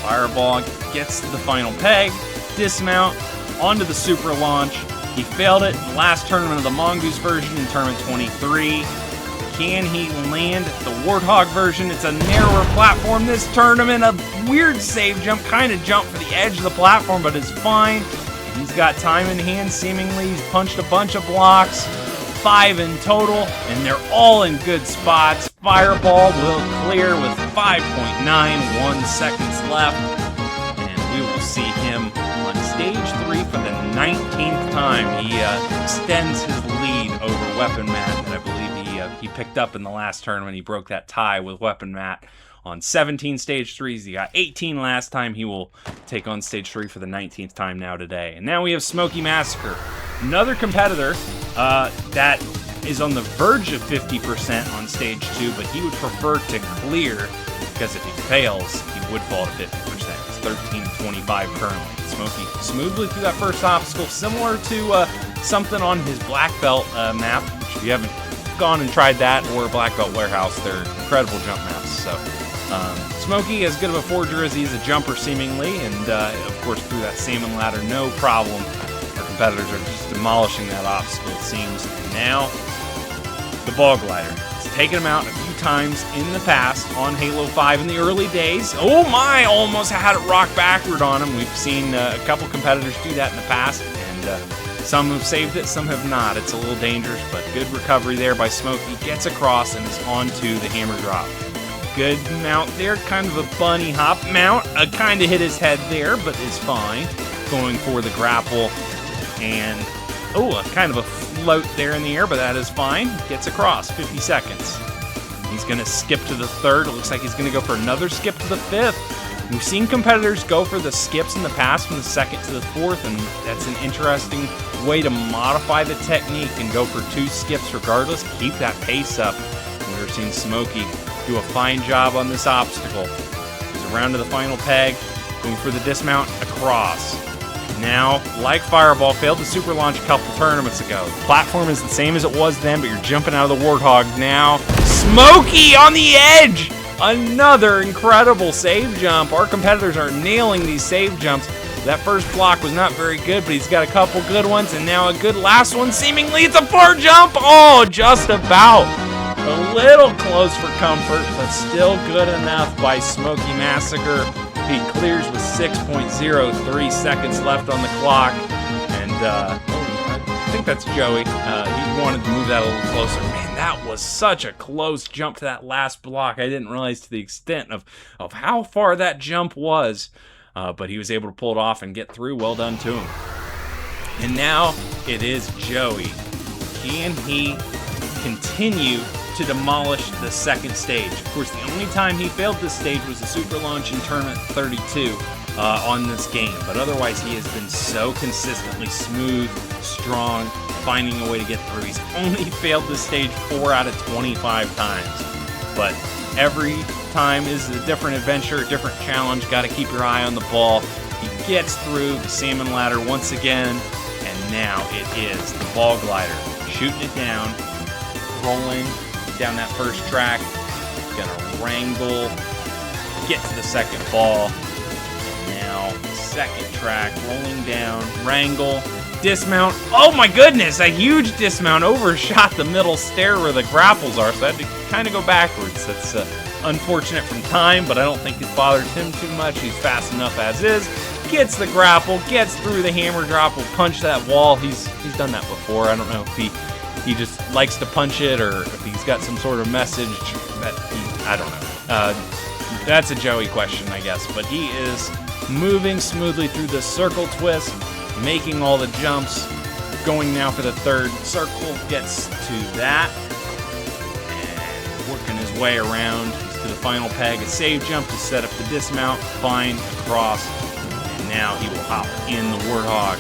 Fireball gets to the final peg. Dismount onto the super launch. He failed it in the last tournament of the Mongoose version in tournament 23. Can he land the Warthog version? It's a narrower platform this tournament. A weird save jump, kind of jump for the edge of the platform, but it's fine. He's got time in hand, seemingly. He's punched a bunch of blocks. 5 in total, and they're all in good spots. Fireball will clear with 5.91 seconds left. And we will see him on stage 3 for the 19th time. He extends his lead over Weapon Matt that I believe he picked up in the last tournament. He broke that tie with Weapon Matt on 17 stage 3s. He got 18 last time. He will take on stage 3 for the 19th time now today. And now we have Smokey Massacre, another competitor that is on the verge of 50% on stage 2, but he would prefer to clear because if he fails, he would fall to 50%. He's 13-25 currently. Smokey smoothly through that first obstacle, similar to something on his Black Belt map, which if you haven't gone and tried that, or Black Belt Warehouse, they're incredible jump maps. So Smokey, as good of a forger as he is a jumper seemingly, and of course through that salmon ladder, no problem. Our competitors are just demolishing that obstacle, it seems. And now, the ball glider. He's taken him out a few times in the past on Halo 5 in the early days. Oh my, almost had it rock backward on him. We've seen a couple competitors do that in the past, and some have saved it, some have not. It's a little dangerous, but good recovery there by Smokey. Gets across and is onto the hammer drop. Good mount there, kind of a bunny hop mount. Kind of hit his head there, but is fine. Going for the grapple, and kind of a float there in the air, but that is fine. Gets across, 50 seconds. He's going to skip to the third. It looks like he's going to go for another skip to the fifth. We've seen competitors go for the skips in the past from the second to the fourth, and that's an interesting way to modify the technique and go for 2 skips regardless. Keep that pace up. We're seeing Smokey do a fine job on this obstacle. He's around to the final peg, going for the dismount across. Now, like Fireball, failed to super launch a couple tournaments ago. The platform is the same as it was then, but you're jumping out of the Warthog now. Smokey on the edge! Another incredible save jump. Our competitors are nailing these save jumps. That first block was not very good, but he's got a couple good ones, and now a good last one. Seemingly it's a 4 jump. Oh, just about. A little close for comfort, but still good enough by Smokey Massacre. He clears with 6.03 seconds left on the clock, and I think that's Joey. He wanted to move that a little closer. Man, that was such a close jump to that last block. I didn't realize to the extent of how far that jump was, but he was able to pull it off and get through. Well done to him. And now it is Joey. Can he continue to demolish the second stage? Of course, the only time he failed this stage was the Super Launch in Tournament 32 on this game, but otherwise he has been so consistently smooth, strong, finding a way to get through. He's only failed this stage 4 out of 25 times, but every time is a different adventure, a different challenge. Got to keep your eye on the ball. He gets through the salmon ladder once again, and now it is the ball glider, shooting it down, rolling down that first track, gonna wrangle, get to the second ball. Now, second track, rolling down, wrangle, dismount. Oh my goodness, a huge dismount, overshot the middle stair where the grapples are, so I had to kind of go backwards. That's unfortunate from time, but I don't think it bothers him too much. He's fast enough as is. Gets the grapple, gets through the hammer drop, will punch that wall. He's done that before. I don't know if he just likes to punch it, or if he's got some sort of message that I don't know. That's a Joey question, I guess. But he is moving smoothly through the circle twist, making all the jumps, going now for the third circle, gets to that, and working his way around. He's to the final peg, a save jump to set up the dismount, find across, and now he will hop in the Warthog.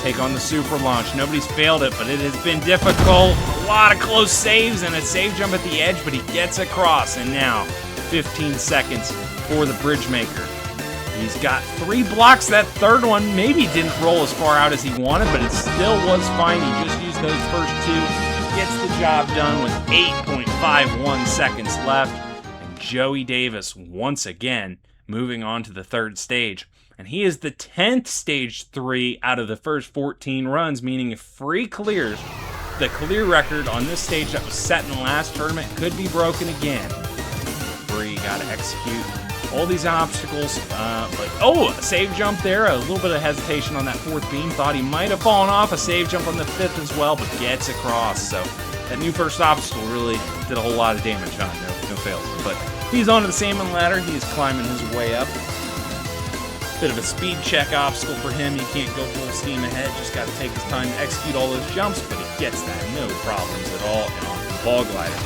Take on the super launch. Nobody's failed it, but it has been difficult. A lot of close saves and a save jump at the edge, but he gets across. And now, 15 seconds for the bridge maker. He's got 3 blocks. That third one maybe didn't roll as far out as he wanted, but it still was fine. He just used those first 2. Gets the job done with 8.51 seconds left. And Joey Davis, once again, moving on to the third stage. And he is the 10th stage 3 out of the first 14 runs, meaning if Free clears, the clear record on this stage that was set in the last tournament could be broken again. Free got to execute all these obstacles, but a save jump there, a little bit of hesitation on that 4th beam, thought he might have fallen off, a save jump on the 5th as well, but gets across. So that new first obstacle really did a whole lot of damage on him, no fails. But he's onto the salmon ladder, he is climbing his way up. Bit of a speed check obstacle for him. He can't go full steam ahead. Just got to take his time to execute all those jumps, but he gets that. No problems at all. And on the ball glider.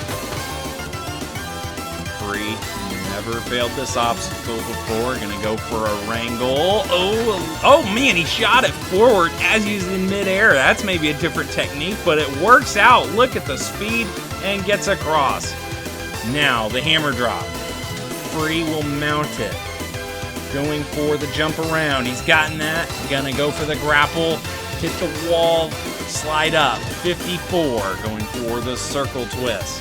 Free. Never failed this obstacle before. Gonna go for a wrangle. Oh man, he shot it forward as he's in midair. That's maybe a different technique, but it works out. Look at the speed and gets across. Now, the hammer drop. Free will mount it. Going for the jump around. He's gotten that. Gonna go for the grapple. Hit the wall. Slide up. 54. Going for the circle twist.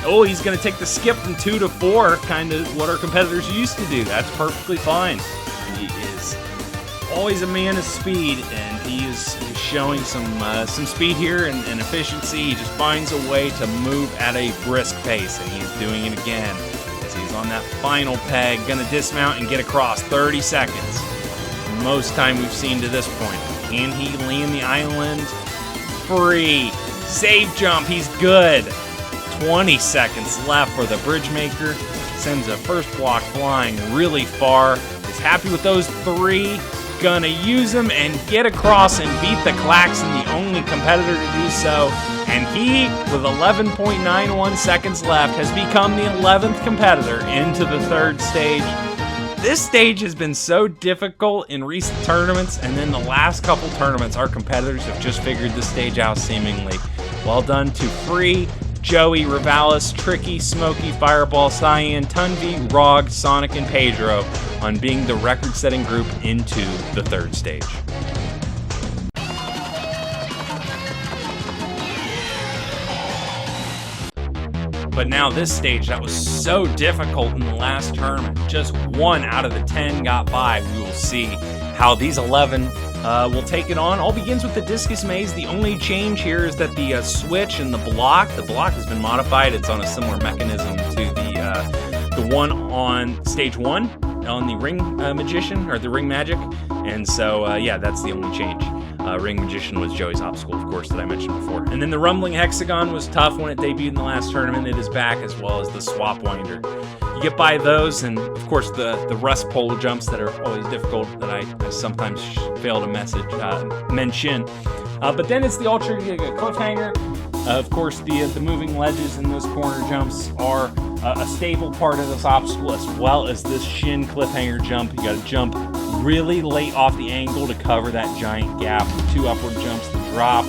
Oh, he's gonna take the skip from 2 to 4. Kind of what our competitors used to do. That's perfectly fine. He is always a man of speed, and he is showing some speed here and efficiency. He just finds a way to move at a brisk pace, and he's doing it again. He's on that final peg, gonna dismount and get across. 30 seconds. Most time we've seen to this point. Can he land the island? Free. Save jump, he's good. 20 seconds left for the bridge maker. Sends a first block flying really far. Is happy with those 3. Gonna use them and get across and beat the Klaxon, the only competitor to do so. And he, with 11.91 seconds left, has become the 11th competitor into the third stage. This stage has been so difficult in recent tournaments, and then the last couple tournaments, our competitors have just figured this stage out seemingly. Well done to Free, Joey, Ravalis, Tricky, Smokey, Fireball, Cyan, Tunvi, Rog, Sonic, and Pedro on being the record-setting group into the third stage. But now this stage that was so difficult in the last tournament, just 1 out of the 10 got by. We will see how these 11 will take it on. All begins with the Discus Maze. The only change here is that the switch and the block has been modified. It's on a similar mechanism to the one on stage 1 on the Ring Magician, or the Ring Magic. And so, yeah, that's the only change. Ring Magician was Joey's obstacle, of course, that I mentioned before. And then the Rumbling Hexagon was tough when it debuted in the last tournament. It is back, as well as the Swap Winder. You get by those, and of course the Rust Pole jumps that are always difficult that I sometimes fail to mention. But then it's the Ultra Cliffhanger. Of course, the moving ledges and those corner jumps are a staple part of this obstacle, as well as this Shin Cliffhanger jump. You got to jump really late off the angle to cover that giant gap. 2 upward jumps to drop,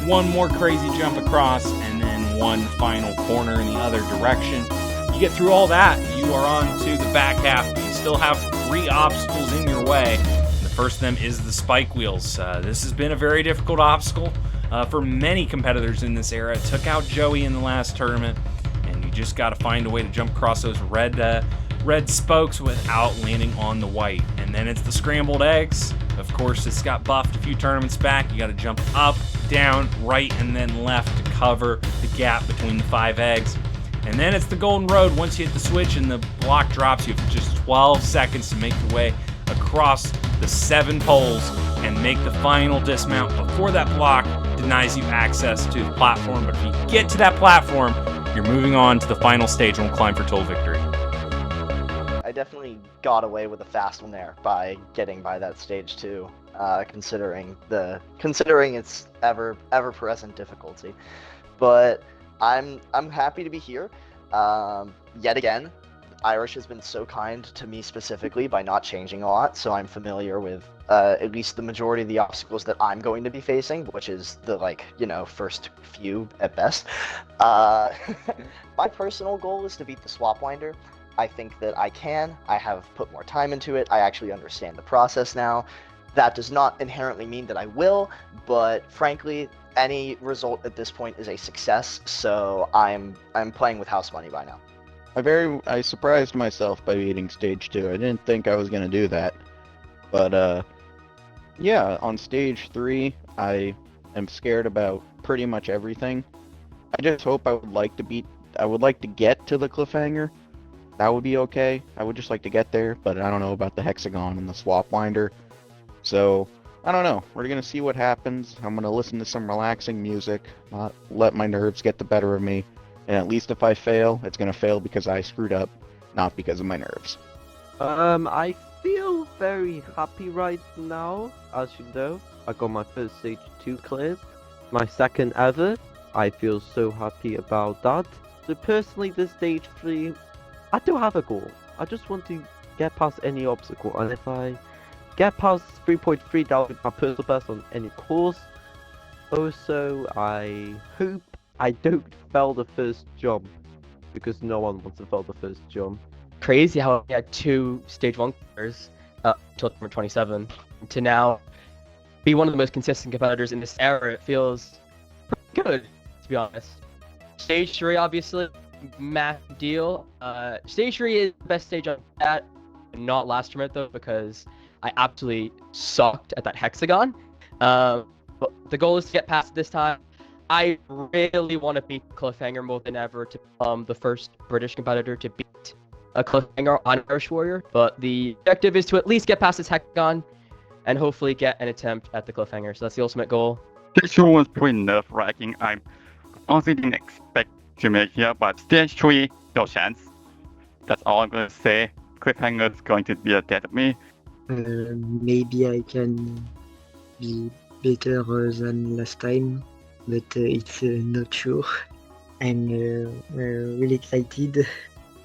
1 more crazy jump across, and then 1 final corner in the other direction. You get through all that, you are on to the back half. You still have 3 obstacles in your way. The first of them is the spike wheels. This has been a very difficult obstacle for many competitors in this era. It took out Joey in the last tournament, and you just got to find a way to jump across those red spokes without landing on the white. And then it's the scrambled eggs. Of course, it's got buffed a few tournaments back. You got to jump up, down, right, and then left to cover the gap between the 5 eggs. And then it's the Golden Road. Once you hit the switch and the block drops, you have just 12 seconds to make your way across the 7 poles and make the final dismount before that block denies you access to the platform. But if you get to that platform, you're moving on to the final stage and will climb for total victory. I definitely got away with a fast one there by getting by that stage 2, considering its ever present difficulty. But I'm happy to be here. Yet again, Irish has been so kind to me specifically by not changing a lot, so I'm familiar with at least the majority of the obstacles that I'm going to be facing, which is the first few at best. My personal goal is to beat the Swap Winder. I think that I can. I have put more time into it. I actually understand the process now. That does not inherently mean that I will, but frankly, any result at this point is a success, so I'm playing with house money by now. I surprised myself by beating stage 2. I didn't think I was gonna do that. But yeah, on stage 3, I am scared about pretty much everything. I just hope I would like to get to the cliffhanger. That would be okay. I would just like to get there, but I don't know about the hexagon and the swap winder. So, I don't know. We're gonna see what happens. I'm gonna listen to some relaxing music, not let my nerves get the better of me. And at least if I fail, it's gonna fail because I screwed up, not because of my nerves. I feel very happy right now. As you know, I got my first stage 2 cleared. My second ever. I feel so happy about that. So personally, this stage 3, I don't have a goal. I just want to get past any obstacle, and if I get past 3.3, that'll be my personal best on any course. Also, I hope I don't fail the first jump, because no one wants to fail the first jump. Crazy how we had 2 stage 1 clears until number 27 to now be one of the most consistent competitors in this era. It feels pretty good, to be honest. Stage 3, obviously, massive deal. Stage 3 is the best stage on that, not last tournament though, because I absolutely sucked at that hexagon. But the goal is to get past it this time. I really want to beat Cliffhanger more than ever to become the first British competitor to beat a Cliffhanger on Irish Warrior, but the objective is to at least get past this hexagon and hopefully get an attempt at the Cliffhanger. So that's the ultimate goal. Stage 2 was pretty nerve-wracking. I honestly didn't expect to make here, but stage 3, no chance. That's all I'm going to say. Cliffhanger is going to be dead of me. Maybe I can be better than last time, but it's not sure. I'm really excited.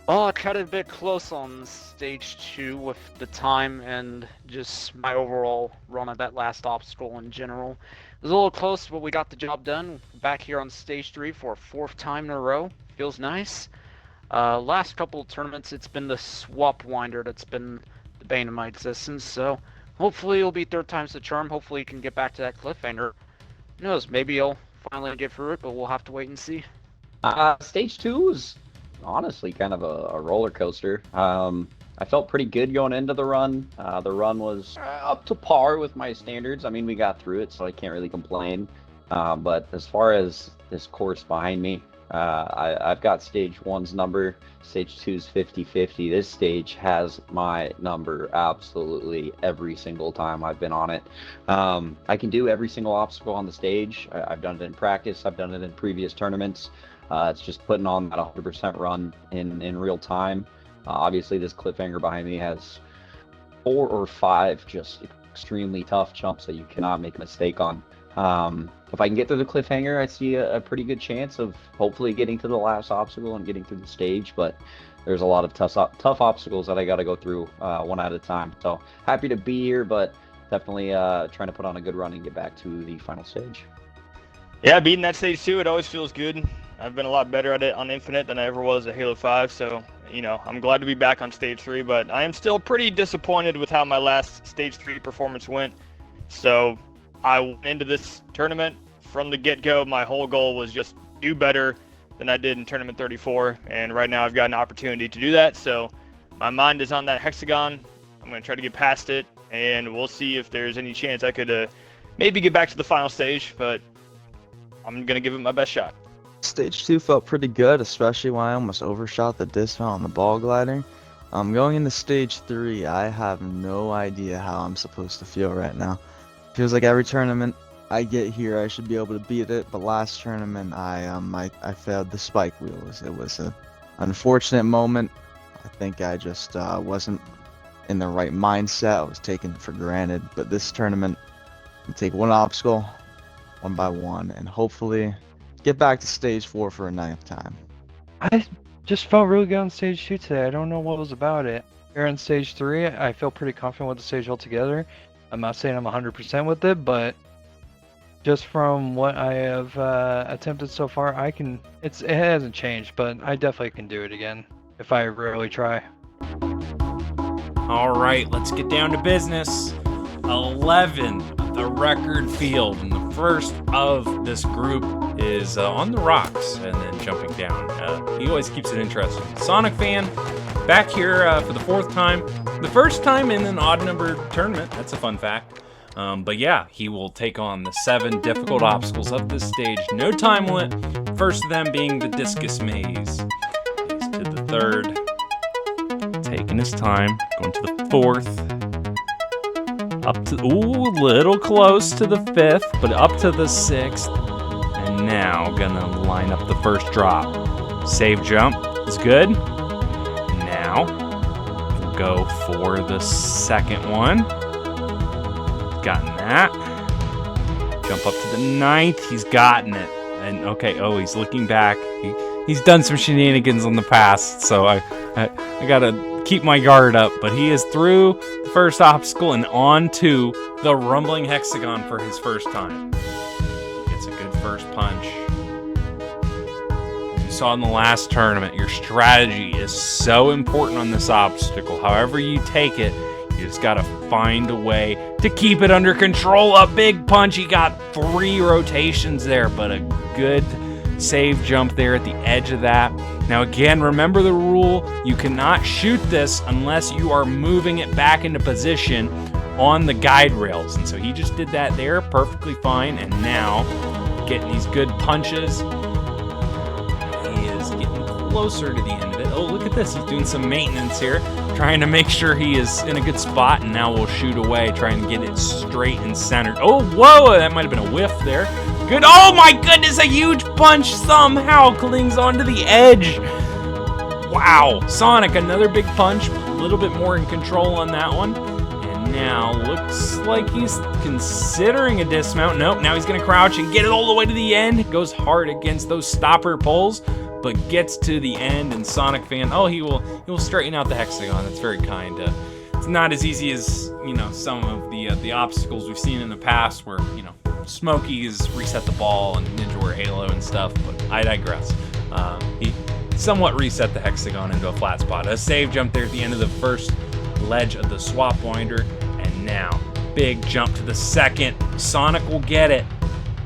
Oh, I cut it a bit close on stage 2 with the time and just my overall run at that last obstacle in general. It was a little close, but we got the job done. Back here on stage 3 for a 4th time in a row. Feels nice. Last couple of tournaments, it's been the swap winder that's been the bane of my existence, so hopefully it'll be 3rd time's the charm. Hopefully you can get back to that cliffhanger. Who knows, maybe I'll finally get through it, but we'll have to wait and see. Stage 2 was honestly kind of a roller coaster. I felt pretty good going into the run. The run was up to par with my standards. I mean, we got through it, so I can't really complain. But as far as this course behind me, I've got stage 1's number, stage 2's 50-50. This stage has my number absolutely every single time I've been on it. I can do every single obstacle on the stage. I've done it in practice. I've done it in previous tournaments. It's just putting on that 100% run in real time. Obviously, this cliffhanger behind me has 4 or 5 just extremely tough jumps that you cannot make a mistake on. If I can get through the cliffhanger, I see a pretty good chance of hopefully getting to the last obstacle and getting through the stage, but there's a lot of tough obstacles that I got to go through one at a time. So happy to be here, but definitely trying to put on a good run and get back to the final stage. Yeah, beating that stage 2, it always feels good. I've been a lot better at it on Infinite than I ever was at Halo 5, so, you know, I'm glad to be back on stage 3, but I am still pretty disappointed with how my last stage 3 performance went. So I went into this tournament from the get-go. My whole goal was just do better than I did in Tournament 34, and right now I've got an opportunity to do that, so my mind is on that hexagon. I'm going to try to get past it, and we'll see if there's any chance I could maybe get back to the final stage, but I'm going to give it my best shot. Stage 2 felt pretty good, especially when I almost overshot the dismount on the ball glider. Going into stage 3, I have no idea how I'm supposed to feel right now. Feels like every tournament I get here, I should be able to beat it, but last tournament I failed the spike wheels. It was an unfortunate moment. I think I just wasn't in the right mindset. I was taking it for granted, but this tournament, I take one obstacle, one by one, and hopefully get back to stage 4 for a 9th time. I just felt really good on stage 2 today. I don't know what was about it. Here on stage 3, I feel pretty confident with the stage altogether. I'm not saying I'm 100% with it, but just from what I have attempted so far, it hasn't changed, but I definitely can do it again if I really try. All right, let's get down to business. 11, the record field, and the first of this group is on the rocks and then jumping down. He always keeps it interesting. Sonic fan, back here for the 4th time. The first time in an odd-numbered tournament. That's a fun fact. But yeah, he will take on the 7 difficult obstacles of this stage. No time limit. First of them being the discus maze. He's to the 3rd. Taking his time. Going to the 4th. Up to, ooh, little close to the 5th, but up to the 6th. And now gonna line up the first drop. Save jump is good. Now, we'll go for the 2nd one. Gotten that. Jump up to the 9th. He's gotten it. And okay, oh, he's looking back. He's done some shenanigans in the past, so I gotta keep my guard up. But he is through the first obstacle and on to the rumbling hexagon for his first time. Gets a good first punch. As you saw in the last tournament, your strategy is so important on this obstacle. However you take it, you just gotta find a way to keep it under control. A big punch. He got 3 rotations there, but a good save jump there at the edge of that. Now again, remember the rule. You cannot shoot this unless you are moving it back into position on the guide rails. And so he just did that there perfectly fine. And now getting these good punches. He is getting closer to the end of it. Oh, look at this. He's doing some maintenance here, trying to make sure he is in a good spot. And now we'll shoot away, trying to get it straight and centered. Oh, whoa, that might have been a whiff there. Good. Oh my goodness, a huge punch somehow clings onto the edge. Wow. Sonic, another big punch. A little bit more in control on that one. And now looks like he's considering a dismount. Nope, now he's going to crouch and get it all the way to the end. It goes hard against those stopper poles. but gets to the end, and Sonic Fan, he will straighten out the hexagon. That's very kind. It's not as easy as, some of the obstacles we've seen in the past where, Smokey has reset the ball and Ninja Warrior Halo and stuff, but I digress. He somewhat reset the hexagon into a flat spot. A save jump there at the end of the first ledge of the swap winder, and now big jump to the second. Sonic will get it.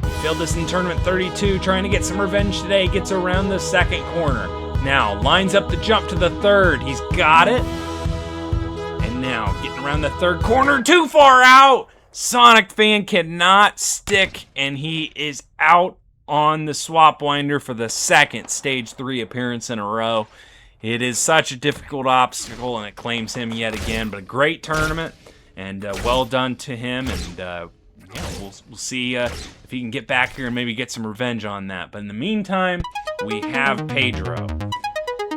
He failed this in Tournament 32, trying to get some revenge today. Gets around the second corner. Now lines up the jump to the third. He's got it. And now getting around the third corner, too far out. Sonic Fan cannot stick, and he is out on the swap winder for the second Stage 3 appearance in a row. It is such a difficult obstacle, and it claims him yet again, but a great tournament, and well done to him, and we'll see if he can get back here and maybe get some revenge on that. But in the meantime, we have Pedro.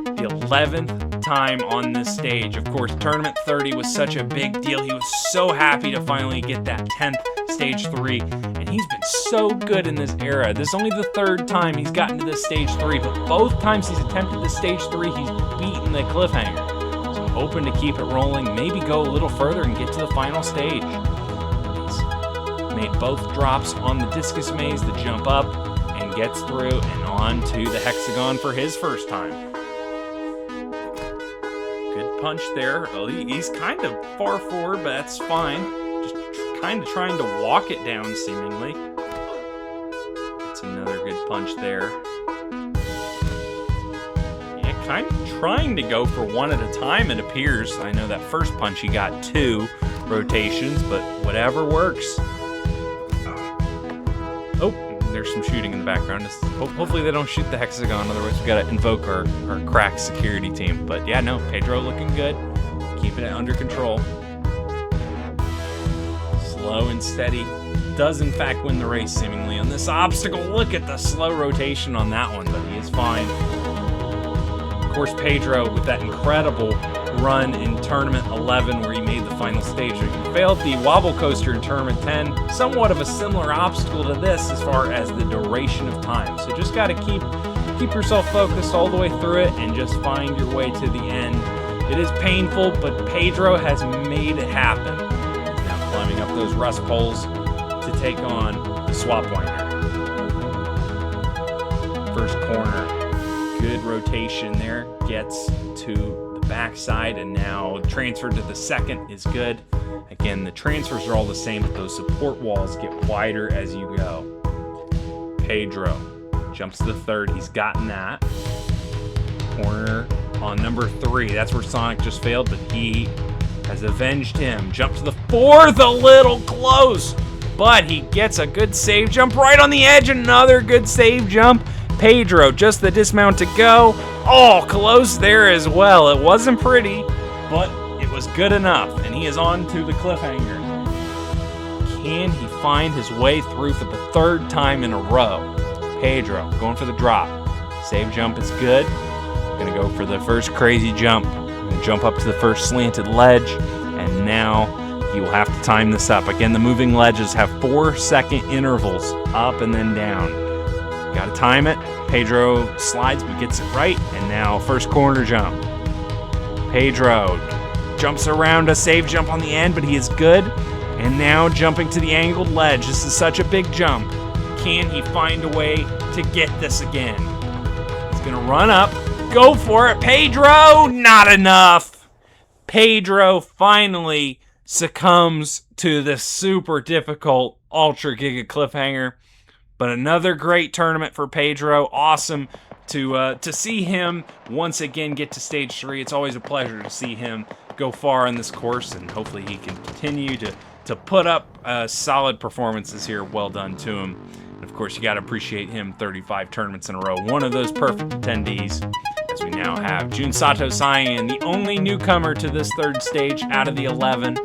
The 11th time on this stage. Of course, Tournament 30 was such a big deal. He was so happy to finally get that 10th Stage 3, and he's been so good in this era. This is only the third time he's gotten to this Stage 3, but both times he's attempted this Stage 3, he's beaten the cliffhanger. So I'm hoping to keep it rolling, maybe go a little further and get to the final stage. He's made both drops on the discus maze to jump up and gets through and on to the hexagon for his first time. Good punch there. Well, he's kind of far forward, but that's fine. Just kind of trying to walk it down, seemingly. It's another good punch there. Yeah, kind of trying to go for one at a time, it appears. I know that first punch he got 2 rotations, but whatever works. Oh, there's some shooting in the background. Hopefully they don't shoot the hexagon, otherwise we've got to invoke our crack security team. But yeah, no, Pedro looking good. Keeping it under control. Slow and steady. Does in fact win the race seemingly on this obstacle. Look at the slow rotation on that one, but he is fine. Of course, Pedro with that incredible run in Tournament 11 where he made the final stage. He failed the wobble coaster in Tournament 10. Somewhat of a similar obstacle to this as far as the duration of time. So just got to keep yourself focused all the way through it and just find your way to the end. It is painful, but Pedro has made it happen. Now climbing up those rust poles to take on the swap winder. First corner. Good rotation there. Gets to backside, and now transfer to the second is good. Again, the transfers are all the same, but those support walls get wider as you go. Pedro jumps to the third. He's gotten that. Corner on number 3. That's where Sonic just failed, but he has avenged him. Jump to the fourth, a little close, but he gets a good save jump right on the edge. Another good save jump. Pedro, just the dismount to go. Oh, close there as well. It wasn't pretty, but it was good enough, and he is on to the cliffhanger. Can he find his way through for the 3rd time in a row? Pedro going for the drop. Save jump is good. Gonna go for the first crazy jump. Gonna jump up to the first slanted ledge, and now he will have to time this up. Again, the moving ledges have 4-second intervals, up and then down. Got to time it. Pedro slides but gets it right. And now first corner jump. Pedro jumps around a save jump on the end, but he is good. And now jumping to the angled ledge. This is such a big jump. Can he find a way to get this again? He's going to run up. Go for it. Pedro! Not enough. Pedro finally succumbs to the super difficult Ultra Giga Cliffhanger. But another great tournament for Pedro. Awesome to see him once again get to Stage 3. It's always a pleasure to see him go far in this course, and hopefully he can continue to put up solid performances here. Well done to him. And of course, you got to appreciate him 35 tournaments in a row. One of those perfect attendees, as we now have Jun Sato Cyan, the only newcomer to this 3rd stage out of the 11.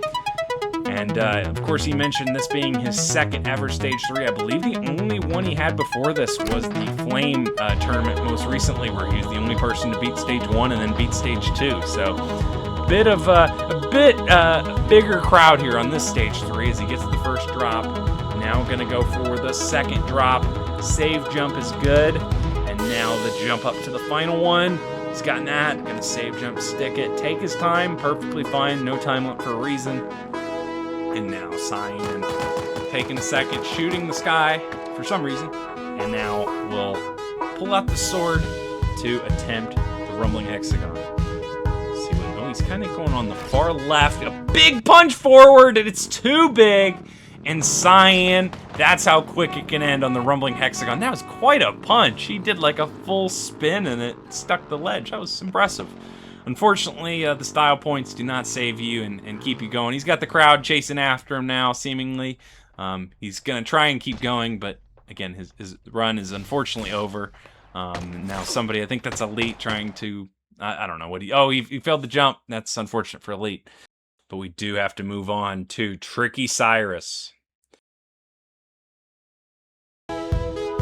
And, of course, he mentioned this being his 2nd ever Stage 3. I believe the only one he had before this was the Flame tournament most recently, where he was the only person to beat Stage 1 and then beat Stage 2. So, a bit bigger crowd here on this Stage 3 as he gets the first drop. Now going to go for the second drop. Save jump is good. And now the jump up to the final one. He's gotten that. Gonna save jump, stick it, take his time, perfectly fine, no time limit for a reason. And now Cyan taking a second, shooting the sky for some reason. And now we'll pull out the sword to attempt the Rumbling Hexagon. See what? Oh, he's kind of going on the far left. A big punch forward, and it's too big. And Cyan, that's how quick it can end on the Rumbling Hexagon. That was quite a punch. He did like a full spin, and it stuck the ledge. That was impressive. Unfortunately, the style points do not save you and keep you going. He's got the crowd chasing after him now, seemingly. He's going to try and keep going, but again, his run is unfortunately over. Now somebody, I think that's Elite, trying to, I don't know what he failed the jump. That's unfortunate for Elite. But we do have to move on to Tricky Cyrus.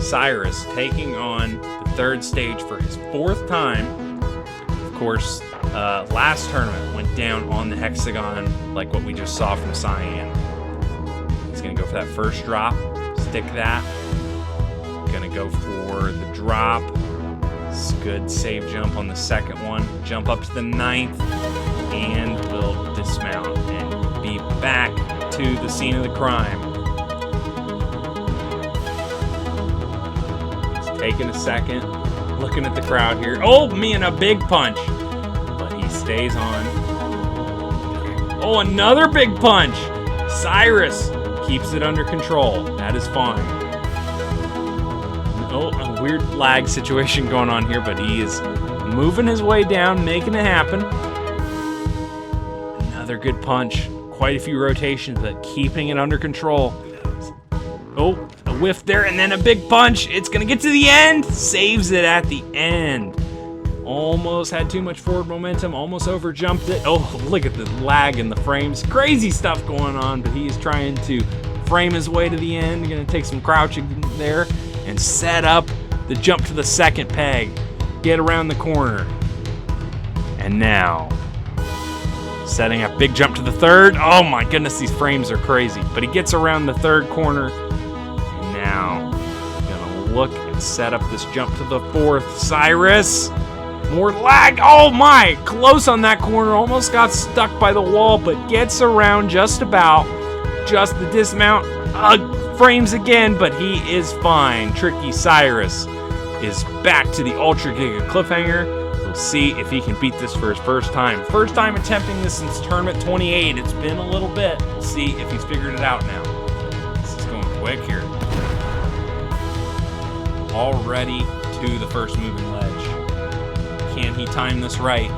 Cyrus taking on the third stage for his fourth time. Of course, last tournament went down on the hexagon like what we just saw from Cyan. He's going to go for that first drop, stick that. Going to go for the drop. It's good save jump on the second one. Jump up to the 9th and will dismount and be back to the scene of the crime. He's taking a second, looking at the crowd here. Oh, me and a big punch. But he stays on. Oh, another big punch. Cyrus keeps it under control. That is fine. Oh, a weird lag situation going on here, but he is moving his way down, making it happen. Another good punch. Quite a few rotations, but keeping it under control. Oh, a whiff there, and then a big punch. It's going to get to the end. Saves it at the end. Almost had too much forward momentum. Almost overjumped it. Oh, look at the lag in the frames. Crazy stuff going on, but he is trying to frame his way to the end. Going to take some crouching there and set up the jump to the second peg. Get around the corner. And now, setting up big jump to the third. Oh my goodness, these frames are crazy. But he gets around the third corner. And now, gonna look and set up this jump to the fourth. Cyrus, more lag. Oh my, close on that corner. Almost got stuck by the wall, but gets around just about. Just the dismount. Frames again, but he is fine. Tricky Cyrus is back to the Ultra Giga Cliffhanger. We'll see if he can beat this for his first time. First time attempting this since Tournament 28. It's been a little bit. We'll see if he's figured it out now. This is going quick here. Already to the first moving ledge. Can he time this right?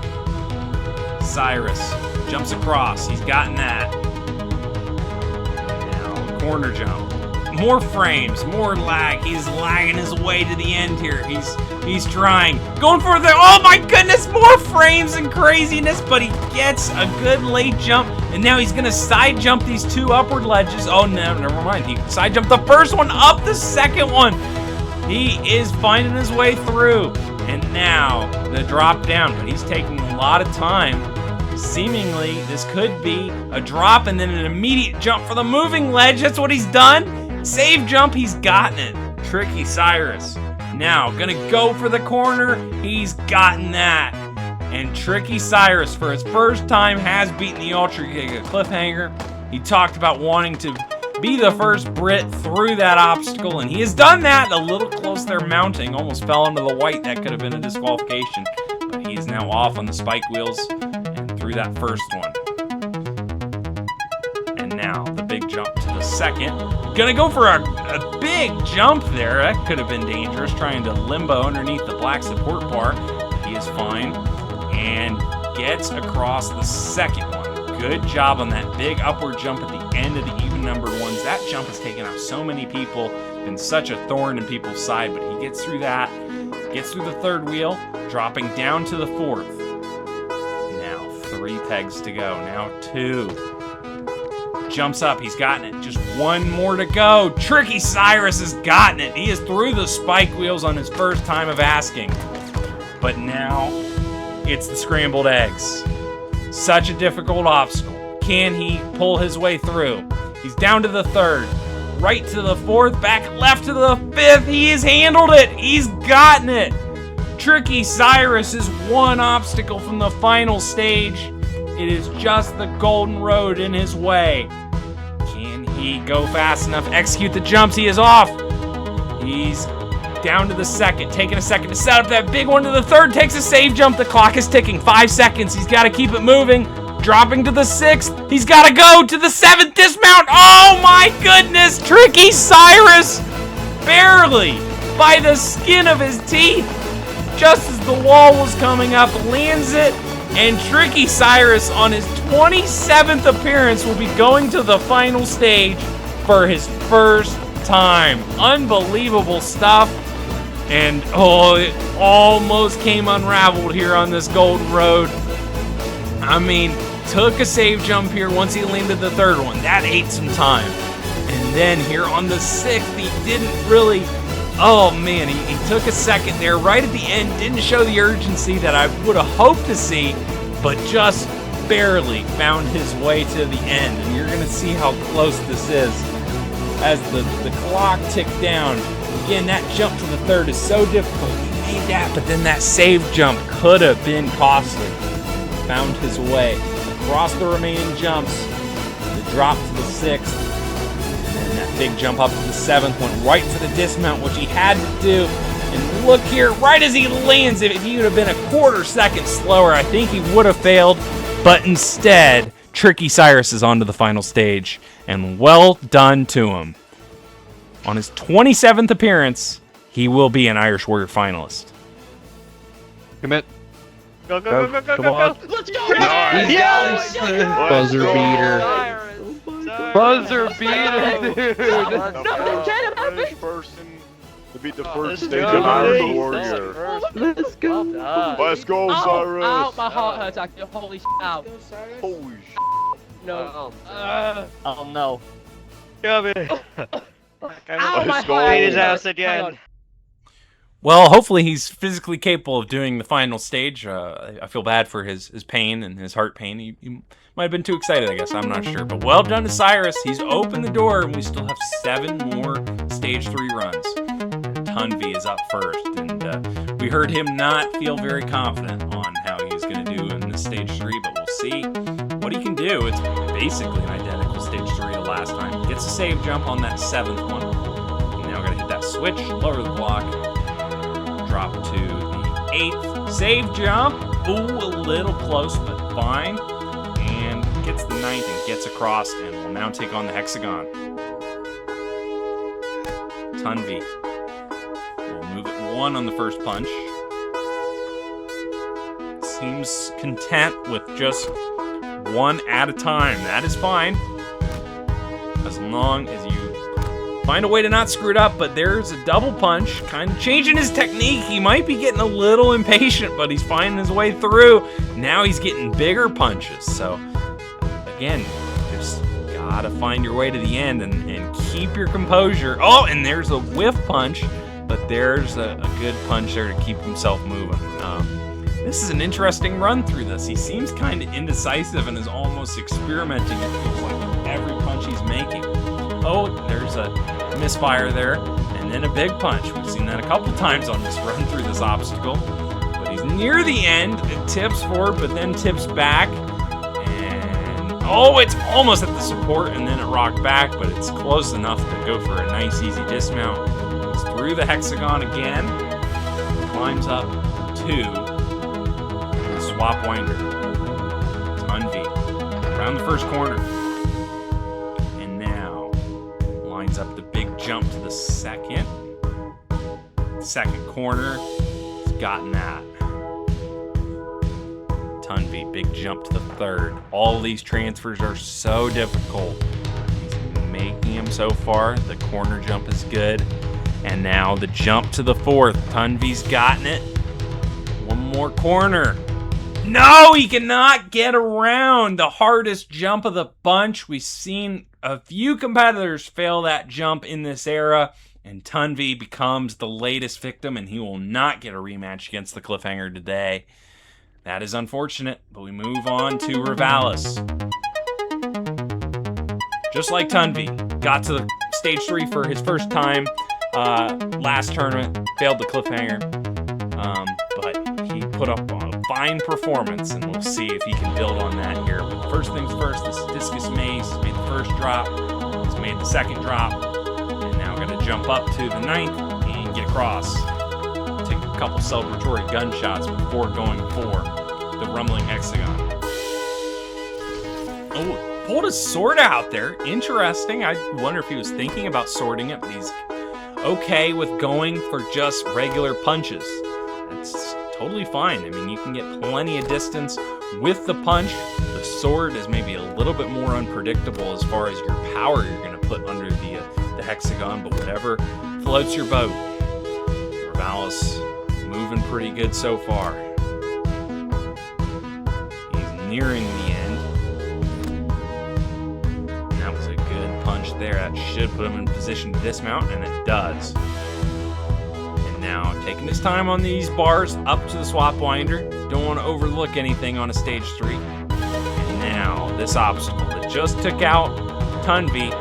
Cyrus jumps across. He's gotten that. Now, corner jump. More frames, more lag. He's lagging his way to the end here. He's trying. Going for the, oh my goodness, more frames and craziness, but he gets a good late jump, and now he's gonna side jump these two upward ledges. Oh no, never mind. He side jumped the first one, up the second one. He is finding his way through. And now the drop down, but he's taking a lot of time. Seemingly, this could be a drop and then an immediate jump for the moving ledge. That's what he's done. Save jump, he's gotten it. Tricky Cyrus. Now, gonna go for the corner. He's gotten that. And Tricky Cyrus, for his first time, has beaten the Ultra Giga Cliffhanger. He talked about wanting to be the first Brit through that obstacle, and he has done that. A little close there mounting. Almost fell into the white. That could have been a disqualification. But he is now off on the spike wheels and through that first one. And now, the big jump to the second. Gonna go for a big jump there. That could have been dangerous, trying to limbo underneath the black support bar. He is fine and gets across the second one. Good job on that big upward jump at the end of the even numbered ones. That jump has taken out so many people, been such a thorn in people's side, but he gets through that, gets through the third wheel, dropping down to the fourth. Now 3 pegs to go, now 2. Jumps up, he's gotten it. Just 1 more to go. Tricky Cyrus has gotten it. He is through the spike wheels on his first time of asking. But now, it's the scrambled eggs. Such a difficult obstacle. Can he pull his way through? He's down to the 3rd. Right to the 4th, back left to the 5th. He has handled it. He's gotten it. Tricky Cyrus is one obstacle from the final stage. It is just the golden road in his way. Can he go fast enough? Execute the jumps. He is off. He's down to the second, taking a second to set up that big one to the third, takes a save jump. The clock is ticking, 5 seconds. He's got to keep it moving. Dropping to the 6th. He's got to go to the 7th dismount. Oh my goodness, Tricky Cyrus, barely by the skin of his teeth, just as the wall was coming up, lands it, and Tricky Cyrus on his 27th appearance will be going to the final stage for his first time. Unbelievable stuff. And it almost came unraveled here on this golden road. I mean, took a save jump here once he landed the third one. That ate some time. And then here on the 6th, he didn't really... Oh man, he took a second there right at the end. Didn't show the urgency that I would have hoped to see, but just barely found his way to the end. And you're going to see how close this is as the clock ticked down. Again, that jump to the third is so difficult. He made that, but then that save jump could have been costly. Found his way across the remaining jumps. The drop to the 6th. And then that big jump up to the 7th. Went right for the dismount, which he had to do. And look here, right as he lands it, if he would have been a quarter second slower, I think he would have failed. But instead, Tricky Cyrus is on to the final stage. And well done to him. On his 27th appearance, he will be an Irish Warrior finalist. Commit. Go, go, go, go, go, go, go. Let's go! Yes! Buzzer beater. Buzzer beater, dude! First person to beat the first stage go. of Irish Warrior. Let's go. Let's go, Cyrus! Ow, my heart hurts actually. Holy shit, ow. Holy sh**. No. Oh no. Come here. Ow, my Let's go. heart. Beat his ass again. Well, hopefully he's physically capable of doing the final stage. I feel bad for his pain and his heart pain. He might have been too excited, I guess. I'm not sure. But well done to Cyrus. He's opened the door, and we still have 7 more Stage 3 runs. Tunvi is up first, and we heard him not feel very confident on how he was going to do in this Stage 3, but we'll see what he can do. It's basically an identical Stage 3 to last time. Gets a save jump on that 7th one. Now got to hit that switch, lower the block. Drop to the 8th save jump. Ooh, a little close, but fine. And gets the 9th and gets across, and will now take on the hexagon. Tunvi will move at 1 on the first punch. Seems content with just 1 at a time. That is fine. As long as you find a way to not screw it up, but there's a double punch, kind of changing his technique. He might be getting a little impatient, but he's finding his way through. Now he's getting bigger punches. So, again, just gotta find your way to the end and keep your composure. Oh, and there's a whiff punch, but there's a good punch there to keep himself moving. This is an interesting run through this. He seems kind of indecisive and is almost experimenting, it feels like, with every punch he's making. Oh, there's a misfire there, and then a big punch. We've seen that a couple times on this run through this obstacle. But he's near the end. It tips forward, but then tips back. And, oh, it's almost at the support, and then it rocked back, but it's close enough to go for a nice, easy dismount. He's through the hexagon again. Climbs up to the swap winder. Tunvi. Around the first corner. Up the big jump to the second corner. He's gotten that. Tunvi, big jump to the third. All these transfers are so difficult. He's making them so far. The corner jump is good. And now the jump to the 4th. Tunvi's gotten it. 1 more corner. No, he cannot get around the hardest jump of the bunch. We've seen a few competitors fail that jump in this era, and Tunvi becomes the latest victim, and he will not get a rematch against the Cliffhanger today. That is unfortunate, but we move on to Rivalis. Just like Tunvi, got to the Stage 3 for his first time last tournament, failed the Cliffhanger. put up a fine performance, and we'll see if he can build on that here. But first things first, this Discus Mace made the first drop, he's made the second drop, and now we're going to jump up to the 9th and get across. Take a couple celebratory gunshots before going for the Rumbling Hexagon. Oh, pulled his sword out there. Interesting. I wonder if he was thinking about sorting it, but he's okay with going for just regular punches. That's totally fine. I mean, you can get plenty of distance with the punch. The sword is maybe a little bit more unpredictable as far as your power you're going to put under the hexagon, but whatever floats your boat. Ravalis moving pretty good so far. He's nearing the end. That was a good punch there. That should put him in position to dismount, and it does. And now taking his time on these bars up to the swap winder. Don't want to overlook anything on a stage 3. And now this obstacle that just took out Tunvi.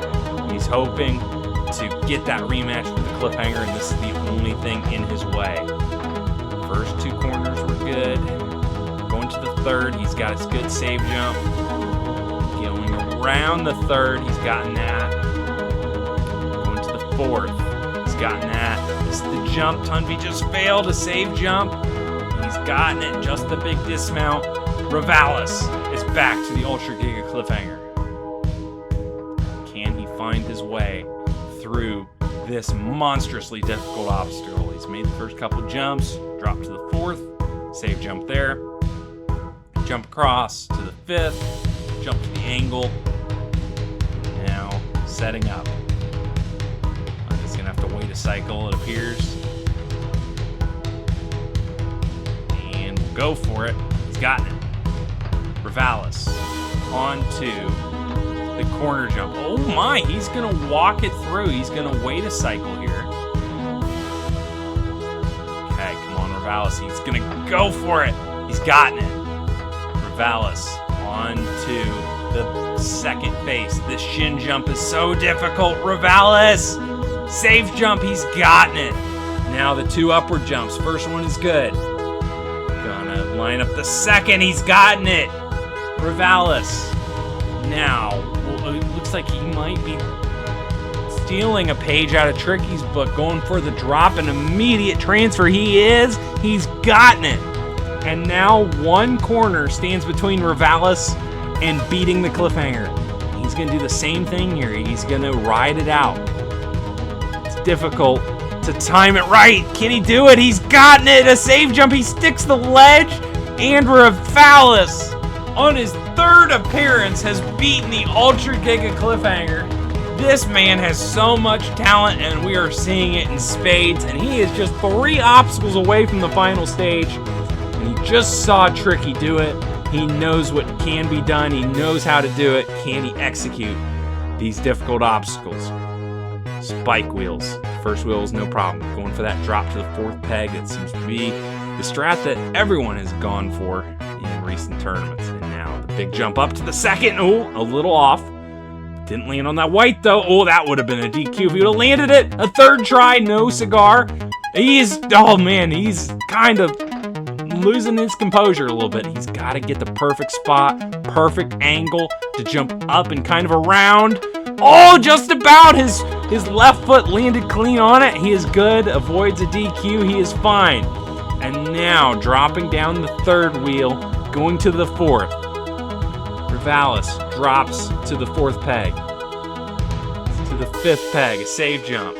He's hoping to get that rematch with the cliffhanger, and this is the only thing in his way. First 2 corners were good. Going to the 3rd, he's got his good save jump. Going around the 3rd, he's gotten that. Going to the 4th, he's gotten that. This is the jump. Tunvi just failed a save jump. He's gotten it, just the big dismount. Ravalis is back to the Ultra Giga cliffhanger. Can he find his way through this monstrously difficult obstacle? He's made the first couple jumps, dropped to the 4th, save jump there, jump across to the 5th, jump to the angle, now setting up. He's gonna have to wait a cycle, it appears, and we'll go for it. He's gotten it. Ravalis onto the corner jump. Oh my, he's gonna walk it through. He's gonna wait a cycle here. Okay, come on, Ravalis. He's gonna go for it. He's gotten it. Ravalis onto the 2nd face. This shin jump is so difficult. Ravalis, safe jump. He's gotten it. Now the 2 upward jumps. First one is good. Gonna line up the 2nd. He's gotten it. Ravalis. Now, it looks like he might be stealing a page out of Tricky's book, going for the drop and immediate transfer. He is. He's gotten it. And now 1 corner stands between Ravalis and beating the cliffhanger. He's going to do the same thing here. He's going to ride it out. It's difficult to time it right. Can he do it? He's gotten it. A save jump. He sticks the ledge. And Ravalis, on his 3rd appearance, has beaten the Ultra Giga cliffhanger. This man has so much talent, and we are seeing it in spades, and he is just 3 obstacles away from the final stage, and he just saw Tricky do it. He knows what can be done. He knows how to do it. Can he execute these difficult obstacles? Spike wheels. First wheel is no problem. Going for that drop to the 4th peg. It seems to be the strat that everyone has gone for in recent tournaments. And now the big jump up to the 2nd. Oh, a little off. Didn't land on that white though. Oh, that would have been a DQ if he would have landed it. A 3rd try, no cigar. Oh man, he's kind of losing his composure a little bit. He's got to get the perfect spot, perfect angle to jump up and kind of around. Oh, just about. His left foot landed clean on it. He is good, avoids a DQ. He is fine. And now dropping down the 3rd wheel, going to the 4th. Ravalis drops to the 4th peg. To the 5th peg, a save jump.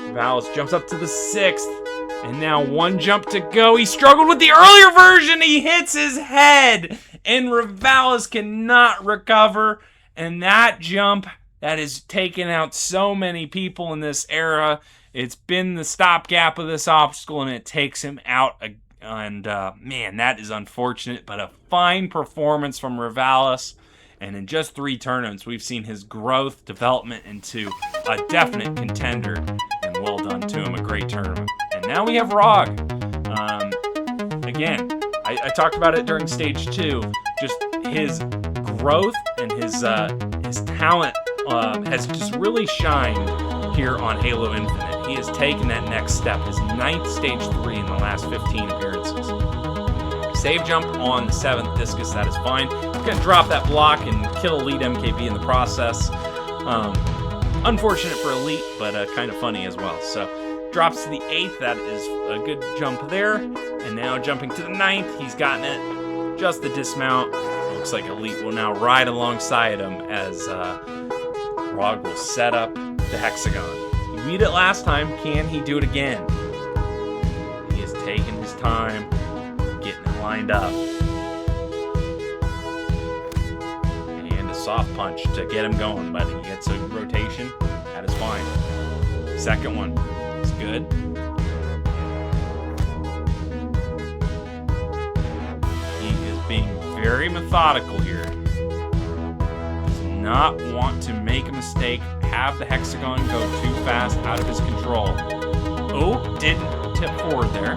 Ravalis jumps up to the 6th. And now 1 jump to go. He struggled with the earlier version. He hits his head. And Ravalis cannot recover. And that jump that has taken out so many people in this era, it's been the stopgap of this obstacle, and it takes him out. And man, that is unfortunate, but a fine performance from Ravalis. And in just 3 tournaments, we've seen his growth, development into a definite contender. And well done to him, a great tournament. And now we have Rog. Again, I talked about it during stage 2. Just his growth and his talent has just really shined here on Halo Infinite. He has taken that next step. His 9th stage 3 in the last 15 appearances. Save jump on the 7th discus, that is fine. He's going to drop that block and kill Elite MKB in the process. Unfortunate for Elite, but kind of funny as well. So drops to the 8th, that is a good jump there. And now jumping to the 9th, he's gotten it. Just the dismount. Looks like Elite will now ride alongside him as Rog will set up the hexagon. He beat it last time, can he do it again? He is taking his time, getting it lined up. And a soft punch to get him going, but he gets a rotation. That is fine. Second one is good. He is being very methodical here. Does not want to make a mistake, have the hexagon go too fast out of his control. Oh, didn't tip forward there.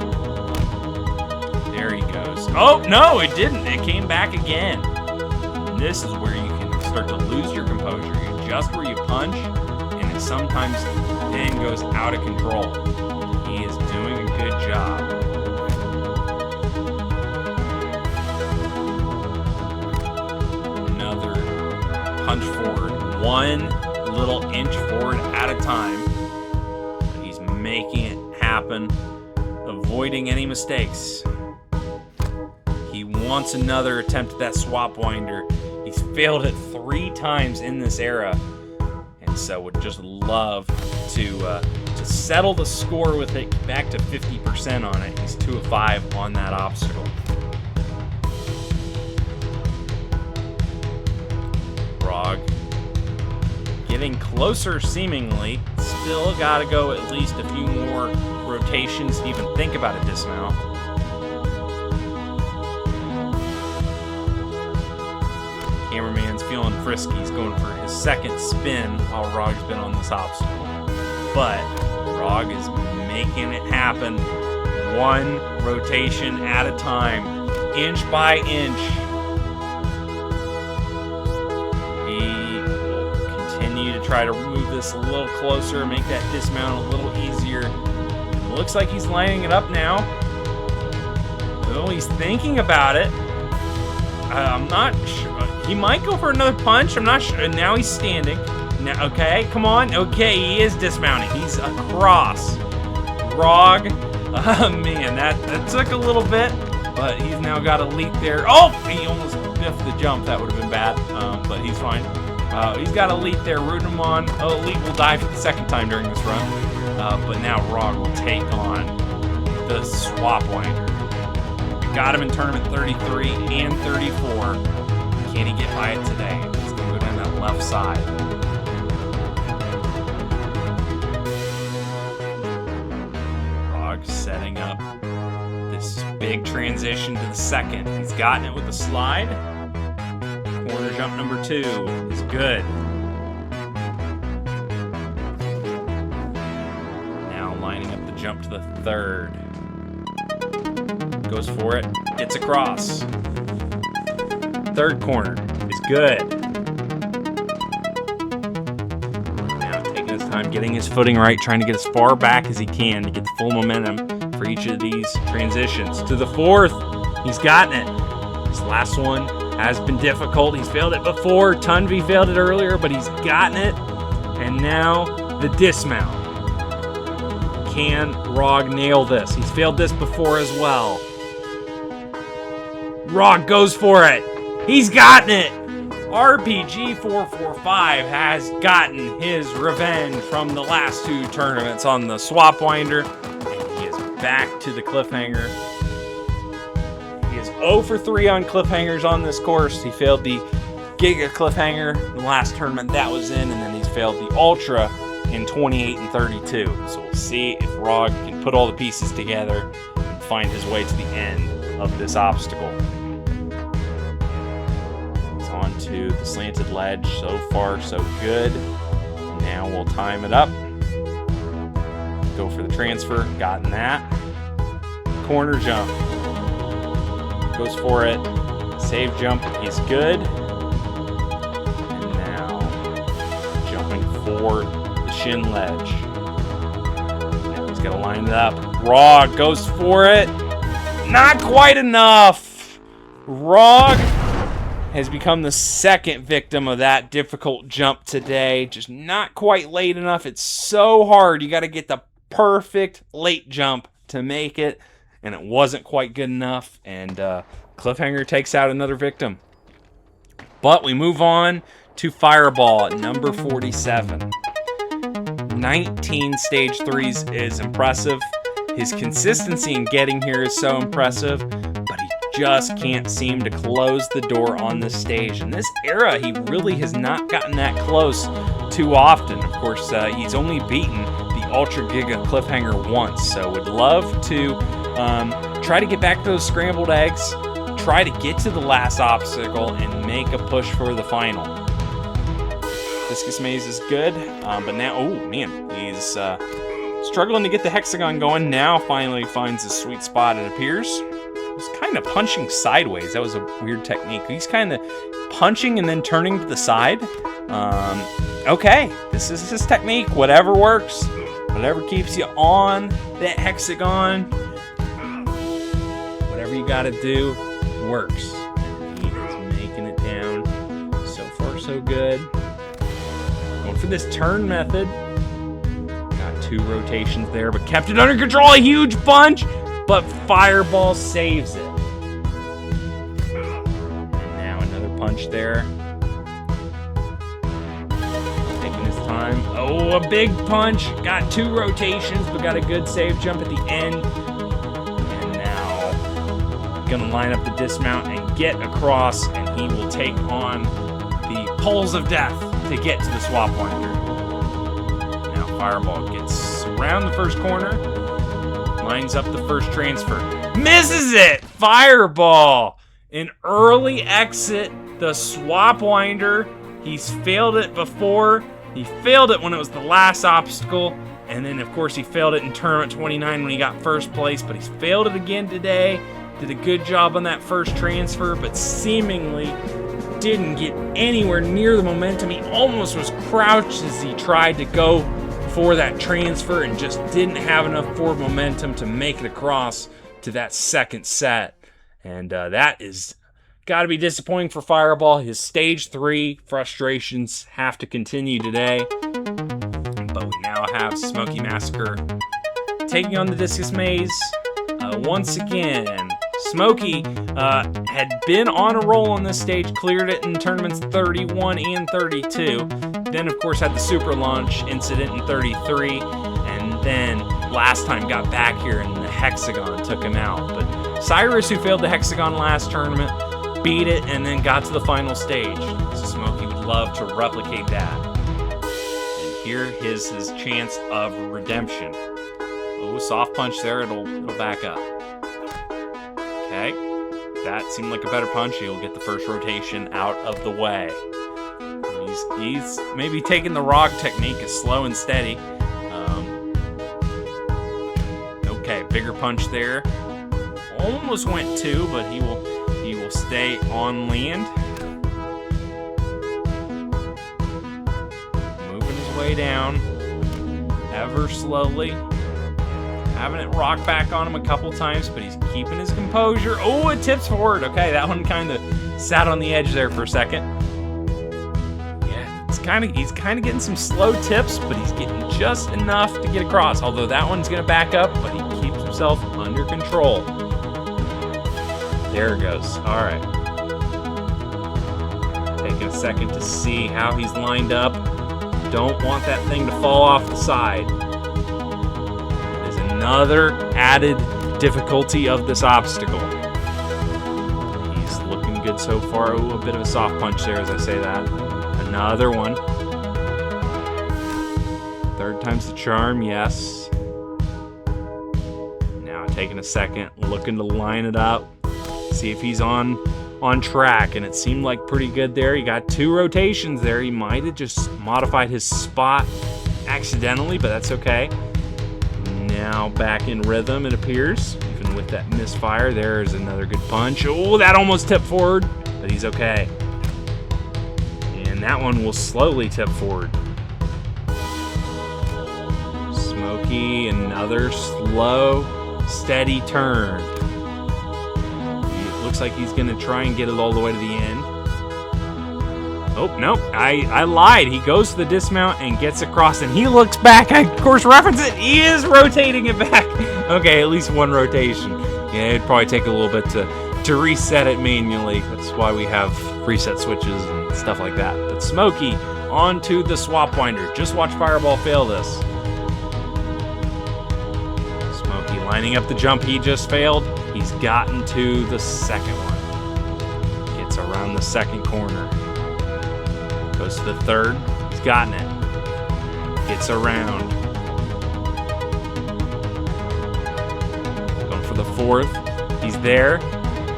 There he goes. Oh, no, it didn't. It came back again. And this is where you can start to lose your composure. You adjust where you punch, and it sometimes then goes out of control. He is doing a good job. Another punch forward. One little inch forward at a time. But he's making it happen, avoiding any mistakes. He wants another attempt at that swap winder. He's failed it 3 times in this era, and so would just love to settle the score with it back to 50% on it. He's 2 of 5 on that obstacle. Rog getting closer seemingly. Still got to go at least a few more rotations to even think about a dismount. Cameraman's feeling frisky. He's going for his 2nd spin while Rog's been on this obstacle. But Rog is making it happen 1 rotation at a time, inch by inch. Try to move this a little closer, make that dismount a little easier. It looks like he's lining it up now. Oh, he's thinking about it. I'm not sure. He might go for another punch. I'm not sure. Now he's standing. Now, okay, come on. Okay, he is dismounting. He's across. Rog. Man, that took a little bit, but he's now got Elite there. Oh, he almost biffed the jump. That would have been bad, but he's fine. He's got Elite there rooting him on. Oh, Elite will die for the 2nd time during this run. But now Rog will take on the swap winder. We got him in tournament 33 and 34. Can he get by it today? He's going to go down that left side. Rog setting up this big transition to the 2nd. He's gotten it with the slide. Corner jump number 2 is good. Now lining up the jump to the 3rd. Goes for it, gets across. 3rd corner is good. Now taking his time, getting his footing right, trying to get as far back as he can to get the full momentum for each of these transitions. To the 4th, he's gotten it. This last one has been difficult. He's failed it before. Tunvi failed it earlier, but he's gotten it. And now the dismount. Can Rog nail this? He's failed this before as well. Rog goes for it. He's gotten it. RPG445 has gotten his revenge from the last 2 tournaments on the swap winder. And he is back to the cliffhanger. 0 for 3 on cliffhangers on this course. He failed the Giga cliffhanger in the last tournament that was in, and then he's failed the Ultra in 28 and 32. So we'll see if Rog can put all the pieces together and find his way to the end of this obstacle. He's on to the slanted ledge. So far, so good. Now we'll time it up. Go for the transfer. Gotten that. Corner jump. Goes for it. Save jump is good. And now jumping for the shin ledge. He's gonna line it up. Rog goes for it. Not quite enough. Rog has become the second victim of that difficult jump today. Just not quite late enough. It's so hard. You got to get the perfect late jump to make it, and it wasn't quite good enough. And Cliffhanger takes out another victim. But we move on to Fireball at number 47. 19 stage 3s is impressive. His consistency in getting here is so impressive, but he just can't seem to close the door on this stage. In this era, he really has not gotten that close too often. Of course, he's only beaten the Ultra Giga Cliffhanger once, so would love to try to get back to those scrambled eggs, try to get to the last obstacle, and make a push for the final. Discus Maze is good, but now, oh man, he's struggling to get the hexagon going. Now finally finds his sweet spot, it appears. He's kind of punching sideways. That was a weird technique. He's kind of punching and then turning to the side. Okay, this is his technique. Whatever works, whatever keeps you on that hexagon, whatever you got to do works. He is making it down. So far, so good. Going for this turn method. Got 2 rotations there, but kept it under control. A huge punch, but Fireball saves it. Now another punch there. Taking his time. Oh, a big punch. Got 2 rotations, but got a good save jump at the end. And now gonna line up the dismount and get across, and he will take on the poles of death to get to the swap winder. Now Fireball gets around the first corner, lines up the first transfer, misses it! Fireball! An early exit, the swap winder. He's failed it before. He failed it when it was the last obstacle, and then of course he failed it in Tournament 29 when he got first place, but he's failed it again today. Did a good job on that first transfer, but seemingly didn't get anywhere near the momentum. He almost was crouched as he tried to go for that transfer and just didn't have enough forward momentum to make it across to that second set. And that is got to be disappointing for Fireball. His stage 3 frustrations have to continue today. But we now have Smoky Massacre taking on the Discus Maze. Once again, Smoky had been on a roll on this stage, cleared it in tournaments 31 and 32. Then, of course, had the super launch incident in 33. And then last time got back here and the hexagon took him out. But Cyrus, who failed the hexagon last tournament, beat it and then got to the final stage. So Smoky would love to replicate that. And here is his chance of redemption. Oh, soft punch there, it'll back up. Okay, that seemed like a better punch. He'll get the first rotation out of the way. He's maybe taking the Rog technique as slow and steady. Okay, bigger punch there. Almost went 2, but he will stay on land. Moving his way down ever slowly. Having it rock back on him a couple times, but he's keeping his composure. Oh, it tips forward. Okay, that one kind of sat on the edge there for a second. Yeah, he's kind of getting some slow tips, but he's getting just enough to get across. Although that one's going to back up, but he keeps himself under control. There it goes. All right. Taking a second to see how he's lined up. Don't want that thing to fall off the side. There's another added difficulty of this obstacle. He's looking good so far. Ooh, a bit of a soft punch there as I say that. Another one. Third time's the charm, yes. Now taking a second, looking to line it up. See if he's on track, and it seemed like pretty good there. He got 2 rotations there. He might have just modified his spot accidentally, but that's okay. Now back in rhythm, it appears. Even with that misfire, there's another good punch. Oh, that almost tipped forward, but he's okay. And that one will slowly tip forward. Smoky Smokey, another slow, steady turn. It looks like he's gonna try and get it all the way to the end. Oh, no, I lied. He goes to the dismount and gets across, and he looks back. I, of course, reference it. He is rotating it back. Okay, at least one rotation. Yeah, it'd probably take a little bit to reset it manually. That's why we have reset switches and stuff like that. But Smokey onto the swap winder. Just watch Fireball fail this. Smokey lining up the jump he just failed. He's gotten to the second one. Gets around the second corner. Goes to the third. He's gotten it. Gets around. Going for the fourth. He's there.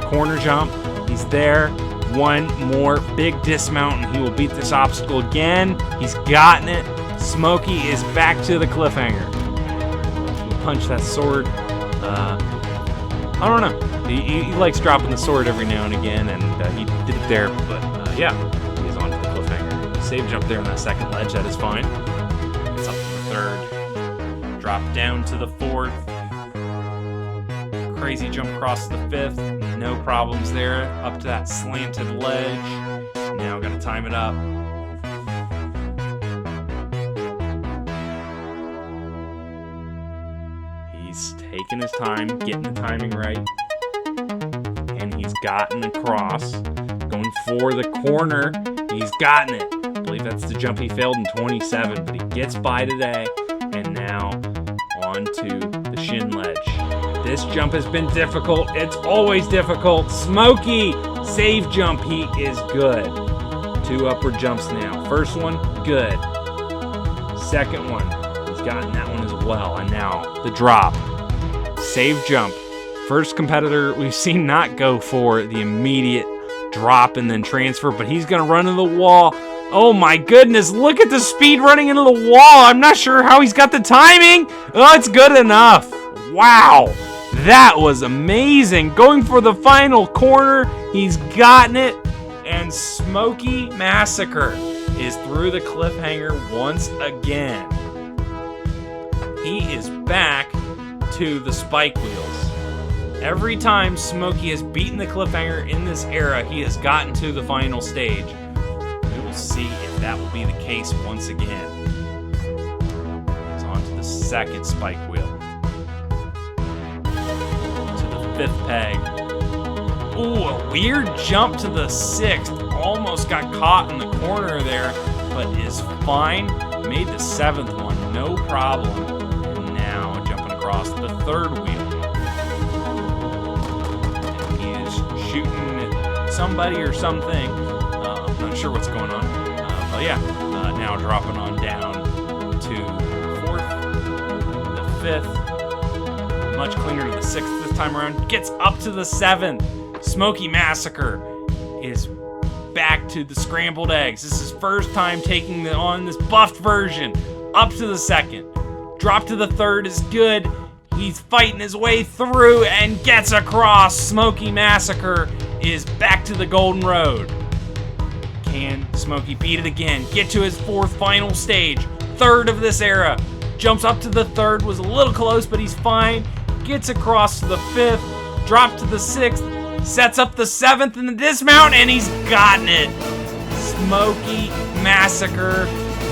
Corner jump. He's there. One more big dismount and he will beat this obstacle again. He's gotten it. Smokey is back to the cliffhanger. He'll punch that sword. I don't know. He likes dropping the sword every now and again, and he did it there, but yeah, he's on to the cliffhanger. Save jump there on that second ledge, that is fine. It's up to the third. Drop down to the fourth. Crazy jump across the fifth. No problems there. Up to that slanted ledge. Now gotta time it up. He's taking his time, getting the timing right. And he's gotten across. Going for the corner. He's gotten it. I believe that's the jump he failed in 27, but he gets by today. And now onto the shin ledge. This jump has been difficult. It's always difficult. Smokey, save jump. He is good. Two upward jumps now. First one, good. Second one, he's gotten that one as well. And now the drop. Save jump. First competitor we've seen not go for the immediate drop and then transfer, but he's going to run into the wall. Oh my goodness, look at the speed running into the wall. I'm not sure how he's got the timing. Oh, it's good enough. Wow. That was amazing. Going for the final corner. He's gotten it. And Smokey Massacre is through the cliffhanger once again. He is back to the spike wheels. Every time Smokey has beaten the cliffhanger in this era, he has gotten to the final stage. We will see if that will be the case once again. He's on to the second spike wheel. Fifth peg. Ooh, a weird jump to the sixth. Almost got caught in the corner there, but is fine. Made the seventh one, no problem. And now jumping across the third wheel. And he is shooting at somebody or something. I'm not sure what's going on. But yeah, now dropping on down to the fourth, the fifth. Much cleaner to the sixth this time around. Gets up to the seventh. Smokey Massacre is back to the scrambled eggs. This is his first time taking on this buffed version. Up to the second. Drop to the third is good. He's fighting his way through and gets across. Smokey Massacre is back to the Golden Road. Can Smokey beat it again? Get to his fourth final stage. Third of this era. Jumps up to the third. Was a little close, but he's fine. Gets across to the fifth, dropped to the sixth, sets up the seventh in the dismount, and he's gotten it. Smokey Massacre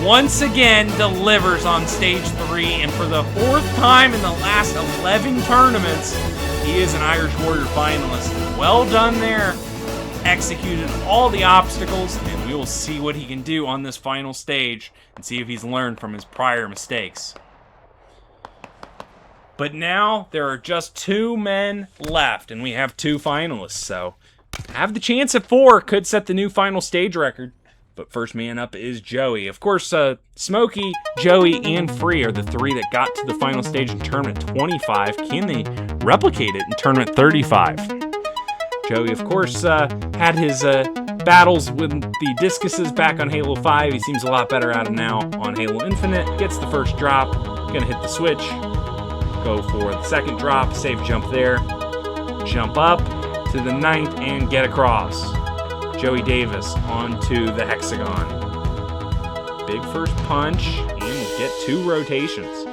once again delivers on stage 3, and for the fourth time in the last 11 tournaments, he is an Irish Warrior finalist. Well done there. Executed all the obstacles, and we will see what he can do on this final stage and see if he's learned from his prior mistakes. But now there are just 2 men left, and we have 2 finalists, so have the chance at 4. Could set the new final stage record. But first man up is Joey. Of course, Smokey, Joey, and Free are the 3 that got to the final stage in Tournament 25. Can they replicate it in Tournament 35? Joey, of course, had his battles with the discuses back on Halo 5. He seems a lot better at it now on Halo Infinite. Gets the first drop. Gonna hit the switch. Go for the second drop, save jump there, jump up to the 9th and get across. Joey Davis onto the hexagon. Big first punch, and we'll get 2 rotations.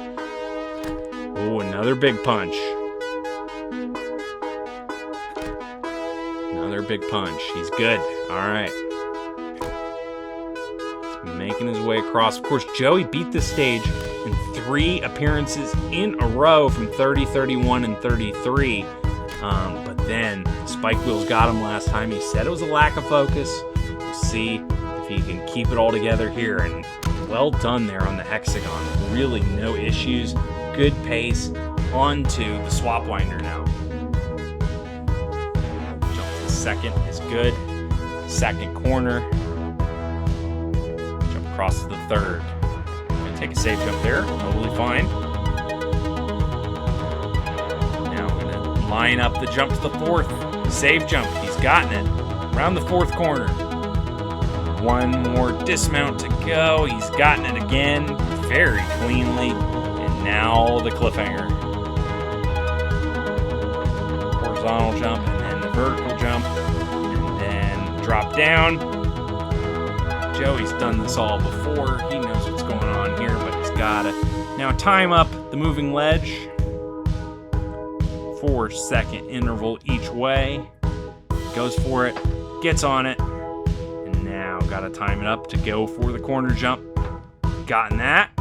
Another big punch. Another big punch. He's good. All right. He's making his way across. Of course, Joey beat the stage in 3 appearances in a row from 30, 31, and 33. But then Spike Wheels got him last time. He said it was a lack of focus. We'll see if he can keep it all together here. And well done there on the hexagon. Really no issues. Good pace. On to the swap winder now. Jump to the second is good. Second corner. Jump across to the third. Gonna take a safe jump there. Totally fine. Now we're gonna line up the jump to the fourth. Save jump. He's gotten it. Around the fourth corner. One more dismount to go. He's gotten it again. Very cleanly. And now the cliffhanger. Horizontal jump, and then the vertical jump, and then drop down. Joey's done this all before. He knows what's going on here, but he's got it. Now time up the moving ledge. 4-second interval each way. Goes for it, gets on it, and now got to time it up to go for the corner jump. Gotten that.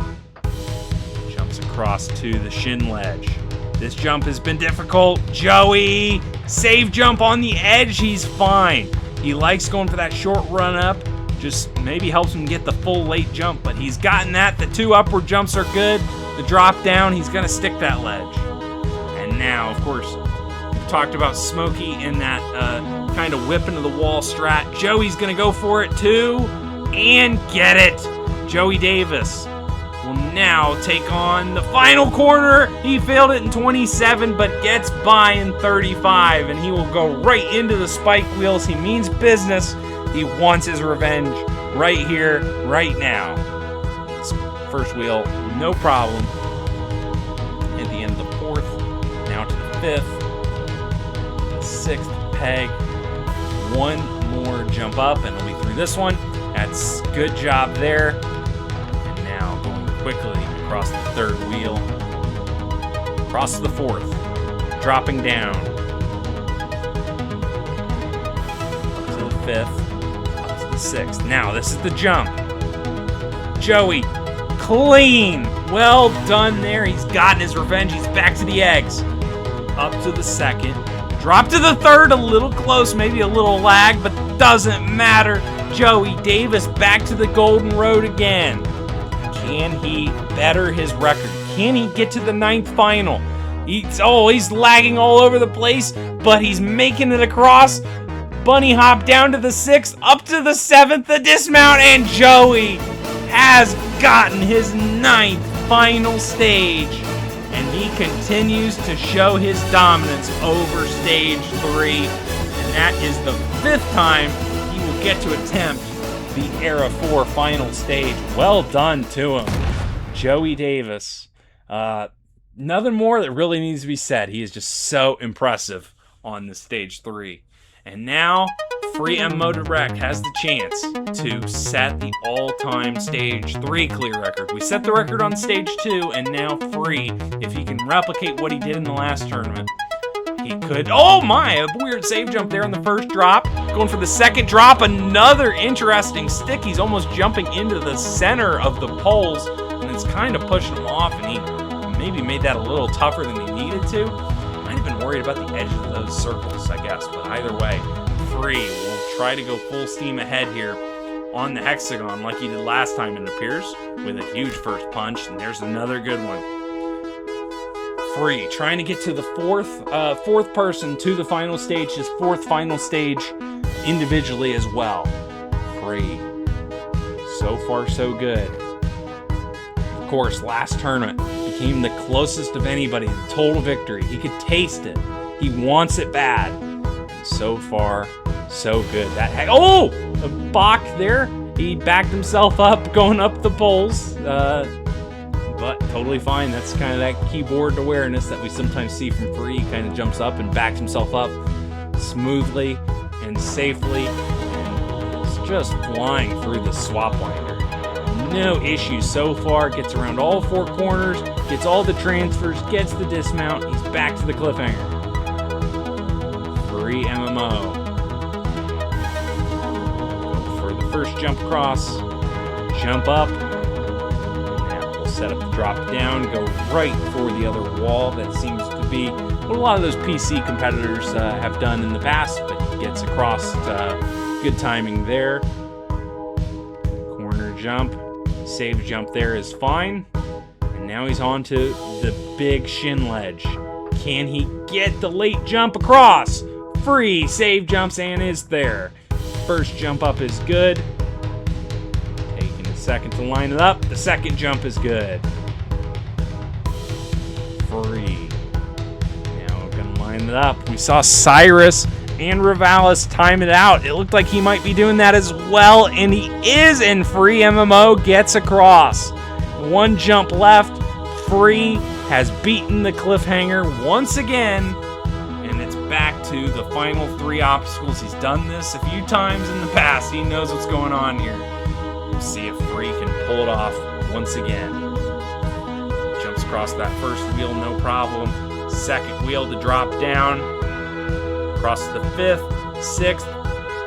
Jumps across to the shin ledge. This jump has been difficult. Joey, save jump on the edge. He's fine. He likes going for that short run up. Just maybe helps him get the full late jump, but he's gotten that. The 2 upward jumps are good. The drop down, he's going to stick that ledge. And now, of course, we've talked about Smokey and that kind of whip into the wall strat. Joey's going to go for it too and get it. Joey Davis will now take on the final corner. He failed it in 27, but gets by in 35, and he will go right into the spike wheels. He means business. He wants his revenge right here, right now. First wheel, no problem. At the end of the fourth, now to the fifth, sixth peg. One more jump up, and he'll be through this one. That's good job there. Quickly across the third wheel, across to the fourth, dropping down, up to the fifth, up to the sixth. Now this is the jump. Joey, clean, well done there. He's gotten his revenge. He's back to the eggs. Up to the second, drop to the third, a little close, maybe a little lag, but doesn't matter. Joey Davis back to the golden road again. Can he better his record? Can he get to the 9th final? He's lagging all over the place, but he's making it across. Bunny hop down to the 6th, up to the 7th, the dismount, and Joey has gotten his 9th final stage. And he continues to show his dominance over stage 3. And that is the 5th time he will get to attempt the Era 4 final stage. Well done to him, Joey Davis. Nothing more that really needs to be said. He is just so impressive on the stage 3. And now, Free M Motor Wreck has the chance to set the all-time stage 3 clear record. We set the record on stage 2, and now Free, if he can replicate what he did in the last tournament, he could. Oh my, a weird save jump there in the first drop. Going for the second drop, another interesting stick. He's almost jumping into the center of the poles, and it's kind of pushing him off, and he maybe made that a little tougher than he needed to. Might have been worried about the edges of those circles, I guess, but either way, Free will try to go full steam ahead here on the hexagon like he did last time, it appears, with a huge first punch, and there's another good one. Free, trying to get to the fourth person to the final stage, his 4th final stage individually as well. Free. So far, so good. Of course, last tournament became the closest of anybody to total victory. He could taste it. He wants it bad. And so far, so good. Oh! A Bach there. He backed himself up, going up the poles. But totally fine. That's kind of that keyboard awareness that we sometimes see from Free. He kind of jumps up and backs himself up smoothly and safely. And he's just flying through the swap winder. no issues so far. Gets around all 4 corners, gets all the transfers, gets the dismount. He's back to the cliffhanger. Free MMO. Go for the first jump across, jump up. Now we'll set up the drop down, go right for the other wall. That seems to be what a lot of those PC competitors have done in the past, but he gets across. Good timing there. Corner jump. Save jump there is fine. And now he's on to the big shin ledge. Can he get the late jump across? Free save jumps and is there. First jump up is good. Taking a second to line it up. The second jump is good. Free. Now we're going to line it up. We saw Cyrus and Ravalis time it out. It looked like he might be doing that as well, and he is, and Free MMO gets across. 1 jump left. Free has beaten the cliffhanger once again, and it's back to the final 3 obstacles. He's done this a few times in the past. He knows what's going on here. We'll see if Free can pull it off once again. Jumps across that first wheel, no problem. Second wheel to drop down. Across to the 5th, 6th.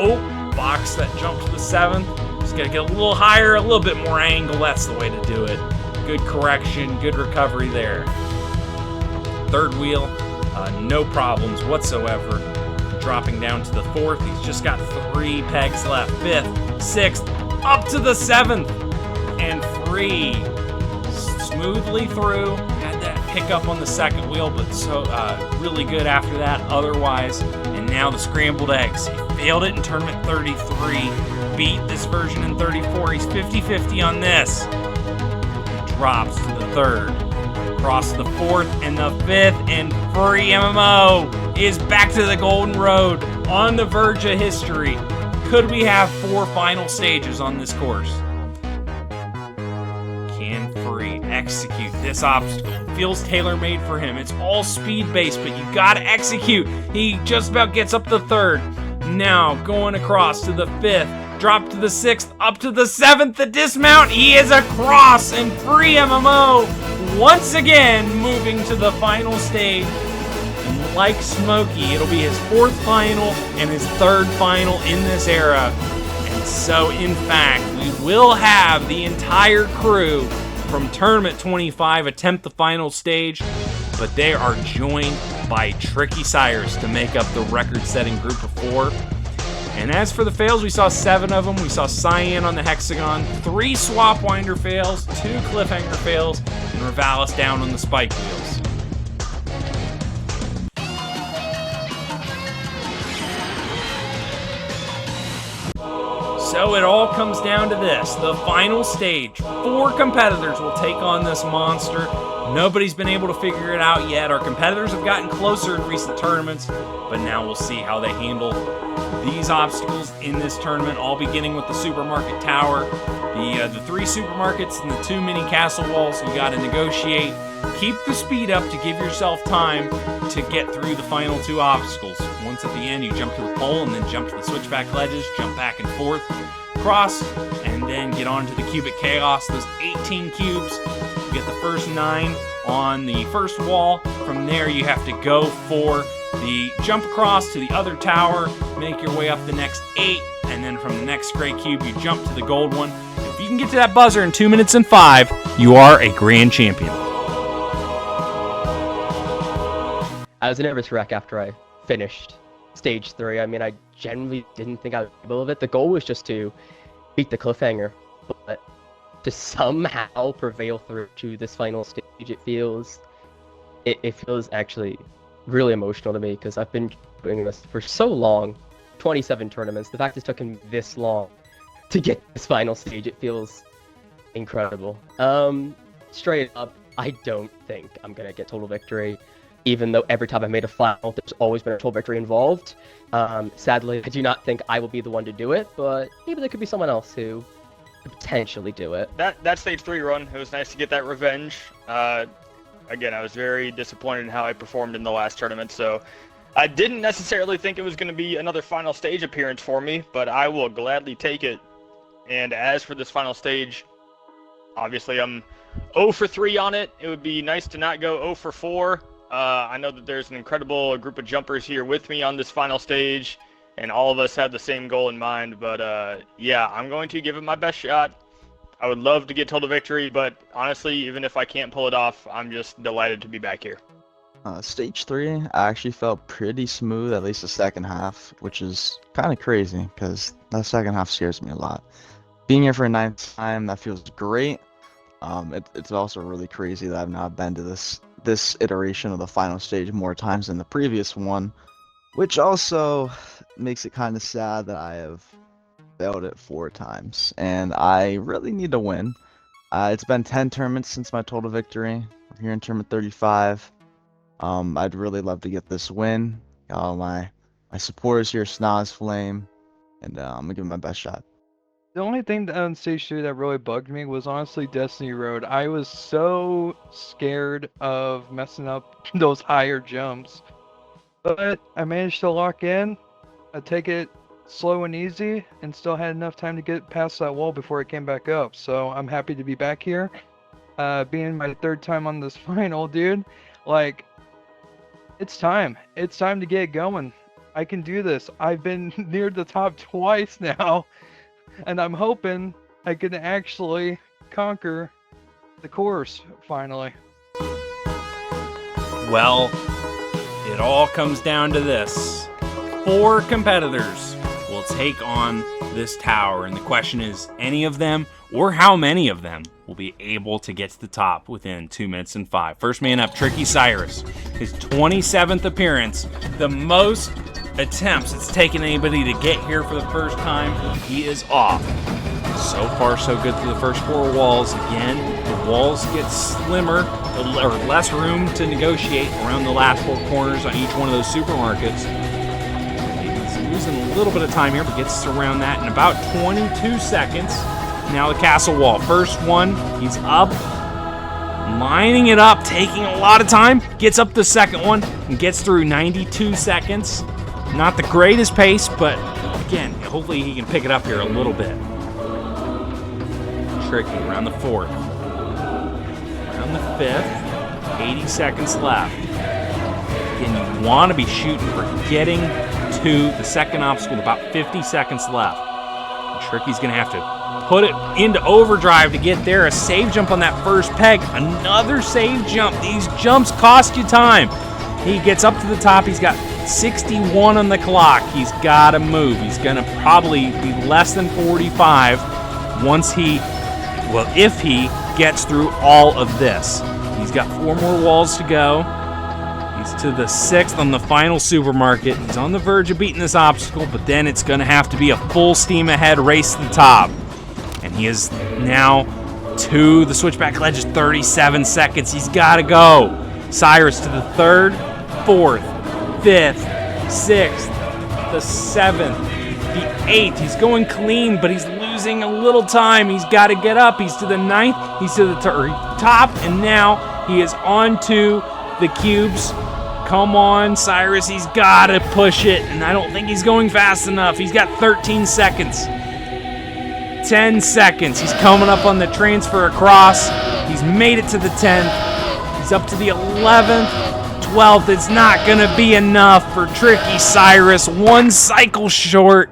Oh, box that jump to the 7th. Just gotta get a little higher, a little bit more angle. That's the way to do it. Good correction, good recovery there. Third wheel, no problems whatsoever. Dropping down to the 4th. He's just got 3 pegs left. 5th, 6th, up to the 7th. And Free. Smoothly through. Had that hiccup on the second wheel, but so really good after that otherwise. And now the scrambled eggs. He failed it in tournament 33. Beat this version in 34. He's 50-50 on this. Drops to the 3rd. Across the 4th and the 5th. And Free MMO is back to the Golden Road. On the verge of history. Could we have 4 final stages on this course? Can Free execute this obstacle? It feels tailor-made for him. It's all speed-based, but you gotta execute. He just about gets up the 3rd. Now, going across to the 5th, drop to the 6th, up to the 7th, the dismount. He is across, and Free MMO once again moving to the final stage. And like Smokey, it'll be his 4th final and his 3rd final in this era. And so, in fact, we will have the entire crew from Tournament 25 attempt the final stage, but they are joined by Tricky Cyrus to make up the record-setting group of 4. And as for the fails, we saw 7 of them. We saw Cyan on the hexagon, 3 swap winder fails, 2 cliffhanger fails, and Ravalis down on the spike wheels. So it all comes down to this, the final stage. 4 competitors will take on this monster. Nobody's been able to figure it out yet. Our competitors have gotten closer in recent tournaments, but now we'll see how they handle these obstacles in this tournament, all beginning with the supermarket tower, the 3 supermarkets and the 2 mini castle walls. You got to negotiate. Keep the speed up to give yourself time to get through the final 2 obstacles. Once at the end, you jump to the pole and then jump to the switchback ledges, jump back and forth, cross, and then get onto the cubic chaos. Those 18 cubes, you get the first 9 on the first wall. From there, you have to go for the jump across to the other tower, make your way up the next 8, and then from the next gray cube, you jump to the gold one. If you can get to that buzzer in 2 minutes and 5, you are a grand champion. I was a nervous wreck after I finished stage 3. I mean, I genuinely didn't think I would be able to. The goal was just to beat the cliffhanger, but to somehow prevail through to this final stage, it feels actually really emotional to me, because I've been doing this for so long, 27 tournaments. The fact it's taken this long to get this final stage, it feels incredible. Straight up, I don't think I'm gonna get total victory, even though every time I've made a final, there's always been a total victory involved. Sadly, I do not think I will be the one to do it, but maybe there could be someone else who could potentially do it. That stage 3 run, it was nice to get that revenge. Again, I was very disappointed in how I performed in the last tournament, so I didn't necessarily think it was going to be another final stage appearance for me, but I will gladly take it. And as for this final stage, Obviously, I'm 0 for 3 on it. It would be nice to not go 0 for 4. I know that there's an incredible group of jumpers here with me on this final stage, and all of us have the same goal in mind. But yeah, I'm going to give it my best shot. I would love to get total victory, but honestly, even if I can't pull it off, I'm just delighted to be back here. Stage 3, I actually felt pretty smooth, at least the second half, which is kind of crazy, because that second half scares me a lot. Being here for a 9th time, that feels great. It's also really crazy that I've not been to this iteration of the final stage more times than the previous one, which also makes it kind of sad that I have failed it 4 times, and I really need to win. It's been 10 tournaments since my total victory. We're here in tournament 35. I'd really love to get this win. Got all my supporters here, Snaz Flame, and I'm gonna give it my best shot. The only thing on stage 2 that really bugged me was honestly Destiny Road. I was so scared of messing up those higher jumps, but I managed to lock in. I take it slow and easy, and still had enough time to get past that wall before it came back up. So I'm happy to be back here, being my 3rd time on this final, dude. Like, it's time. It's time to get going. I can do this. I've been near the top twice now. And I'm hoping I can actually conquer the course, finally. Well, it all comes down to this. 4 competitors will take on this tower, and the question is, any of them, or how many of them, will be able to get to the top within 2 minutes and 5. First man up, Tricky Cyrus. His 27th appearance, the most attempts it's taken anybody to get here for the first time. He is off. So far, so good through the first 4 walls. Again, the walls get slimmer, or less room to negotiate around the last 4 corners on each one of those supermarkets. He's losing a little bit of time here, but gets around that in about 22 seconds. Now the castle wall. First one, he's up, lining it up, taking a lot of time. Gets up the second one and gets through 92 seconds. Not the greatest pace, but again, hopefully he can pick it up here a little bit. Tricky around the 4th. Around the 5th. 80 seconds left. Again, you want to be shooting for getting to the second obstacle with about 50 seconds left. And Tricky's going to have to put it into overdrive to get there. A save jump on that first peg. Another save jump. These jumps cost you time. He gets up to the top. He's got 61 on the clock. He's got to move. He's going to probably be less than 45 once if he gets through all of this. He's got 4 more walls to go. He's to the 6th on the final supermarket. He's on the verge of beating this obstacle, but then it's going to have to be a full steam ahead race to the top. And he is now to the switchback ledge, 37 seconds. He's got to go. Cyrus to the 3rd, 4th, 5th, 6th, the 7th, the 8th. He's going clean, but he's losing a little time. He's got to get up. He's to the 9th. He's to the top, and now he is on to the cubes. Come on, Cyrus. He's got to push it, and I don't think he's going fast enough. He's got 13 seconds. 10 seconds. He's coming up on the transfer across. He's made it to the 10th. He's up to the 11th. 12th. It's not going to be enough for Tricky Cyrus. 1 cycle short.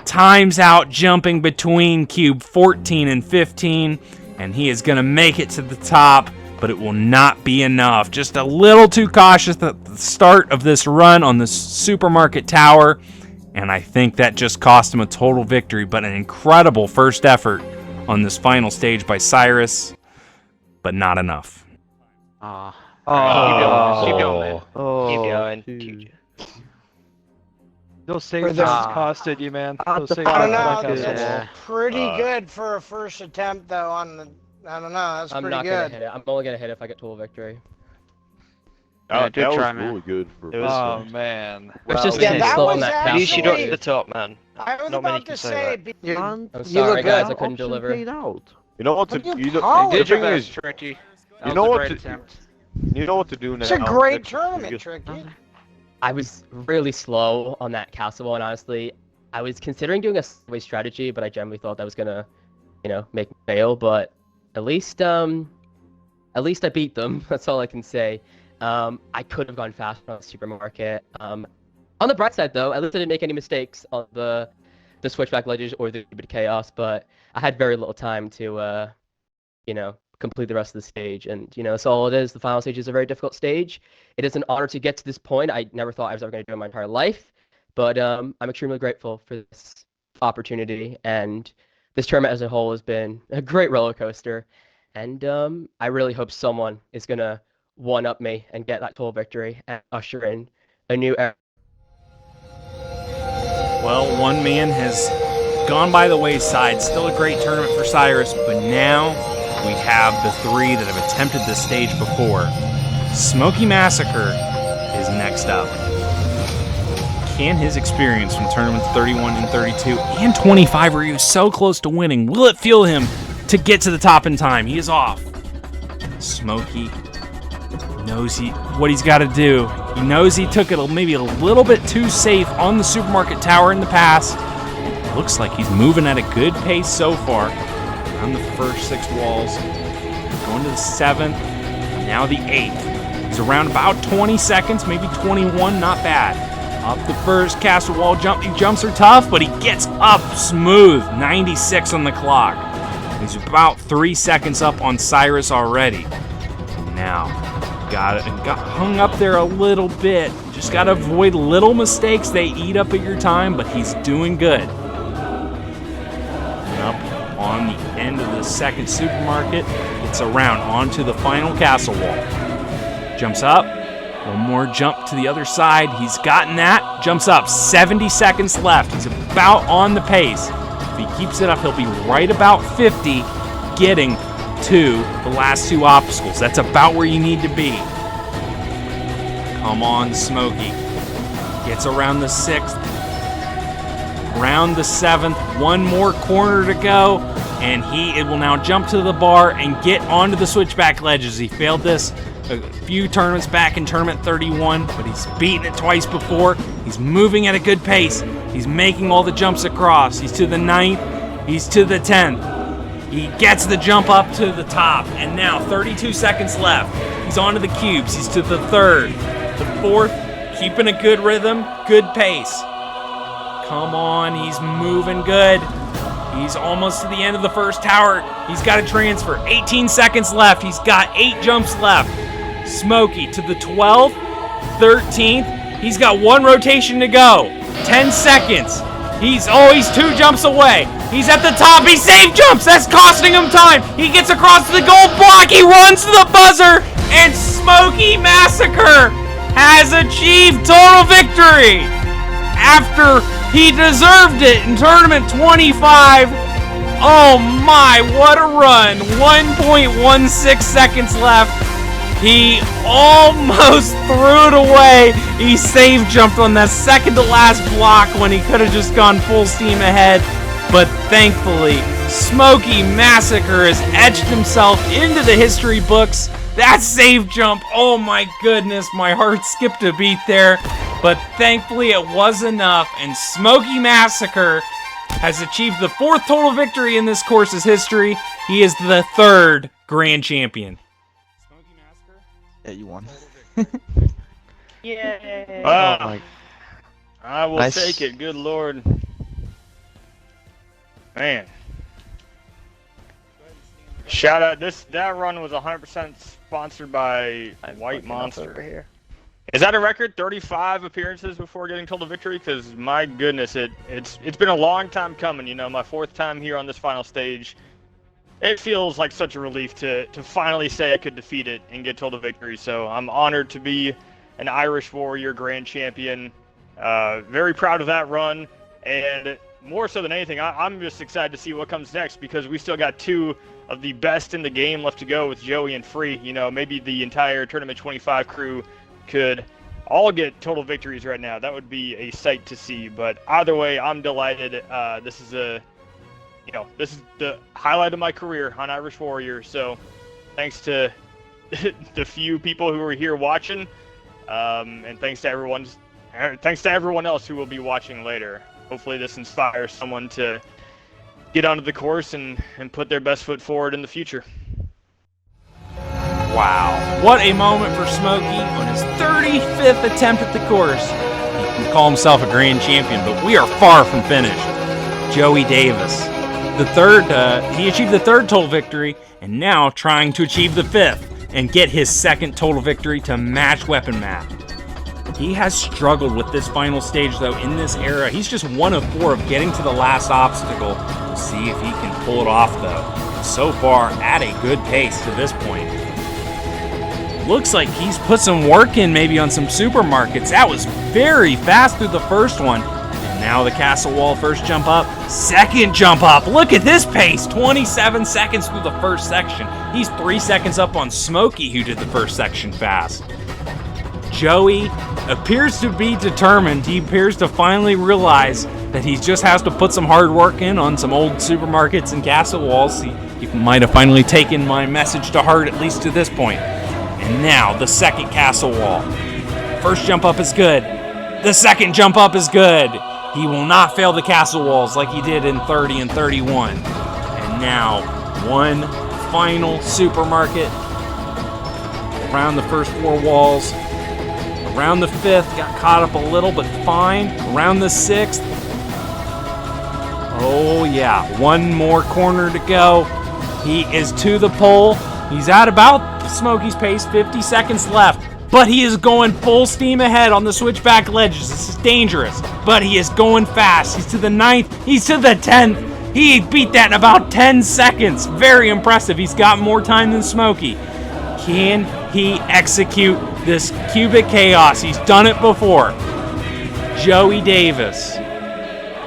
Times out jumping between cube 14 and 15. And he is going to make it to the top, but it will not be enough. Just a little too cautious at the start of this run on the supermarket tower. And I think that just cost him a total victory, but an incredible first effort on this final stage by Cyrus, but not enough. Keep going, man. Keep going. Those save jumps costed you, man. Those save I don't jumps know. costed you. That's pretty good for a first attempt, though. On the, I don't know. That's I'm pretty not good. gonna hit it. I'm only gonna hit it if I get total victory. Yeah, good that try, was man. really good. Oh man. It's just Yeah, that slow was on that At least you got to actually. the top, man. I was Not many about can to say say. that. You I'm look sorry, guys. I good. couldn't deliver. You know what to What are you you know, talking the Did your thing best, is, Tricky. That you was know a what great to attempt. you know what to do now. It's a great Next- tournament, Tricky. I was really slow on that castle wall, and honestly, I was considering doing a sideways strategy, but I generally thought that was gonna, make me fail. But at least I beat them. That's all I can say. I could have gone faster on the supermarket. On the bright side, though, at least I didn't make any mistakes on the switchback ledges or the stupid chaos. But I had very little time to, complete the rest of the stage. And that's all it is. The final stage is a very difficult stage. It is an honor to get to this point. I never thought I was ever going to do it in my entire life. But I'm extremely grateful for this opportunity. And this tournament as a whole has been a great roller coaster. And I really hope someone is going to one-up me and get that total victory and usher in a new era. Well, one man has gone by the wayside. Still a great tournament for Cyrus, but now we have the three that have attempted this stage before. Smoky Massacre is next up. Can his experience from tournaments 31 and 32 and 25, where he was so close to winning, will it fuel him to get to the top in time? He is off. Smoky knows what he's got to do. He knows he took it maybe a little bit too safe on the supermarket tower in the past. Looks like he's moving at a good pace so far. On the first 6 walls, going to the 7th, now the 8th. He's around about 20 seconds, maybe 21, not bad. Up the first castle wall jump. These jumps are tough, but he gets up smooth. 96 on the clock. He's about 3 seconds up on Cyrus already. Now, got hung up there a little bit. Just got to avoid little mistakes. They eat up at your time, but he's doing good. And up on the end of the second supermarket, it's around onto the final castle wall. Jumps up. One more jump to the other side. He's gotten that. Jumps up. 70 seconds left. He's about on the pace. If he keeps it up, he'll be right about 50, getting to the last 2 obstacles. That's about where you need to be. Come on, Smokey. Gets around the 6th. Around the 7th. One more corner to go. And it will now jump to the bar and get onto the switchback ledges. He failed this a few tournaments back in tournament 31, but he's beaten it twice before. He's moving at a good pace. He's making all the jumps across. He's to the 9th. He's to the 10th. He gets the jump up to the top, and now 32 seconds left. He's onto the cubes. He's to the 3rd, the 4th, keeping a good rhythm, good pace. Come on, he's moving good. He's almost to the end of the first tower. He's got to transfer. 18 seconds left. He's got 8 jumps left. Smokey to the 12th, 13th. He's got 1 rotation to go. 10 seconds. He's 2 jumps away. He's at the top. He save jumps. That's costing him time. He gets across the gold block. He runs to the buzzer. And Smoky Massacre has achieved total victory after he deserved it in tournament 25. Oh my, what a run. 1.16 seconds left. He almost threw it away. He save jumped on that second to last block when he could have just gone full steam ahead. But thankfully, Smoky Massacre has etched himself into the history books. That save jump, oh my goodness, my heart skipped a beat there. But thankfully it was enough, and Smoky Massacre has achieved the 4th total victory in this course's history. He is the 3rd grand champion. Yeah, you won. Yay! I will take it. Good lord, man! Shout out! That run was 100% sponsored by White Monster. Is that a record? 35 appearances before getting total victory? Because my goodness, it's been a long time coming. You know, my 4th time here on this final stage. It feels like such a relief to finally say I could defeat it and get total victory. So I'm honored to be an Irish Warrior Grand Champion. Very proud of that run, and more so than anything, I'm just excited to see what comes next, because we still got 2 of the best in the game left to go with Joey and Free. You know, maybe the entire Tournament 25 crew could all get total victories right now. That would be a sight to see. But either way, I'm delighted. This is the highlight of my career on Irish Warrior. So thanks to the few people who are here watching, and thanks to everyone else who will be watching later. Hopefully this inspires someone to get onto the course and put their best foot forward in the future. Wow, what a moment for Smokey on his 35th attempt at the course. He can call himself a grand champion, but we are far from finished. Joey Davis, he achieved the third total victory, and now trying to achieve the fifth and get his second total victory to match Weapon Matt. He has struggled with this final stage, though, in this era. He's just 1 of 4 of getting to the last obstacle. We'll see if he can pull it off, though. So far, at a good pace to this point. Looks like he's put some work in maybe on some supermarkets. That was very fast through the first one. And now the castle wall first jump up, second jump up. Look at this pace, 27 seconds through the first section. He's 3 seconds up on Smokey, who did the first section fast. Joey appears to be determined. He appears to finally realize that he just has to put some hard work in on some old supermarkets and castle walls. He might have finally taken my message to heart, at least to this point. And now the second castle wall. First jump up is good. The second jump up is good. He will not fail the castle walls like he did in 30 and 31. And now one final supermarket around the first 4 walls. Around the 5th, got caught up a little, but fine. Around the 6th. Oh yeah, one more corner to go. He is to the pole. He's at about Smokey's pace, 50 seconds left. But he is going full steam ahead on the switchback ledges. This is dangerous, but he is going fast. He's to the 9th, he's to the 10th. He beat that in about 10 seconds. Very impressive. He's got more time than Smokey. Can he execute this cubic chaos? He's done it before. Joey Davis.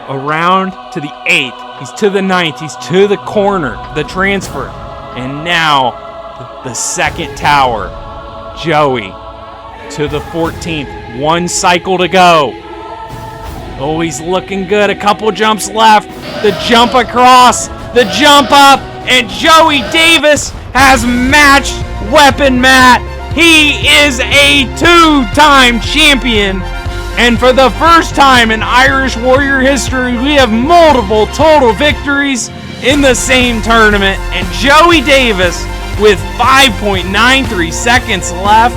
Around to the 8th. He's to the 9th. He's to the corner, the transfer. And now the second tower. Joey to the 14th. 1 cycle to go. Oh, he's looking good. A couple jumps left. The jump across. The jump up. And Joey Davis has matched Weapon Matt. He is a 2-time champion. And for the first time in Irish Warrior history, we have multiple total victories in the same tournament. And Joey Davis with 5.93 seconds left.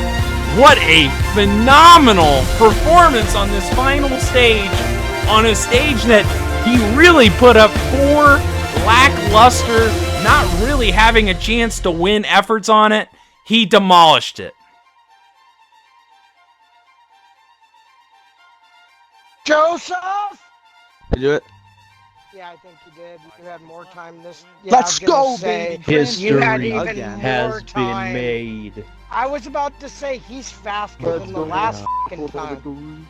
What a phenomenal performance on this final stage. On a stage that he really put up 4 lackluster, not really having a chance to win efforts on it. He demolished it. Joseph! Did you do it? Yeah, I think you did. You had more time this. Let's go, say, baby! You had History even has more been time. made. I was about to say he's faster than the last fucking time.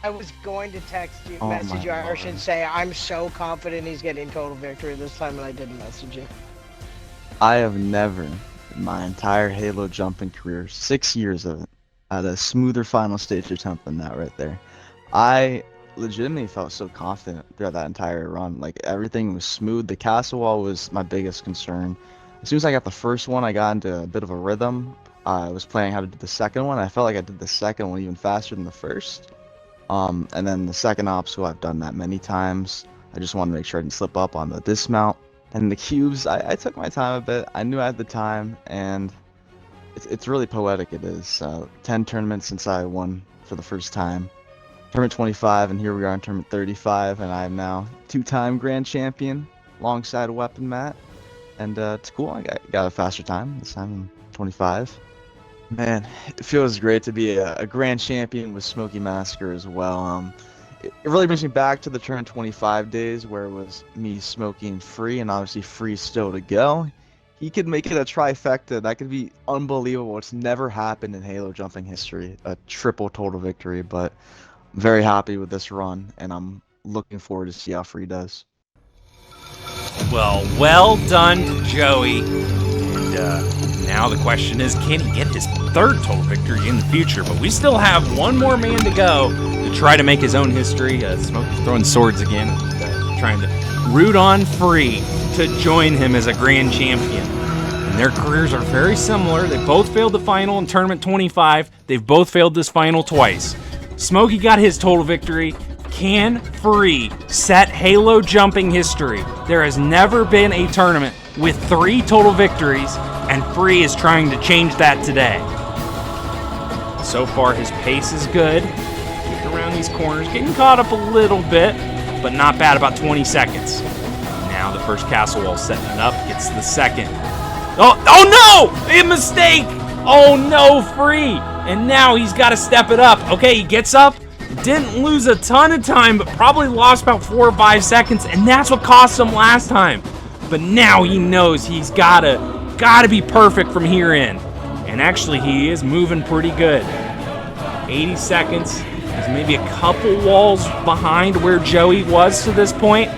I was going to text you, Oh message my you, Irish, God. and say I'm so confident he's getting total victory this time, and I didn't message you. I have never, in my entire Halo jumping career, 6 years of it, had a smoother final stage attempt than that right there. I legitimately felt so confident throughout that entire run. Like, everything was smooth. The castle wall was my biggest concern. As soon as I got the first one, I got into a bit of a rhythm. I was planning how to do the second one. I felt like I did the second one even faster than the first. And then the second obstacle, I've done that many times. I just wanted to make sure I didn't slip up on the dismount. And the cubes, I took my time a bit. I knew I had the time, and it's really poetic, it is. 10 tournaments since I won for the first time. Tournament 25, and here we are in Tournament 35, and I am now 2-time Grand Champion alongside Weapon Matt. And it's cool, I got a faster time this time in 25. Man, it feels great to be a Grand Champion with Smokey Massacre as well. It really brings me back to the Tournament 25 days where it was me, Smokey, and Free, and obviously Free still to go. He could make it a trifecta. That could be unbelievable. It's never happened in Halo jumping history, a triple total victory, but I'm very happy with this run, and I'm looking forward to see how Free does. Well done to Joey. And now the question is, can he get his third total victory in the future? But we still have one more man to go to try to make his own history. Smokey's throwing swords again, trying to root on Free to join him as a grand champion. And their careers are very similar. They both failed the final in Tournament 25. They've both failed this final twice. Smokey got his total victory. Can Free set Halo jumping history? There has never been a tournament with 3 total victories and Free is trying to change that today. So far, his pace is good. Getting around these corners, getting caught up a little bit, but not bad, about 20 seconds. Now the first castle wall setting it up, gets the second. Oh no! A mistake! Oh no, Free! And now he's got to step it up. Okay, he gets up, didn't lose a ton of time, but probably lost about 4 or 5 seconds, and that's what cost him last time. But now he knows he's gotta be perfect from here in. And actually, he is moving pretty good. 80 seconds. He's maybe a couple walls behind where Joey was to this point.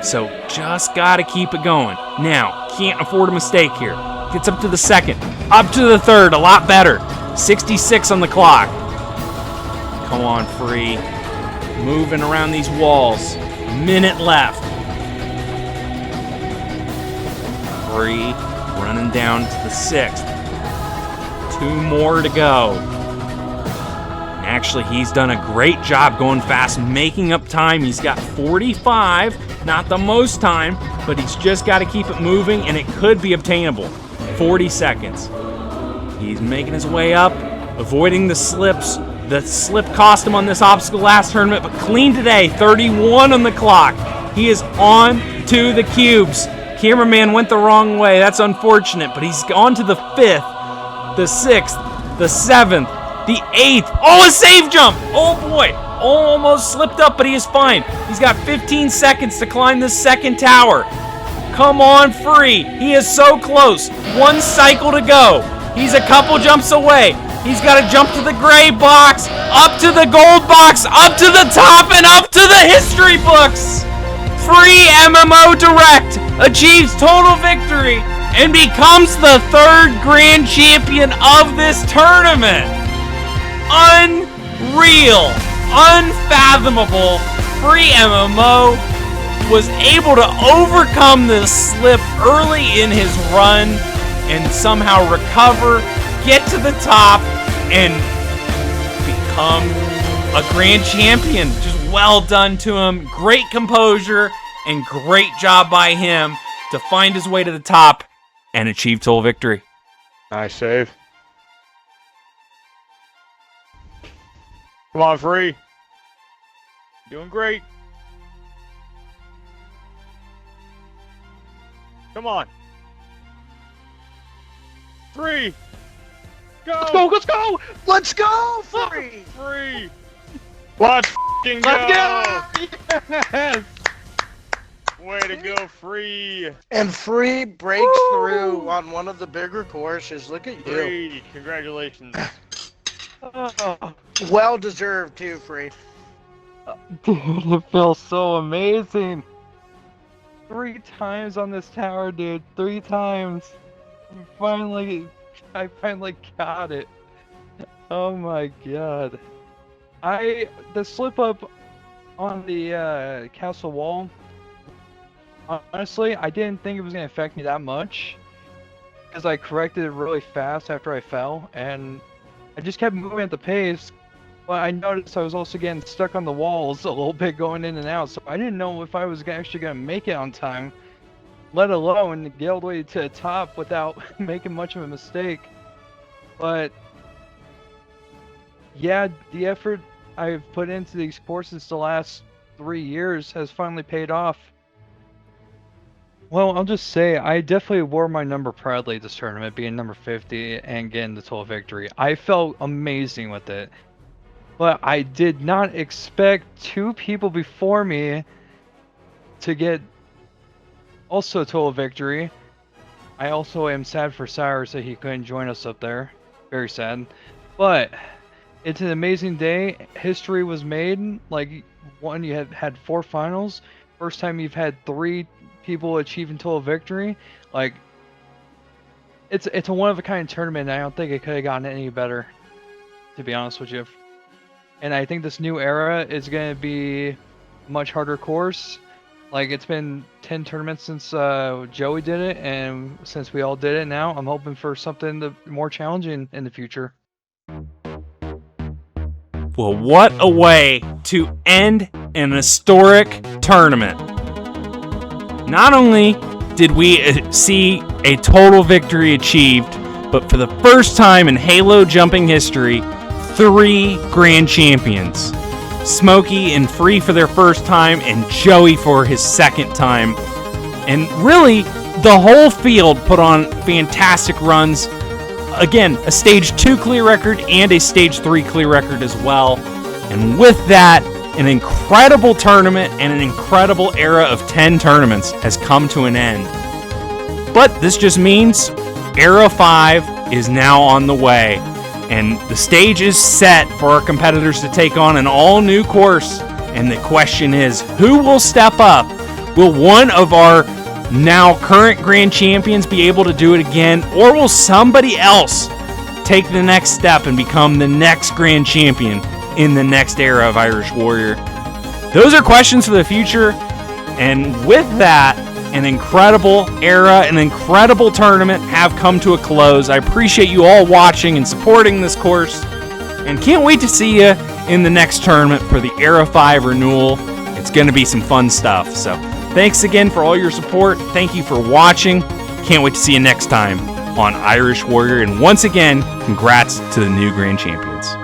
So just gotta keep it going. Now, can't afford a mistake here. Gets up to the second, up to the third, a lot better. 66 on the clock. Come on, Free. Moving around these walls. Minute left. Free running down to the 6th. 2 more to go. Actually, he's done a great job going fast, making up time. He's got 45, not the most time, but he's just got to keep it moving, and it could be obtainable. 40 seconds. He's making his way up, avoiding the slips. The slip cost him on this obstacle last tournament, but clean today. 31 on the clock. He is on to the cubes. Cameraman went the wrong way. That's unfortunate, but he's on to the 5th, the 6th, the 7th, the 8th. Oh, a save jump! Oh boy! Almost slipped up, but he is fine. He's got 15 seconds to climb this second tower. Come on, Free. He is so close. 1 cycle to go. He's a couple jumps away. He's got to jump to the gray box, up to the gold box, up to the top, and up to the history books. Free MMO Direct achieves total victory and becomes the 3rd grand champion of this tournament. Unreal, unfathomable. Free MMO was able to overcome this slip early in his run and somehow recover, get to the top, and become a grand champion. Just well done to him. Great composure and great job by him to find his way to the top and achieve total victory. Nice save. Come on, Free. Doing great. Come on. 3. Go! Let's go! Let's go! Let's go, Free! Free! Let's f***ing go! Let's go! Yes! Way to go, Free! And Free breaks through on one of the bigger courses. Look at you. Free! Congratulations. Well deserved too, Free. Dude, it feels so amazing. 3 times on this tower, dude. 3 times. I finally got it. Oh my god. The slip up on the castle wall, honestly, I didn't think it was going to affect me that much, because I corrected it really fast after I fell, and I just kept moving at the pace. But I noticed I was also getting stuck on the walls a little bit going in and out, so I didn't know if I was actually going to make it on time, let alone get all the way to the top without making much of a mistake. But yeah, the effort I've put into these courses the last 3 years has finally paid off. Well, I'll just say, I definitely wore my number proudly this tournament, being number 50 and getting the total victory. I felt amazing with it. But I did not expect 2 people before me to get also total victory. I also am sad for Cyrus that he couldn't join us up there. Very sad. But it's an amazing day. History was made. Like, you had 4 finals. First time you've had 3 people achieving total victory. Like, it's a one-of-a-kind tournament, and I don't think it could have gotten any better, to be honest with you. And I think this new era is going to be a much harder course. Like, it's been 10 tournaments since Joey did it, and since we all did it now, I'm hoping for something more challenging in the future. Well, what a way to end an historic tournament. Not only did we see a total victory achieved, but for the first time in Halo jumping history, 3 Grand Champions. Smokey and Free for their first time, and Joey for his second time. And really, the whole field put on fantastic runs. Again, a Stage 2 clear record and a Stage 3 clear record as well. And with that, an incredible tournament and an incredible era of 10 tournaments has come to an end. But this just means Era 5 is now on the way. And the stage is set for our competitors to take on an all-new course. And the question is, who will step up? Will one of our now current Grand Champions be able to do it again? Or will somebody else take the next step and become the next Grand Champion in the next era of Irish Warrior? Those are questions for the future. And with that, an incredible era, an incredible tournament have come to a close. I appreciate you all watching and supporting this course, and can't wait to see you in the next tournament for the Era 5 renewal. It's going to be some fun stuff. So thanks again for all your support. Thank you for watching. Can't wait to see you next time on Irish Warrior. And once again, congrats to the new Grand Champions.